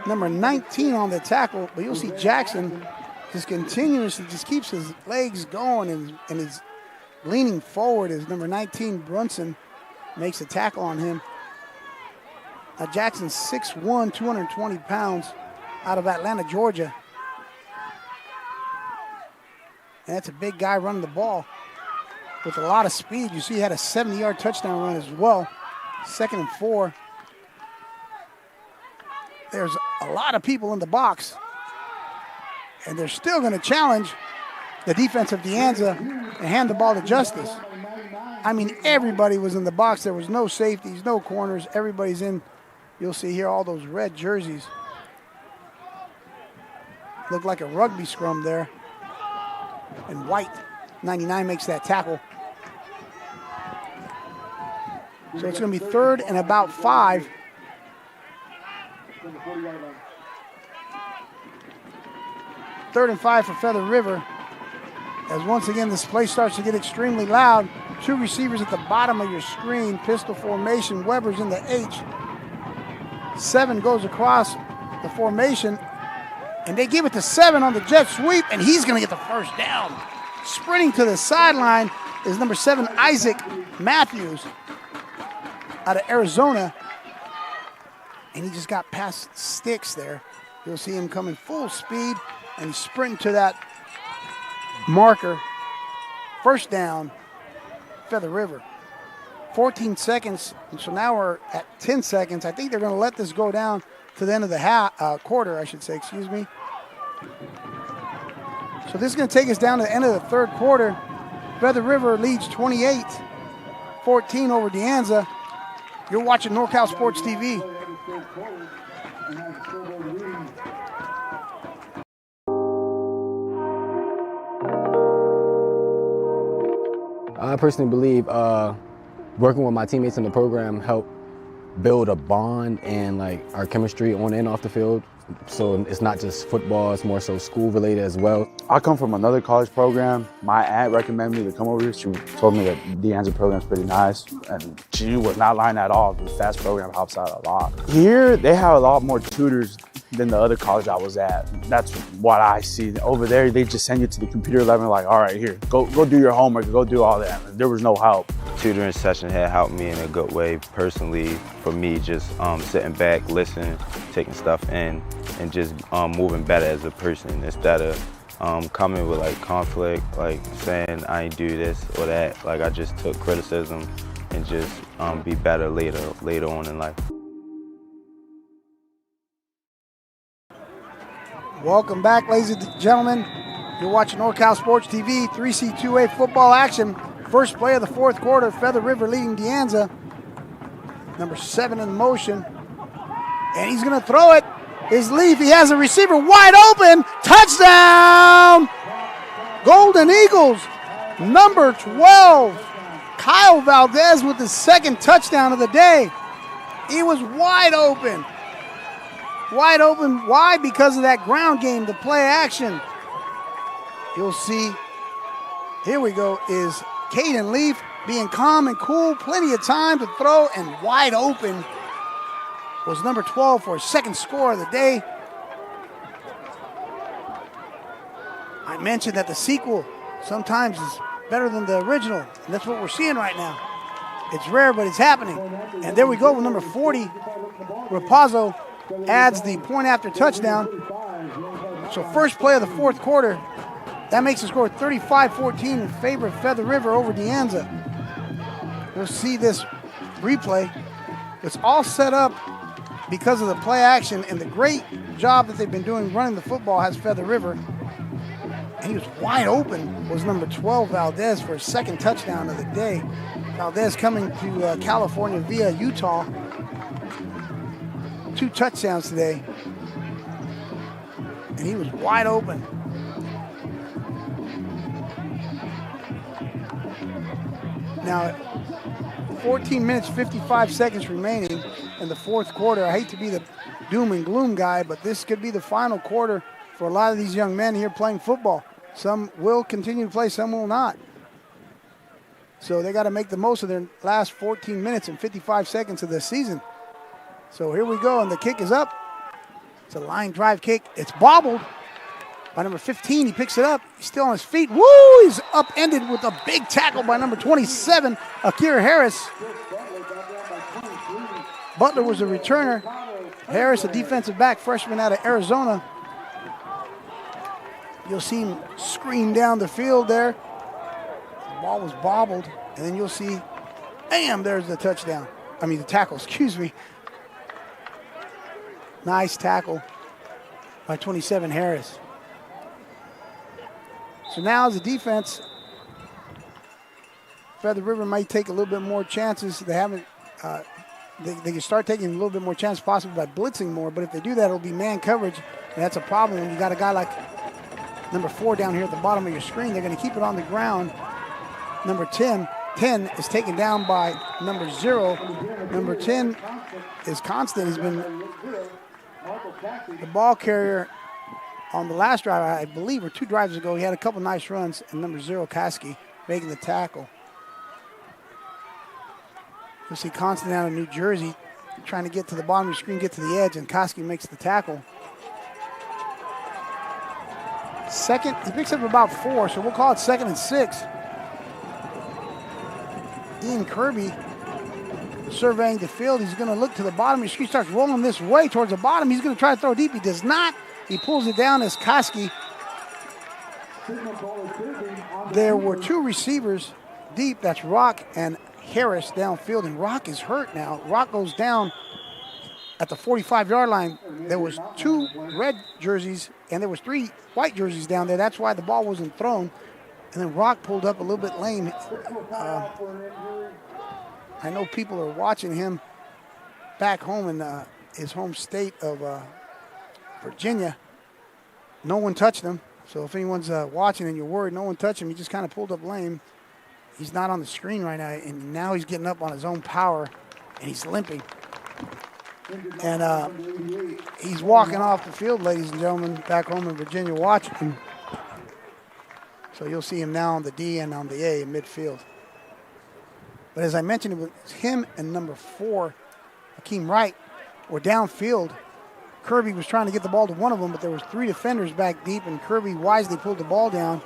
Number 19 on the tackle, but you'll see Jackson just continuously just keeps his legs going and is leaning forward as number 19, Brunson, makes a tackle on him. Now Jackson's 6'1", 220 pounds, out of Atlanta, Georgia. And that's a big guy running the ball with a lot of speed. You see he had a 70-yard touchdown run as well. 2nd and 4. There's a lot of people in the box. And they're still going to challenge the defense of De Anza and hand the ball to Justice. I mean, everybody was in the box. There was no safeties, no corners. Everybody's in. You'll see here all those red jerseys. Looked like a rugby scrum there. And white, 99 makes that tackle. So it's going to be 3rd and about 5. Third and 5 for Feather River. As once again, this play starts to get extremely loud. 2 receivers at the bottom of your screen. Pistol formation. Weber's in the H. 7 goes across the formation. And they give it to 7 on the jet sweep. And he's going to get the first down. Sprinting to the sideline is number 7, Isaac Matthews, out of Arizona. And he just got past sticks there. You'll see him coming full speed and sprinting to that marker. First down, Feather River. 14 seconds, and so now we're at 10 seconds. I think they're going to let this go down to the end of the quarter, I should say, excuse me. So this is going to take us down to the end of the 3rd quarter. Feather River leads 28-14 over De Anza. You're watching NorCal Sports TV. I personally believe working with my teammates in the program helped build a bond and like our chemistry on and off the field. So it's not just football, it's more so school related as well. I come from another college program. My aunt recommended me to come over here. She told me that the Anza program is pretty nice. And she was not lying at all. The FAST program helps out a lot. Here, they have a lot more tutors than the other college I was at. That's what I see. Over there, they just send you to the computer lab and like, all right, here, go do your homework, go do all that. There was no help. Tutoring session had helped me in a good way personally. For me, just sitting back, listening, taking stuff in, and just moving better as a person instead of coming with like conflict, like saying I ain't do this or that. Like I just took criticism and just be better later on in life. Welcome back, ladies and gentlemen. You're watching NorCal Sports TV, 3C2A football action. First play of the fourth quarter, Feather River leading De Anza. Number 7 in motion. And he's going to throw it. His leaf, he has a receiver wide open. Touchdown! Golden Eagles, number 12. Kyle Valdez with the second touchdown of the day. He was wide open. Wide open. Why? Because of that ground game, the play action. You'll see, here we go, is Caden Leaf being calm and cool, plenty of time to throw, and wide open was number 12 for his second score of the day. I mentioned that the sequel sometimes is better than the original, and that's what we're seeing right now. It's rare, but it's happening. And there we go with number 40, Rapazzo adds the point after touchdown. So first play of the fourth quarter, that makes the score 35-14 in favor of Feather River over De Anza. We'll see this replay. It's all set up because of the play action and the great job that they've been doing running the football has Feather River. And he was wide open, was number 12, Valdez, for his second touchdown of the day. Valdez coming to California via Utah. 2 touchdowns today. And he was wide open. Now, 14 minutes, 55 seconds remaining in the fourth quarter. I hate to be the doom and gloom guy, but this could be the final quarter for a lot of these young men here playing football. Some will continue to play, some will not. So they got to make the most of their last 14 minutes and 55 seconds of the season. So here we go, and the kick is up. It's a line drive kick. It's bobbled by number 15. He picks it up. He's still on his feet. Woo! He's upended with a big tackle by number 27, Akira Harris. Butler was a returner. Harris, a defensive back, freshman out of Arizona. You'll see him scream down the field there. The ball was bobbled, and then you'll see, bam, there's the touchdown. I mean, the tackle, excuse me. Nice tackle by 27 Harris. So now as a defense, Feather River might take a little bit more chances. They haven't, they can start taking a little bit more chances possibly by blitzing more, but if they do that, it'll be man coverage, and that's a problem when you got a guy like number 4 down here at the bottom of your screen. They're going to keep it on the ground. Number 10 is taken down by number 0. Number 10 is constant. He's been the ball carrier on the last drive, I believe, or 2 drives ago. He had a couple nice runs, and number 0, Kasky, making the tackle. You'll see Constant out of New Jersey trying to get to the bottom of the screen, get to the edge, and Kasky makes the tackle. Second, he picks up about 4, so we'll call it 2nd and 6. Ian Kirby surveying the field. He's going to look to the bottom. His screen starts rolling this way towards the bottom. He's going to try to throw deep. He does not. He pulls it down as Kasky. There were 2 receivers deep. That's Rock and Harris downfield, and Rock is hurt now. Rock goes down at the 45-yard line. There was 2 red jerseys, and there was 3 white jerseys down there. That's why the ball wasn't thrown. And then Rock pulled up a little bit lame. I know people are watching him back home in his home state of Virginia. No one touched him. So if anyone's watching and you're worried, no one touched him. He just kind of pulled up lame. He's not on the screen right now, and now he's getting up on his own power, and he's limping. And he's walking off the field, ladies and gentlemen, back home in Virginia watching him. So you'll see him now on the D and on the A in midfield. But as I mentioned, it was him and number 4, Hakeem Wright, were downfield. Kirby was trying to get the ball to one of them, but there was 3 defenders back deep, and Kirby wisely pulled the ball down,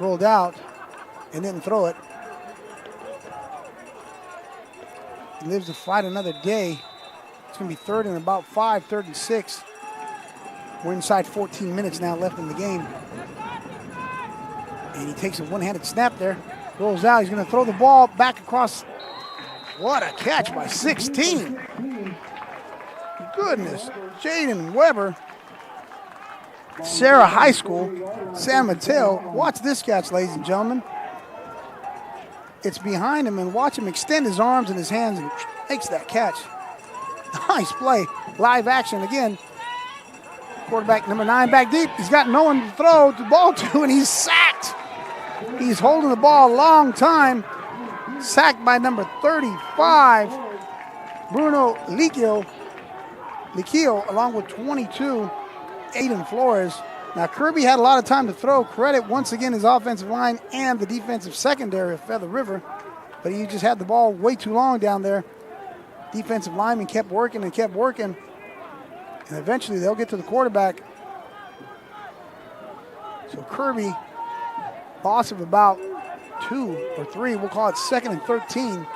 rolled out, and didn't throw it. He lives to fight another day. It's going to be 3rd and about 5, 3rd and 6. We're inside 14 minutes now left in the game. And he takes a one-handed snap there. Rolls out. He's going to throw the ball back across. What a catch by 16. Goodness. Jaden Weber. Sarah High School, San Mateo. Watch this catch, ladies and gentlemen. It's behind him, and watch him extend his arms and his hands and makes that catch. Nice play. Live action again. Quarterback number 9 back deep. He's got no one to throw the ball to, and he's sacked. He's holding the ball a long time. Sacked by number 35, Bruno Liquio, along with 22, Aiden Flores. Now, Kirby had a lot of time to throw. Credit once again his offensive line and the defensive secondary of Feather River, but he just had the ball way too long down there. Defensive lineman kept working and kept working, and eventually they'll get to the quarterback. So Kirby, loss of about 2 or 3, we'll call it 2nd and 13.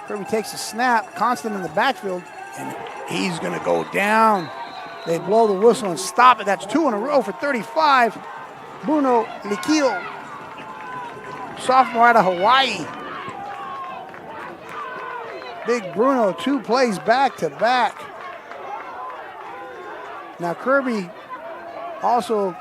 Kirby takes a snap, Constant in the backfield, and he's going to go down. They blow the whistle and stop it. That's 2 in a row for 35. Bruno Liquio, sophomore out of Hawaii. Big Bruno, 2 plays back to back. Now Kirby also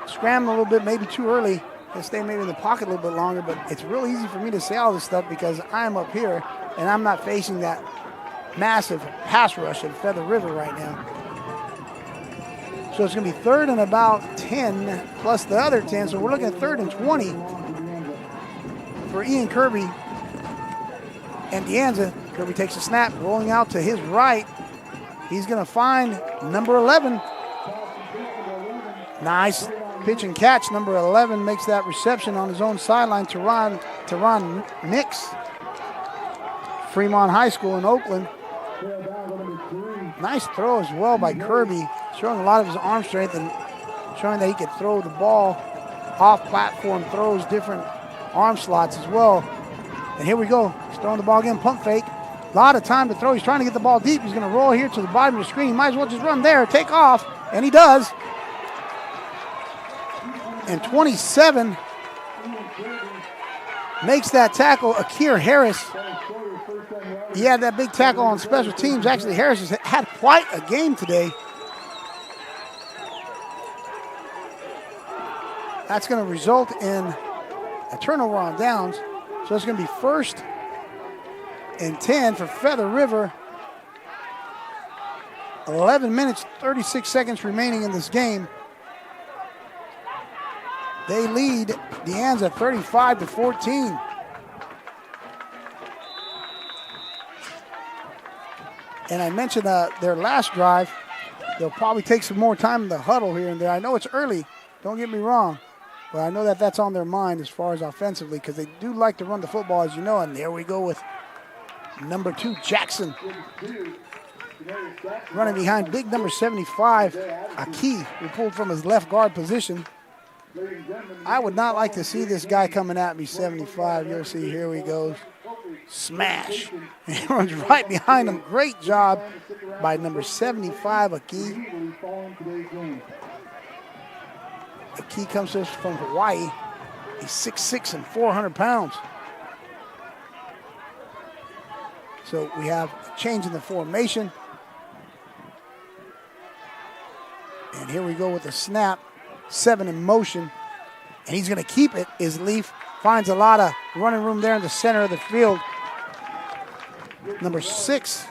scrambling a little bit, maybe too early. They stay maybe in the pocket a little bit longer, but it's real easy for me to say all this stuff because I'm up here and I'm not facing that massive pass rush at Feather River right now. So it's going to be 3rd and about 10 plus the other 10. So we're looking at 3rd and 20 for Ian Kirby and Anza. Kirby takes a snap, rolling out to his right. He's going to find number 11. Nice pitch and catch. Number 11 makes that reception on his own sideline. Teron Nix, Fremont High School in Oakland. Nice throw as well by Kirby, showing a lot of his arm strength and showing that he could throw the ball off platform throws, different arm slots as well. And here we go. He's throwing the ball again, pump fake. A lot of time to throw. He's trying to get the ball deep. He's going to roll here to the bottom of the screen. He might as well just run there, take off, and he does. And 27 makes that tackle. Akir Harris. He had that big tackle on special teams. Actually, Harris has had quite a game today. That's going to result in a turnover on downs. So it's going to be 1st and 10 for Feather River. 11 minutes, 36 seconds remaining in this game. They lead De Anza 35-14. And I mentioned their last drive. They'll probably take some more time in the huddle here and there. I know it's early, don't get me wrong, but I know that that's on their mind as far as offensively because they do like to run the football, as you know. And there we go with number 2, Jackson. Running behind big number 75, Aki, who pulled from his left guard position. I would not like to see this guy coming at me, 75. You'll see, here he goes. Smash. He runs right behind him. Great job by number 75, Aki. Aki comes to us from Hawaii. He's 6'6" and 400 pounds. So we have a change in the formation. And here we go with the snap. 7 in motion. And he's going to keep it. Is Leaf. Finds a lot of running room there in the center of the field. Number 6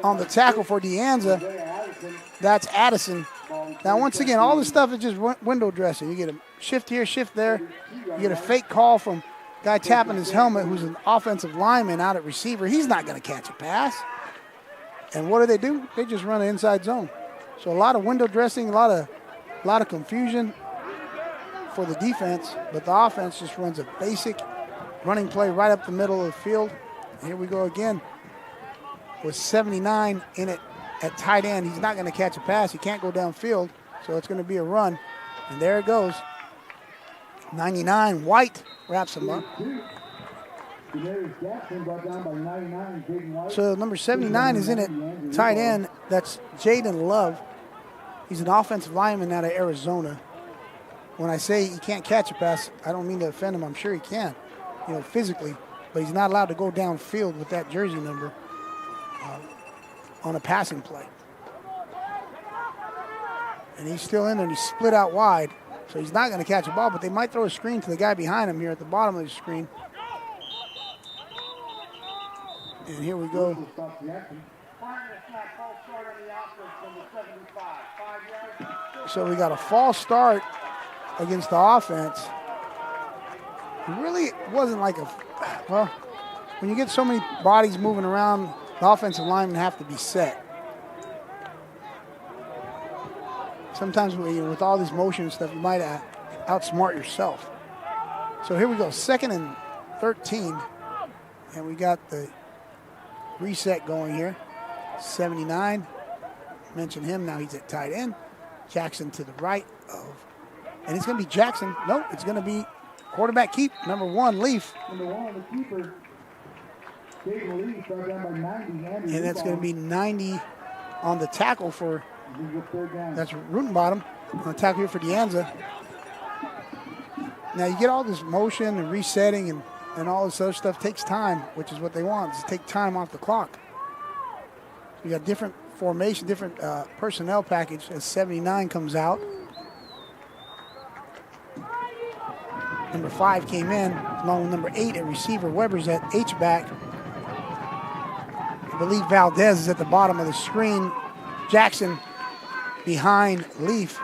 on the tackle for De Anza. That's Addison. Now, once again, all this stuff is just window dressing. You get a shift here, shift there. You get a fake call from guy tapping his helmet who's an offensive lineman out at receiver. He's not going to catch a pass. And what do? They just run an inside zone. So a lot of window dressing, a lot of confusion for the defense, but the offense just runs a basic running play right up the middle of the field. And here we go again with 79 in it at tight end. He's not going to catch a pass. He can't go downfield, so it's going to be a run. And there it goes. 99, White wraps him up. So number 79 is in it, tight end. That's Jaden Love. He's an offensive lineman out of Arizona. when I say he can't catch a pass, I don't mean to offend him. I'm sure he can, physically. But he's not allowed to go downfield with that jersey number on a passing play. And he's still in there, and he's split out wide. So he's not going to catch a ball, but they might throw a screen to the guy behind him here at the bottom of the screen. And here we go. So we got a false start against the offense. It really wasn't like well, when you get so many bodies moving around, the offensive linemen have to be set. Sometimes with all this motion and stuff, you might outsmart yourself. So here we go, 2nd and 13. And we got the reset going here. 79, mentioned him, now he's at tight end. Jackson to the right of, and it's going to be Jackson. Nope, it's going to be quarterback keep, number 1, Leaf. Number 1, the keeper, David Leaf, brought down by 90. And that's going to be 90 on the tackle for, that's Rutenbottom on the tackle here for De Anza. Now you get all this motion and resetting and all this other stuff takes time, which is what they want, is to take time off the clock. So you got different formation, different personnel package as 79 comes out. Number 5 came in, along with number 8 at receiver. Weber's at H-back. I believe Valdez is at the bottom of the screen. Jackson behind Leaf.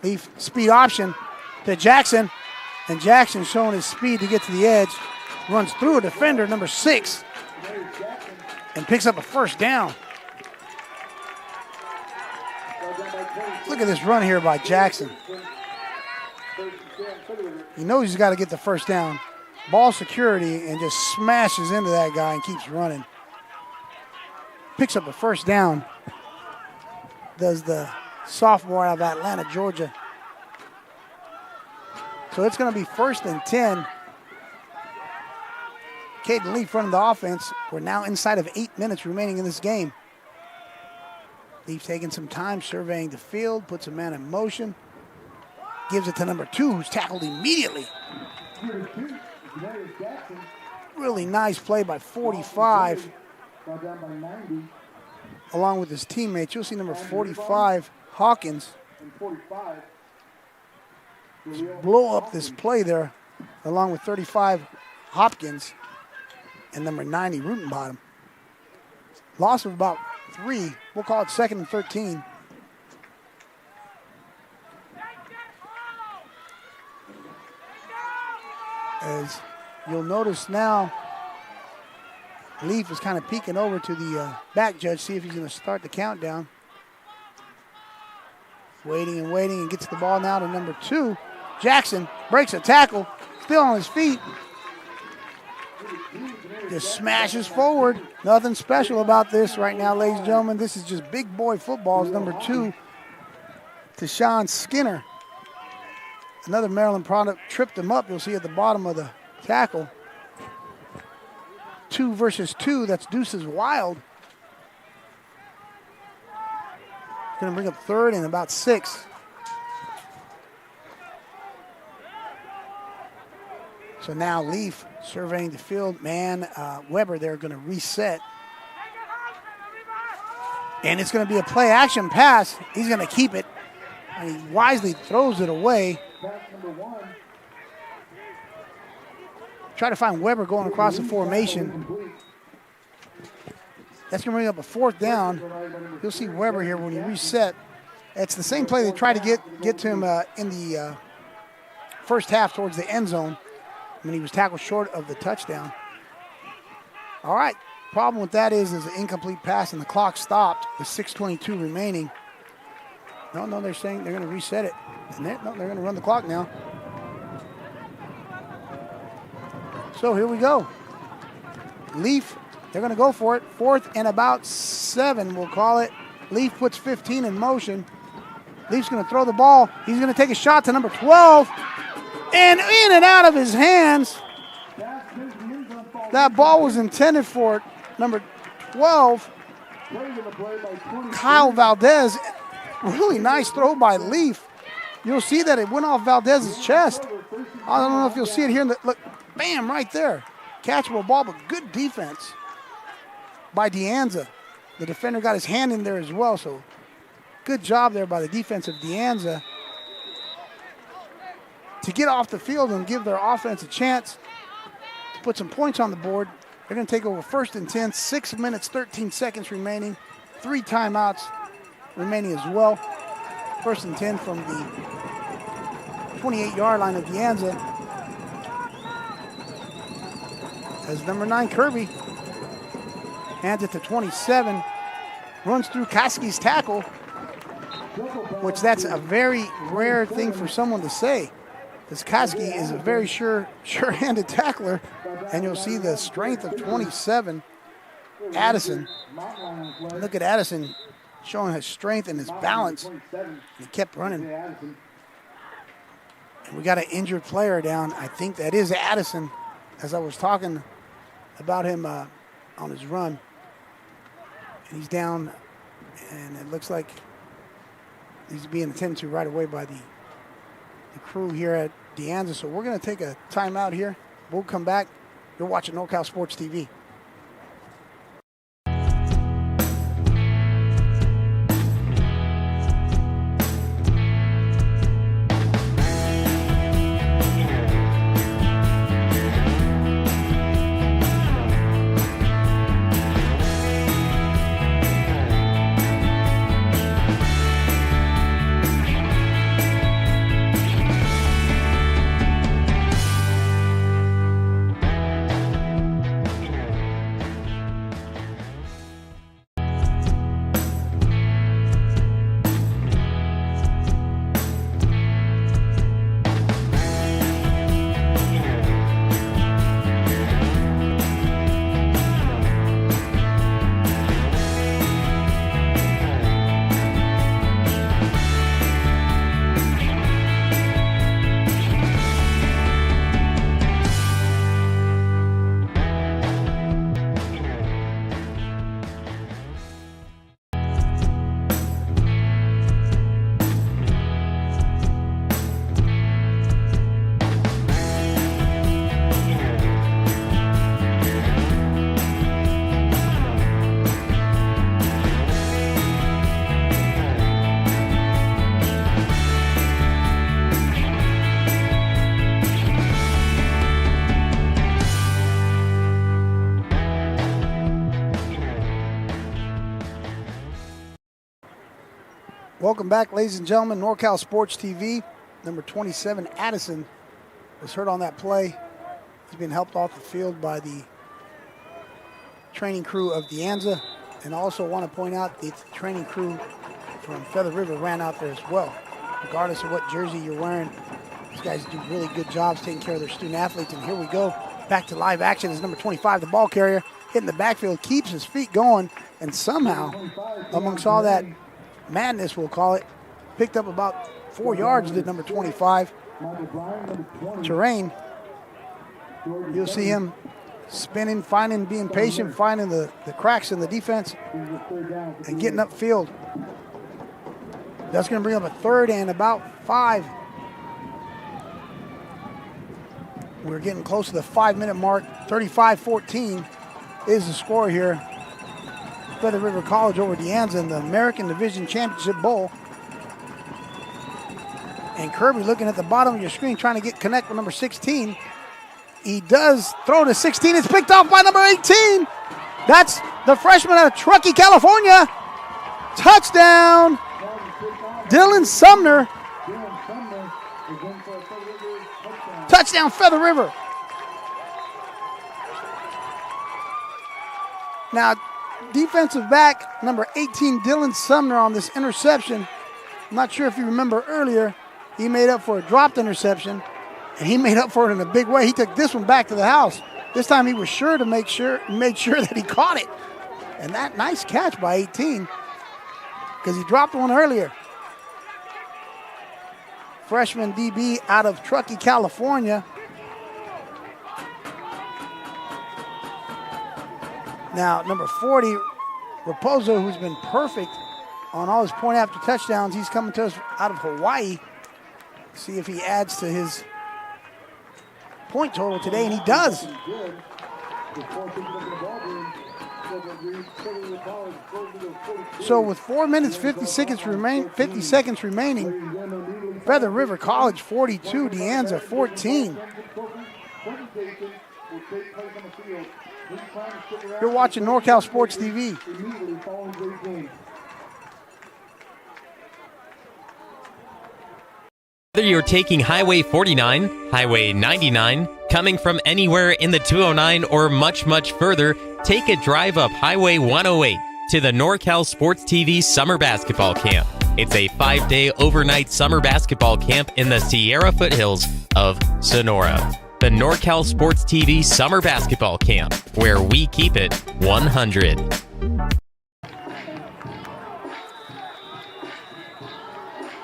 Leaf speed option to Jackson. And Jackson showing his speed to get to the edge. Runs through a defender, number 6. And picks up a first down. Look at this run here by Jackson. He knows he's got to get the first down. Ball security and just smashes into that guy and keeps running. Picks up a first down. Does the sophomore out of Atlanta, Georgia. So it's going to be 1st and 10. Caden Leaf running the offense. We're now inside of 8 minutes remaining in this game. Leaf taking some time, surveying the field, puts a man in motion. Gives it to number 2, who's tackled immediately. Really nice play by 45. Along with his teammates. You'll see number 45, Hawkins. Blow up this play there, along with 35, Hopkins, and number 90, Rutenbottom. Loss of about 3. We'll call it 2nd and 13. As you'll notice now, Leaf is kind of peeking over to the back judge, see if he's going to start the countdown. Waiting and waiting, and gets the ball now to number 2. Jackson breaks a tackle, still on his feet. Just smashes forward. Nothing special about this right now, ladies and gentlemen. This is just big boy football. It's number 2, Tashawn Skinner. Another Maryland product tripped him up. You'll see at the bottom of the tackle. 2 versus 2. That's Deuces Wild. Going to bring up 3rd and about 6. So now Leaf surveying the field. Man, Weber, they're going to reset. And it's going to be a play action pass. He's going to keep it. And he wisely throws it away. Try to find Weber going across the formation. That's going to bring up a 4th down. You'll see Weber here when he reset. It's the same play they tried to get to him in the first half towards the end zone when he was tackled short of the touchdown. All right, problem with that is an incomplete pass and the clock stopped with 6:22 remaining. No, they're saying they're going to reset it. And they're going to run the clock now. So here we go. Leaf, they're going to go for it. 4th and about 7, we'll call it. Leaf puts 15 in motion. Leaf's going to throw the ball. He's going to take a shot to number 12. And in and out of his hands. That ball was intended for number 12, Kyle Valdez. Really nice throw by Leaf. you'll see that it went off Valdez's chest. I don't know if you'll see it here. Look, bam, right there. Catchable ball, but good defense by Anza. The defender got his hand in there as well, so good job there by the defense of Anza to get off the field and give their offense a chance to put some points on the board. They're going to take over 1st and 10, 6 minutes, 13 seconds remaining, 3 timeouts remaining as well. 1st and 10 from the 28-yard line of Anza. As number 9, Kirby, hands it to 27, runs through Koski's tackle, which that's a very rare thing for someone to say, because Koski is a very sure-handed tackler, and you'll see the strength of 27, Addison. Look at Addison showing his strength and his balance. He kept running. And we got an injured player down. I think that is Addison, as I was talking about him on his run. And he's down, and it looks like he's being attended to right away by the crew here at Anza. So we're going to take a timeout here. We'll come back. You're watching NorCal Sports TV. Welcome back, ladies and gentlemen. NorCal Sports TV. Number 27, Addison, was hurt on that play. He's been helped off the field by the training crew of Anza. And I also want to point out the training crew from Feather River ran out there as well. Regardless of what jersey you're wearing, these guys do really good jobs taking care of their student athletes. And here we go, back to live action as number 25, the ball carrier, hitting the backfield, keeps his feet going, and somehow, amongst all that madness, we'll call it, picked up about 4 yards, did number 25. Terrain, you'll see him spinning, being patient, finding the cracks in the defense and getting upfield. That's going to bring up a 3rd and about 5. We're getting close to the 5-minute mark. 35-14 is the score here. Feather River College over Anza in the American Division Championship Bowl. And Kirby looking at the bottom of your screen trying to connect with number 16. He does throw to 16. It's picked off by number 18. That's the freshman out of Truckee, California. Touchdown, Dylan Sumner. Touchdown, Feather River. Now, defensive back, number 18, Dylan Sumner on this interception. I'm not sure if you remember earlier, he made up for a dropped interception, and he made up for it in a big way. He took this one back to the house. This time he was sure to made sure that he caught it. And that nice catch by 18, because he dropped one earlier. Freshman DB out of Truckee, California. Now, number 40, Raposo, who's been perfect on all his point after touchdowns. He's coming to us out of Hawaii. See if he adds to his point total today, and he does. So with 4 minutes 50 seconds remaining, Feather River College 42, De Anza 14. You're watching NorCal Sports TV. Whether you're taking Highway 49, Highway 99, coming from anywhere in the 209 or much, much further, take a drive up Highway 108 to the NorCal Sports TV Summer Basketball Camp. It's a 5-day overnight summer basketball camp in the Sierra foothills of Sonora. The NorCal Sports TV Summer Basketball Camp, where we keep it 100.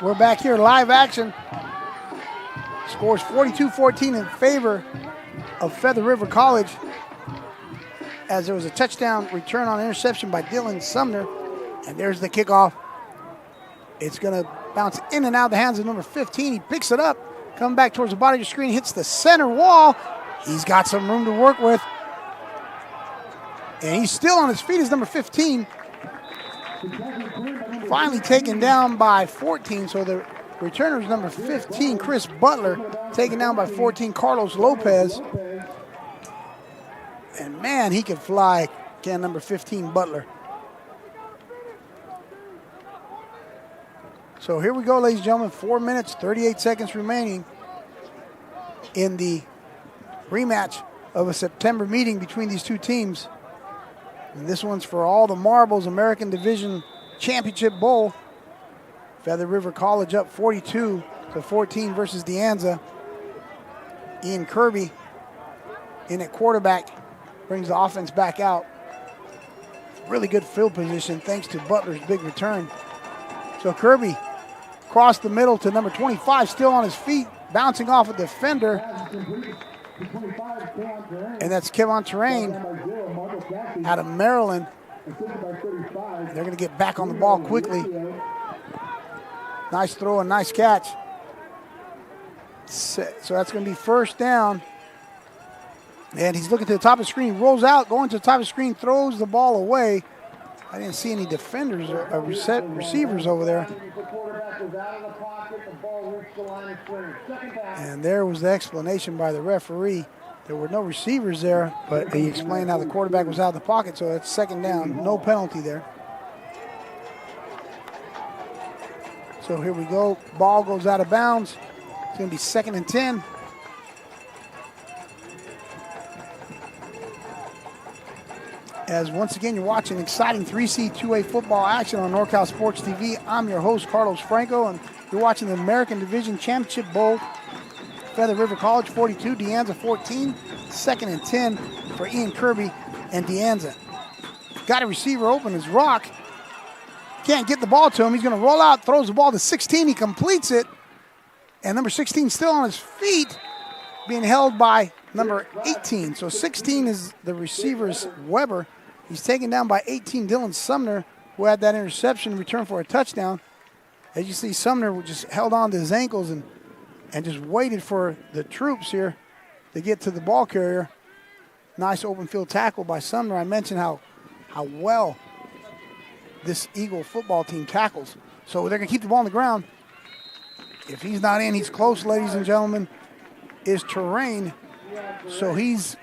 We're back here, live action. Scores 42-14 in favor of Feather River College, as there was a touchdown return on interception by Dylan Sumner. And there's the kickoff. It's going to bounce in and out of the hands of number 15. He picks it up, coming back towards the body of the screen, hits the center wall. He's got some room to work with. And he's still on his feet as number 15. Finally taken down by 14, so the returner is number 15, Chris Butler, taken down by 14, Carlos Lopez. And man, he can fly, can number 15, Butler. So here we go, ladies and gentlemen, 4 minutes, 38 seconds remaining in the rematch of a September meeting between these two teams. And this one's for all the marbles, American Division Championship Bowl. Feather River College up 42-14 versus De Anza. Ian Kirby in at quarterback brings the offense back out. Really good field position thanks to Butler's big return. So Kirby across the middle to number 25, still on his feet, bouncing off a defender. And that's Kevon Terrain out of Maryland. They're going to get back on the ball quickly. Nice throw and nice catch. So that's going to be first down. And he's looking to the top of the screen, rolls out, going to the top of the screen, throws the ball away. I didn't see any defenders or receivers over there. And there was the explanation by the referee. There were no receivers there, but he explained how the quarterback was out of the pocket, so that's second down. No penalty there. So here we go. Ball goes out of bounds. It's going to be 2nd and 10. As once again, you're watching exciting 3C 2A football action on NorCal Sports TV. I'm your host, Carlos Franco, and you're watching the American Division Championship Bowl. Feather River College 42, De Anza 14. 2nd and 10 for Ian Kirby and De Anza. Got a receiver open as Rock. Can't get the ball to him. He's going to roll out, throws the ball to 16. He completes it. And number 16 still on his feet, being held by number 18. So 16 is the receiver's Weber. He's taken down by 18, Dylan Sumner, who had that interception return for a touchdown. As you see, Sumner just held on to his ankles and just waited for the troops here to get to the ball carrier. Nice open field tackle by Sumner. I mentioned how well this Eagle football team tackles. So they're going to keep the ball on the ground. If he's not in, he's close, ladies and gentlemen, is Terrain. So he's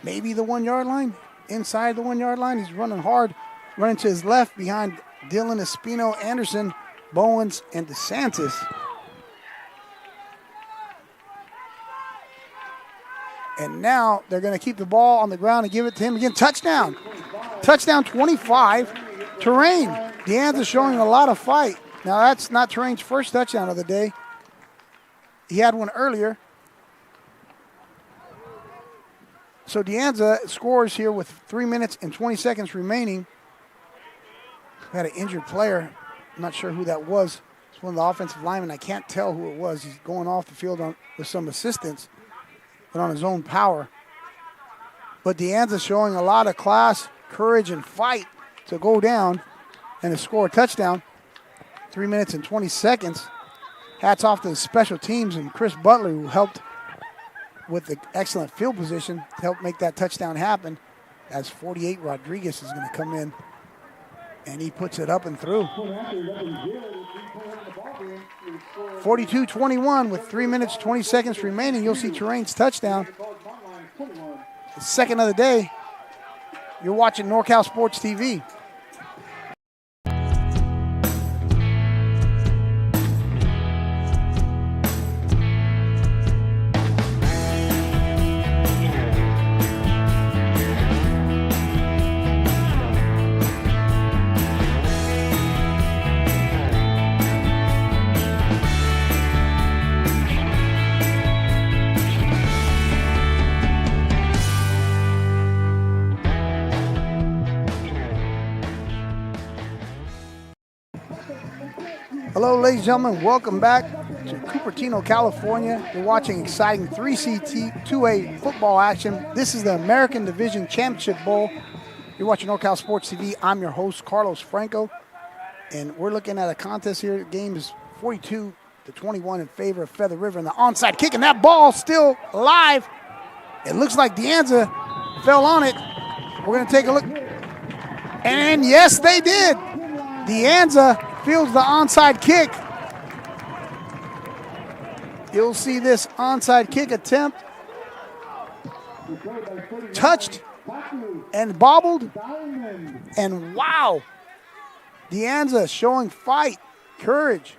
maybe the 1 yard line, inside the 1 yard line. He's running hard, running to his left behind Dylan Espino, Anderson, Bowens, and DeSantis. And now they're going to keep the ball on the ground and give it to him again. Touchdown. Touchdown 25. Terrain. De Anza showing a lot of fight. Now that's not Terrain's first touchdown of the day. He had one earlier. So De Anza scores here with 3 minutes and 20 seconds remaining. We had an injured player. I'm not sure who that was. It's one of the offensive linemen. I can't tell who it was. He's going off the field with some assistance, but on his own power. But De Anza showing a lot of class, courage, and fight to go down and to score a touchdown. 3 minutes and 20 seconds. hats off to the special teams and Chris Butler, who helped with the excellent field position to help make that touchdown happen, as 48 Rodriguez is going to come in, and he puts it up and through. 42-21 with 3 minutes, 20 seconds remaining. You'll see Terrain's touchdown. The second of the day. You're watching NorCal Sports TV. Hello, ladies and gentlemen. Welcome back to Cupertino, California. You're watching exciting 3C 2A football action. This is the American Division Championship Bowl. You're watching NorCal Sports TV. I'm your host, Carlos Franco, and we're looking at a contest here. The game is 42-21 in favor of Feather River, and the onside kick, and that ball still alive. It looks like De Anza fell on it. We're going to take a look. And yes, they did. De Anza fields the onside kick. You'll see this onside kick attempt. Touched and bobbled. And wow, De Anza showing fight, courage.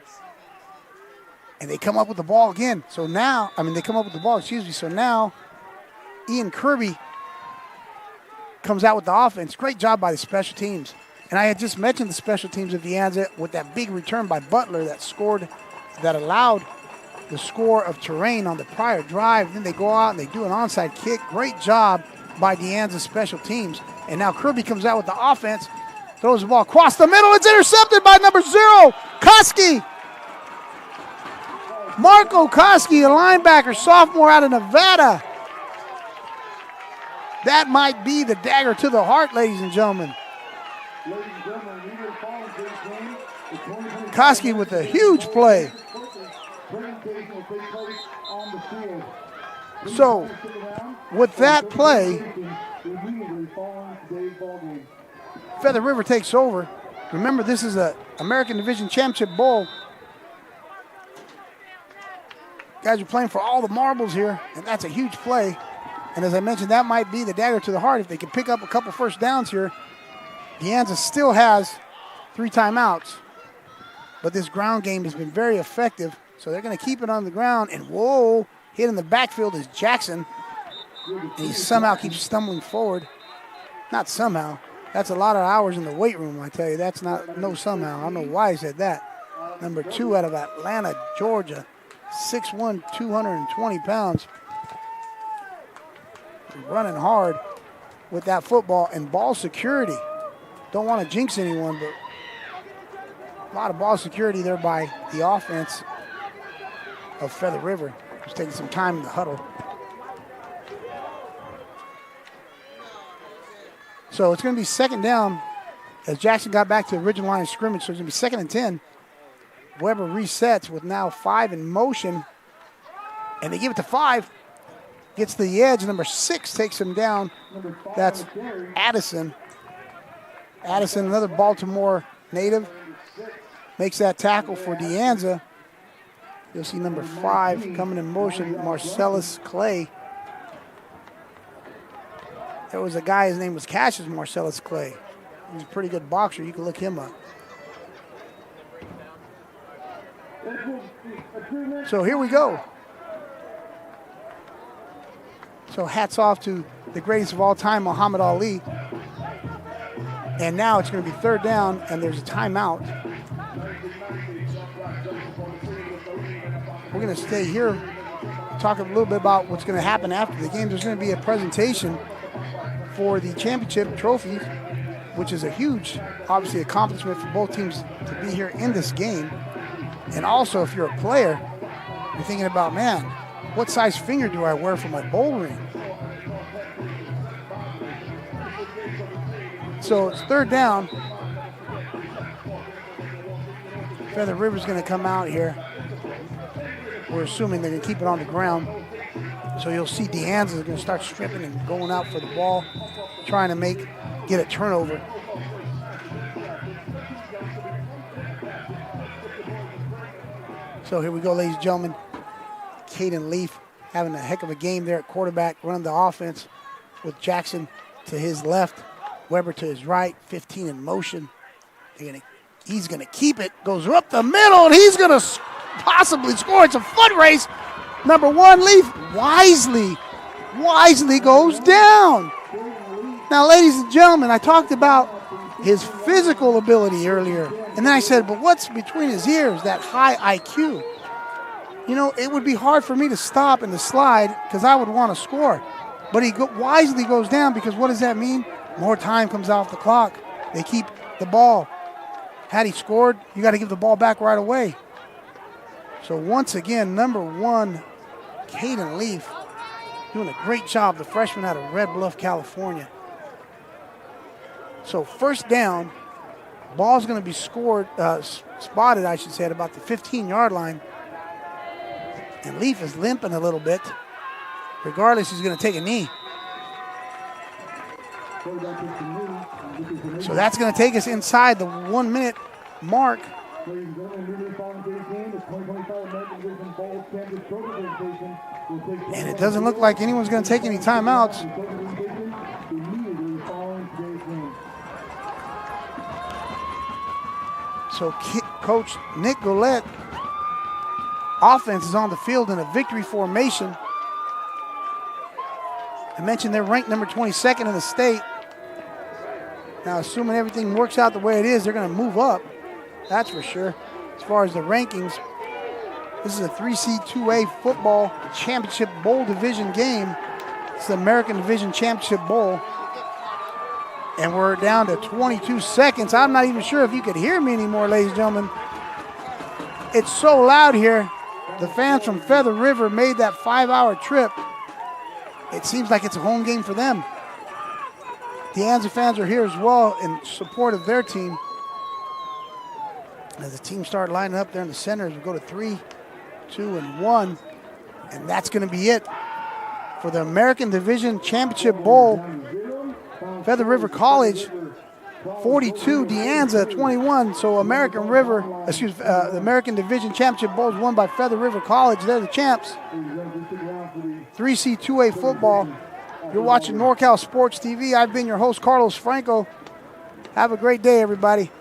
And they come up with the ball again. So now, they come up with the ball, So now, Ian Kirby comes out with the offense. Great job by the special teams. And I had just mentioned the special teams of De Anza with that big return by Butler that allowed the score of Terrain on the prior drive. Then they go out and they do an onside kick. Great job by De Anza's special teams. And now Kirby comes out with the offense, throws the ball across the middle. It's intercepted by number 0, Koski. Marco Koski, a linebacker, sophomore out of Nevada. That might be the dagger to the heart, ladies and gentlemen. Koski with a huge play. So, with that play, Feather River takes over. Remember, this is a American Division Championship Bowl. Guys are playing for all the marbles here, and that's a huge play. And as I mentioned, that might be the dagger to the heart. If they can pick up a couple first downs here, De Anza still has 3 timeouts. But this ground game has been very effective, so they're going to keep it on the ground. And whoa, hit in the backfield is Jackson. And he somehow keeps stumbling forward. Not somehow. That's a lot of hours in the weight room, I tell you. That's not no somehow. I don't know why he said that. Number 2 out of Atlanta, Georgia. 6'1", 220 pounds. Running hard with that football and ball security. Don't want to jinx anyone, but a lot of ball security there by the offense of Feather River. Just taking some time in the huddle. So it's going to be second down as Jackson got back to the original line of scrimmage. So it's going to be 2nd and 10. Weber resets with now 5 in motion. And they give it to 5. Gets the edge. Number 6 takes him down. That's Addison. Addison, another Baltimore native, makes that tackle for De Anza. You'll see number 5 coming in motion, Marcellus Clay. There was a guy, his name was Cassius Marcellus Clay. He's a pretty good boxer. You can look him up. So here we go. So hats off to the greatest of all time, Muhammad Ali. And now it's going to be 3rd down, and there's a timeout. We're going to stay here, talk a little bit about what's going to happen after the game. There's going to be a presentation for the championship trophy, which is a huge, obviously, accomplishment for both teams to be here in this game. And also, if you're a player, you're thinking about, man, what size finger do I wear for my bowl ring? So it's 3rd down. Feather River's going to come out here. We're assuming they're going to keep it on the ground. So you'll see De Anza is going to start stripping and going out for the ball, trying to get a turnover. So here we go, ladies and gentlemen. Caden Leaf having a heck of a game there at quarterback, running the offense with Jackson to his left, Weber to his right, 15 in motion. He's going to keep it, goes up the middle, and he's going to possibly score. It's a foot race. Number 1, Leaf wisely goes down. Now, ladies and gentlemen, I talked about his physical ability earlier, and then I said, but what's between his ears? That high IQ. You know, it would be hard for me to stop and to slide because I would want to score. But he wisely goes down because what does that mean? More time comes off the clock. They keep the ball. Had he scored, you got to give the ball back right away. So once again, number 1, Caden Leaf, doing a great job, the freshman out of Red Bluff, California. So first down, ball's going to be spotted, I should say, at about the 15-yard line. And Leaf is limping a little bit. Regardless, he's going to take a knee. So that's going to take us inside the 1-minute mark. And it doesn't look like anyone's going to take any timeouts. So Coach Nick Golette, offense is on the field in a victory formation. I mentioned they're ranked number 22nd in the state. Now, assuming everything works out the way it is, they're going to move up. That's for sure. As far as the rankings, this is a 3C 2A football championship bowl division game. It's the American Division Championship Bowl. And we're down to 22 seconds. I'm not even sure if you could hear me anymore, ladies and gentlemen. It's so loud here. The fans from Feather River made that 5-hour trip. It seems like it's a home game for them. The Anza fans are here as well in support of their team. As the team start lining up there in the center, as we go to 3, 2, and 1. And that's going to be it for the American Division Championship Bowl. Feather River College, 42, De Anza, 21. So the American Division Championship Bowl is won by Feather River College. They're the champs. 3C 2A football. You're watching NorCal Sports TV. I've been your host, Carlos Franco. Have a great day, everybody.